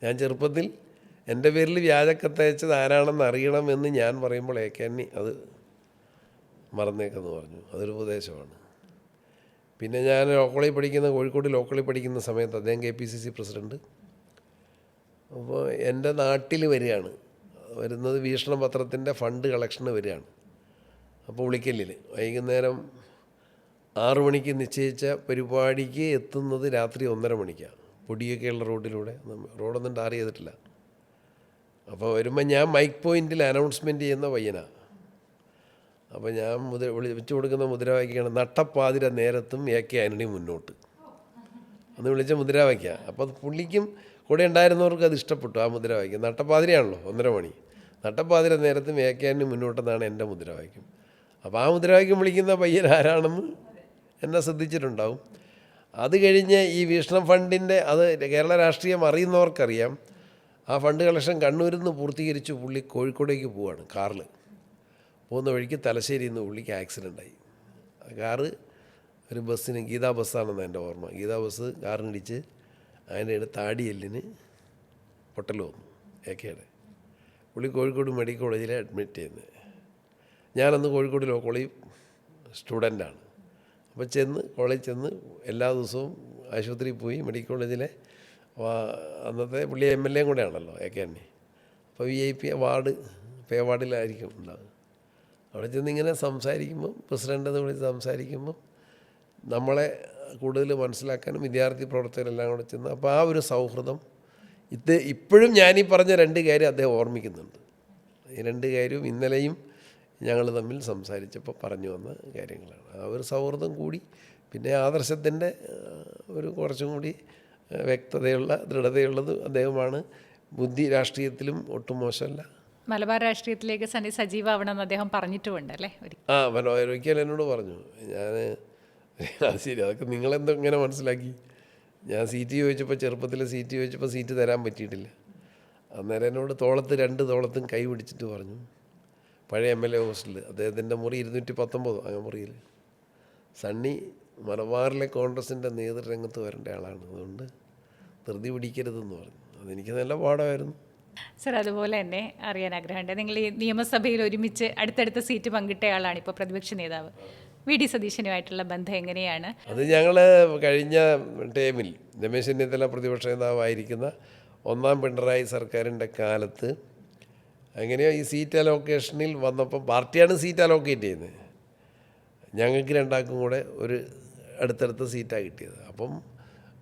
ഞാൻ ചെറുപ്പത്തിൽ എൻ്റെ പേരിൽ വ്യാജക്കത്തയച്ചത് ആരാണെന്ന് അറിയണമെന്ന് ഞാൻ പറയുമ്പോൾ AK അത് മറന്നേക്കെന്ന് പറഞ്ഞു. അതൊരു ഉപദേശമാണ്. പിന്നെ ഞാൻ കോഴിക്കോട് ലോക്കലിൽ പഠിക്കുന്ന സമയത്ത് അദ്ദേഹം KPCC പ്രസിഡൻറ്റ്. അപ്പോൾ എൻ്റെ നാട്ടിൽ വരികയാണ്. വരുന്നത് വീക്ഷണ പത്രത്തിൻ്റെ ഫണ്ട് കളക്ഷന് വരികയാണ്. അപ്പോൾ ഉളിക്കല്ലിൽ വൈകുന്നേരം 6 മണിക്ക് നിശ്ചയിച്ച പരിപാടിക്ക് എത്തുന്നത് രാത്രി 1:30 മണിക്കാണ്. പൊടിയൊക്കെയുള്ള റോഡിലൂടെ, റോഡൊന്നും ടാർ ചെയ്തിട്ടില്ല. അപ്പോൾ വരുമ്പോൾ ഞാൻ മൈക്ക് പോയിൻറ്റിൽ അനൗൺസ്മെൻറ്റ് ചെയ്യുന്ന പയ്യനാണ്. അപ്പോൾ ഞാൻ വിളിച്ചു കൊടുക്കുന്ന മുദ്രാവാക്യമാണ് നട്ടപ്പാതിര നേരത്തും AK ആന്റണി മുന്നോട്ട് അന്ന് വിളിച്ച മുദ്രാവാക്യമാണ്. അപ്പോൾ അത് പുള്ളിക്കും കൂടെ ഉണ്ടായിരുന്നവർക്ക് അത് ഇഷ്ടപ്പെട്ടു. ആ മുദ്രാവാക്യം നട്ടപ്പാതിരയാണല്ലോ 1:30 മണി, നട്ടപ്പാതിര നേരത്തും AK ആന്റണി മുന്നോട്ടെന്നാണ് എൻ്റെ മുദ്രാവാക്യം. അപ്പോൾ ആ മുദ്രാവാക്യം വിളിക്കുന്ന പയ്യൻ ആരാണെന്ന് എന്നെ ശ്രദ്ധിച്ചിട്ടുണ്ടാവും. അത് കഴിഞ്ഞ് ഈ വീക്ഷണം ഫണ്ടിൻ്റെ അത് കേരള രാഷ്ട്രീയം അറിയുന്നവർക്കറിയാം. ആ ഫണ്ട് കളക്ഷൻ കണ്ണൂരിൽ നിന്ന് പൂർത്തീകരിച്ച് പുള്ളി കോഴിക്കോടേക്ക് പോവുകയാണ് കാറിൽ. പോകുന്ന വഴിക്ക് തലശ്ശേരിയിൽ നിന്ന് പുള്ളിക്ക് ആക്സിഡൻ്റായി. കാറ് ഒരു ബസ്സിന്, ഗീതാ ബസ്സാണെന്ന് എൻ്റെ ഓർമ്മ, ഗീതാ ബസ് കാറിനിടിച്ച് അതിൻ്റെ താടിയെല്ലിന് പൊട്ടൽ വന്നു AKയുടെ. പുള്ളി കോഴിക്കോട് മെഡിക്കൽ കോളേജിൽ അഡ്മിറ്റ് ചെയ്യുന്നത്. ഞാനന്ന് കോഴിക്കോട് ലോ കോളേജ് സ്റ്റുഡൻ്റാണ്. അപ്പോൾ കോളേജിൽ ചെന്ന് എല്ലാ ദിവസവും ആശുപത്രിയിൽ പോയി. മെഡിക്കൽ കോളേജിലെ അന്നത്തെ പുള്ളി MLA കൂടെ ആണല്ലോ AK ആന്റണി. അപ്പോൾ VIP വാർഡ്, പേ വാർഡിലായിരിക്കും ഉണ്ടാകുക. അവിടെ ചെന്ന് ഇങ്ങനെ സംസാരിക്കുമ്പം, പ്രസിഡൻ്റ് എന്ന് വിളിച്ച് സംസാരിക്കുമ്പം നമ്മളെ കൂടുതൽ മനസ്സിലാക്കാനും വിദ്യാർത്ഥി പ്രവർത്തകരെല്ലാം കൂടെ ചെന്ന്, അപ്പോൾ ആ ഒരു സൗഹൃദം ഇപ്പോഴും ഞാനീ പറഞ്ഞ 2 കാര്യം അദ്ദേഹം ഓർമ്മിക്കുന്നുണ്ട്. ഈ 2 കാര്യവും ഇന്നലെയും ഞങ്ങൾ തമ്മിൽ സംസാരിച്ചപ്പോൾ പറഞ്ഞു വന്ന കാര്യങ്ങളാണ്. ആ ഒരു സൗഹൃദം കൂടി, പിന്നെ ആദർശത്തിൻ്റെ ഒരു കുറച്ചും കൂടി വ്യക്തതയുള്ള, ദൃഢതയുള്ളത് അദ്ദേഹമാണ്. ബുദ്ധി രാഷ്ട്രീയത്തിലും ഒട്ടും മോശമല്ല. മലബാർ രാഷ്ട്രീയത്തിലേക്ക് സജീവമാവണമെന്ന് അദ്ദേഹം പറഞ്ഞിട്ടുമുണ്ട് അല്ലേ? ഒരിക്കലും എന്നോട് പറഞ്ഞു. അത് ശരി, അതൊക്കെ നിങ്ങളെന്തോ ഇങ്ങനെ മനസ്സിലാക്കി. ഞാൻ സീറ്റ് ചോദിച്ചപ്പോൾ, ചെറുപ്പത്തിൽ സീറ്റ് ചോദിച്ചപ്പോൾ സീറ്റ് തരാൻ പറ്റിയിട്ടില്ല. അന്നേരം എന്നോട് 2 തോളത്തും കൈ പിടിച്ചിട്ട് പറഞ്ഞു, പഴയ MLA ഹോസ്റ്റലിൽ അദ്ദേഹത്തിൻ്റെ മുറി 219 ആ മുറിയിൽ, സണ്ണി മലബാറിലെ കോൺഗ്രസിൻ്റെ നേതൃരംഗത്ത് വരേണ്ട ആളാണ്, അതുകൊണ്ട് ധൃതി പിടിക്കരുതെന്ന് പറഞ്ഞു. അതെനിക്ക് നല്ല പാഠമായിരുന്നു. സർ, അതുപോലെ തന്നെ അറിയാൻ ആഗ്രഹമുണ്ട്, നിങ്ങൾ ഈ നിയമസഭയിൽ ഒരുമിച്ച് അടുത്തടുത്ത സീറ്റ് പങ്കിട്ടയാളാണ് ഇപ്പോൾ പ്രതിപക്ഷ നേതാവ്. VD സതീശനുമായിട്ടുള്ള ബന്ധം എങ്ങനെയാണ്? അത് ഞങ്ങൾ കഴിഞ്ഞ ടൈമിൽ രമേശ് ചെന്നിത്തല പ്രതിപക്ഷ നേതാവായിരിക്കുന്ന 1ാം പിണറായി സർക്കാരിൻ്റെ കാലത്ത് അങ്ങനെയോ ഈ സീറ്റ് അലോക്കേഷനിൽ വന്നപ്പം, പാർട്ടിയാണ് സീറ്റ് അലോക്കേറ്റ് ചെയ്യുന്നത്, ഞങ്ങൾക്ക് 2 കൂടെ ഒരു അടുത്തടുത്ത സീറ്റാണ് കിട്ടിയത്. അപ്പം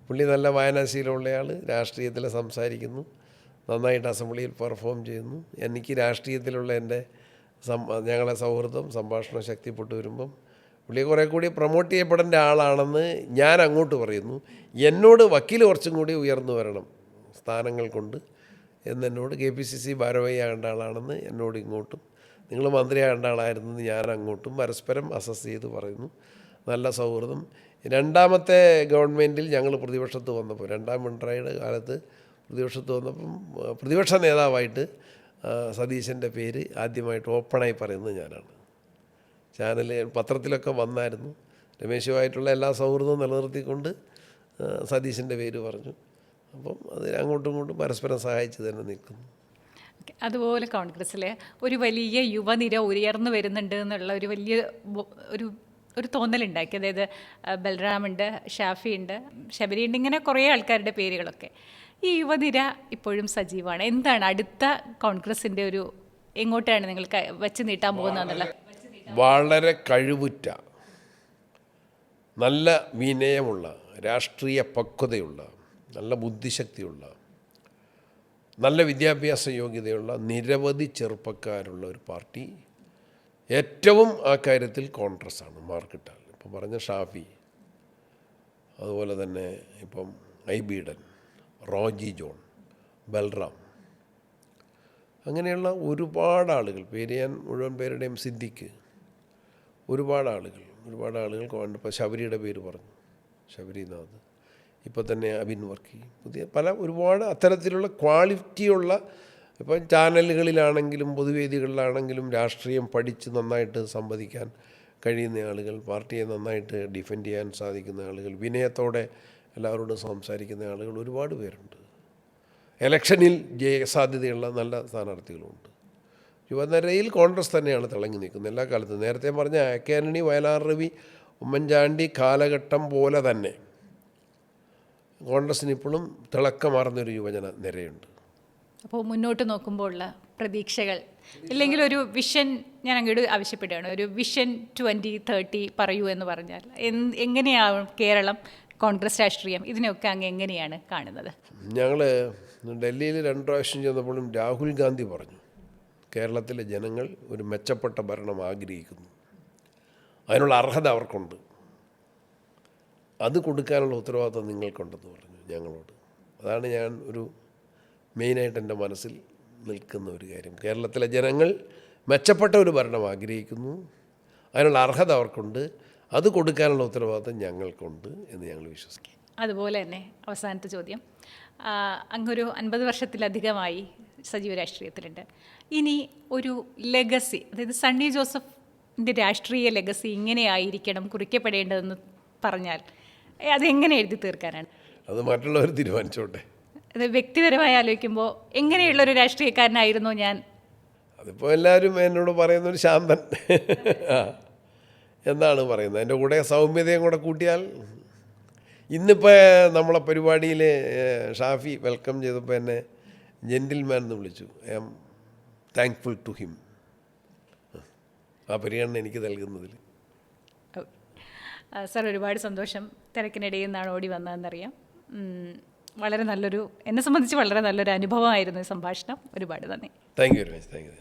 പുള്ളി നല്ല വായനാശീലമുള്ളയാൾ, രാഷ്ട്രീയത്തിൽ സംസാരിക്കുന്നു, നന്നായിട്ട് അസംബ്ലിയിൽ പെർഫോം ചെയ്യുന്നു. എനിക്ക് രാഷ്ട്രീയത്തിലുള്ള എൻ്റെ ഞങ്ങളെ സൗഹൃദം, സംഭാഷണം ശക്തിപ്പെട്ടു വരുമ്പം പുള്ളിയെ കുറേ കൂടി പ്രൊമോട്ട് ചെയ്യപ്പെടേണ്ട ആളാണെന്ന് ഞാൻ അങ്ങോട്ട് പറയുന്നു. എന്നോട് വക്കീൽ കുറച്ചും കൂടി ഉയർന്നു വരണം സ്ഥാനങ്ങൾ കൊണ്ട് എന്നോട്, KPCC ഭാരവാഹിയാകേണ്ട ആളാണെന്ന് എന്നോട് ഇങ്ങോട്ടും, നിങ്ങൾ മന്ത്രിയാകേണ്ട ആളായിരുന്നെന്ന് ഞാൻ അങ്ങോട്ടും പരസ്പരം അസസ് ചെയ്ത് പറയുന്നു. നല്ല സൗഹൃദം. 2ാമത്തെ ഗവൺമെൻറ്റിൽ ഞങ്ങൾ പ്രതിപക്ഷത്ത് വന്നപ്പോൾ, 2ാം പിണറായിയുടെ കാലത്ത് പ്രതിപക്ഷത്ത് വന്നപ്പം പ്രതിപക്ഷ നേതാവായിട്ട് സതീശൻ്റെ പേര് ആദ്യമായിട്ട് ഓപ്പണായി പറയുന്നത് ഞാനാണ്. പത്രത്തിലൊക്കെ വന്നായിരുന്നു. രമേശുമായിട്ടുള്ള എല്ലാ സൗഹൃദവും നിലനിർത്തിക്കൊണ്ട് സതീശൻ്റെ പേര് പറഞ്ഞു. അപ്പം അത് അങ്ങോട്ടും ഇങ്ങോട്ടും പരസ്പരം സഹായിച്ച് തന്നെ നിൽക്കുന്നു. അതുപോലെ കോൺഗ്രസ്സിൽ ഒരു വലിയ യുവനിര ഉയർന്നു വരുന്നുണ്ട് എന്നുള്ള ഒരു വലിയ ഒരു തോന്നലുണ്ടാക്കി. അതായത് ബൽറാമുണ്ട്, ഷാഫിയുണ്ട്, ശബരിയുണ്ട്, ഇങ്ങനെ കുറേ ആൾക്കാരുടെ പേരുകളൊക്കെ. ഈ യുവനിര ഇപ്പോഴും സജീവമാണ്. എന്താണ് അടുത്ത കോൺഗ്രസിൻ്റെ ഒരു, എങ്ങോട്ടാണ് നിങ്ങൾ വച്ച് നീട്ടാൻ പോകുന്നതെന്നുള്ള? വളരെ കഴിവുറ്റ, നല്ല വിനയമുള്ള, രാഷ്ട്രീയ പക്വതയുള്ള, നല്ല ബുദ്ധിശക്തിയുള്ള, നല്ല വിദ്യാഭ്യാസ യോഗ്യതയുള്ള നിരവധി ചെറുപ്പക്കാരുള്ള ഒരു പാർട്ടി. ഏറ്റവും ആ കാര്യത്തിൽ കോൺഗ്രസ്സാണ് മാർക്കിട്ടാൽ. ഇപ്പം പറഞ്ഞ ഷാഫി, അതുപോലെ തന്നെ ഇപ്പം ഐബീഡൻ, റോജി ജോൺ, ബൽറാം, അങ്ങനെയുള്ള ഒരുപാട് ആളുകൾ, പേര് ഞാൻ മുഴുവൻ പേരുടെയും, സിദ്ദിഖ്, ഒരുപാട് ആളുകൾ. ഇപ്പോൾ ശബരിയുടെ പേര് പറഞ്ഞു, ശബരിനാഥ്, ഇപ്പോൾ തന്നെ അബിൻ വർക്കി, പുതിയ ഒരുപാട് അത്തരത്തിലുള്ള ക്വാളിറ്റിയുള്ള, ഇപ്പം ചാനലുകളിലാണെങ്കിലും പൊതുവേദികളിലാണെങ്കിലും രാഷ്ട്രീയം പഠിച്ച് നന്നായിട്ട് സംവദിക്കാൻ കഴിയുന്ന ആളുകൾ, പാർട്ടിയെ നന്നായിട്ട് ഡിഫെൻഡ് ചെയ്യാൻ സാധിക്കുന്ന ആളുകൾ, വിനയത്തോടെ എല്ലാവരോടും സംസാരിക്കുന്ന ആളുകൾ ഒരുപാട് പേരുണ്ട്. ഇലക്ഷനിൽ ജയസാധ്യതയുള്ള നല്ല സ്ഥാനാർത്ഥികളുമുണ്ട്. യുവനിരയിൽ കോൺഗ്രസ് തന്നെയാണ് തിളങ്ങി നിൽക്കുന്നത് എല്ലാ കാലത്തും. നേരത്തെ പറഞ്ഞ AK ആന്റണി, വയലാർ രവി, ഉമ്മൻചാണ്ടി കാലഘട്ടം പോലെ തന്നെ കോൺഗ്രസ്സിന് ഇപ്പോഴും തിളക്കമാർന്നൊരു യുവജന നിരയുണ്ട്. അപ്പോൾ മുന്നോട്ട് നോക്കുമ്പോൾ ഉള്ള പ്രതീക്ഷകൾ, ഇല്ലെങ്കിൽ ഒരു വിഷൻ, ഞാൻ അങ്ങോട്ട് ആവശ്യപ്പെടുകയാണ്, ഒരു വിഷൻ 2030 പറയൂ എന്ന് പറഞ്ഞാൽ എങ്ങനെയാവും കേരളം, കോൺഗ്രസ് രാഷ്ട്രീയം, ഇതിനെയൊക്കെ അങ്ങ് എങ്ങനെയാണ് കാണുന്നത്? ഞങ്ങൾ ഡൽഹിയിൽ 2 പ്രാവശ്യം ചെന്നപ്പോഴും രാഹുൽ ഗാന്ധി പറഞ്ഞു, കേരളത്തിലെ ജനങ്ങൾ ഒരു മെച്ചപ്പെട്ട ഭരണം ആഗ്രഹിക്കുന്നു, അതിനുള്ള അർഹത അവർക്കുണ്ട്, അത് കൊടുക്കാനുള്ള ഉത്തരവാദിത്വം നിങ്ങൾക്കുണ്ടെന്ന് പറഞ്ഞു ഞങ്ങളോട്. അതാണ് ഞാൻ ഒരു മെയിനായിട്ട് എൻ്റെ മനസ്സിൽ നിൽക്കുന്ന ഒരു കാര്യം. കേരളത്തിലെ ജനങ്ങൾ മെച്ചപ്പെട്ട ഒരു ഭരണം ആഗ്രഹിക്കുന്നു, അതിനുള്ള അർഹത അവർക്കുണ്ട്, അത് കൊടുക്കാനുള്ള ഉത്തരവാദിത്വം ഞങ്ങൾക്കുണ്ട് എന്ന് ഞങ്ങൾ വിശ്വസിക്കും. അതുപോലെ തന്നെ അവസാനത്തെ ചോദ്യം, അങ്ങൊരു 50 വർഷത്തിലധികമായി സജീവ രാഷ്ട്രീയത്തിലുണ്ട്. ഇനി ഒരു ലെഗസി, അതായത് സണ്ണി ജോസഫിൻ്റെ രാഷ്ട്രീയ ലെഗസി ഇങ്ങനെയായിരിക്കണം കുറിക്കപ്പെടേണ്ടതെന്ന് പറഞ്ഞാൽ അതെങ്ങനെ എഴുതി തീർക്കാനാണ്? അത് മറ്റുള്ളവർ തീരുമാനിച്ചോട്ടെ. അത് വ്യക്തിപരമായി ആലോചിക്കുമ്പോൾ എങ്ങനെയുള്ളൊരു രാഷ്ട്രീയക്കാരനായിരുന്നു ഞാൻ? അതിപ്പോൾ എല്ലാവരും എന്നോട് പറയുന്നൊരു ശാന്തൻ എന്നാണ് പറയുന്നത്. എൻ്റെ കൂടെ സൗമ്യതയും കൂടെ കൂട്ടിയാൽ, ഇന്നിപ്പോൾ നമ്മളെ പരിപാടിയിൽ ഷാഫി വെൽക്കം ചെയ്തപ്പോൾ എന്നെ ജെൻറ്റിൽമാൻ എന്ന് വിളിച്ചു. I am thankful to him. ആ പരിഗണന എനിക്ക് നൽകുന്നതിൽ. സാർ, ഒരുപാട് സന്തോഷം. തിരക്കിനിടയിൽ നിന്നാണ് ഓടി വന്നതെന്നറിയാം. വളരെ നല്ലൊരു, എന്നെ സംബന്ധിച്ച് വളരെ നല്ലൊരു അനുഭവമായിരുന്നു ഈ സംഭാഷണം. ഒരുപാട് നന്ദി. Thank you very much. Thank you.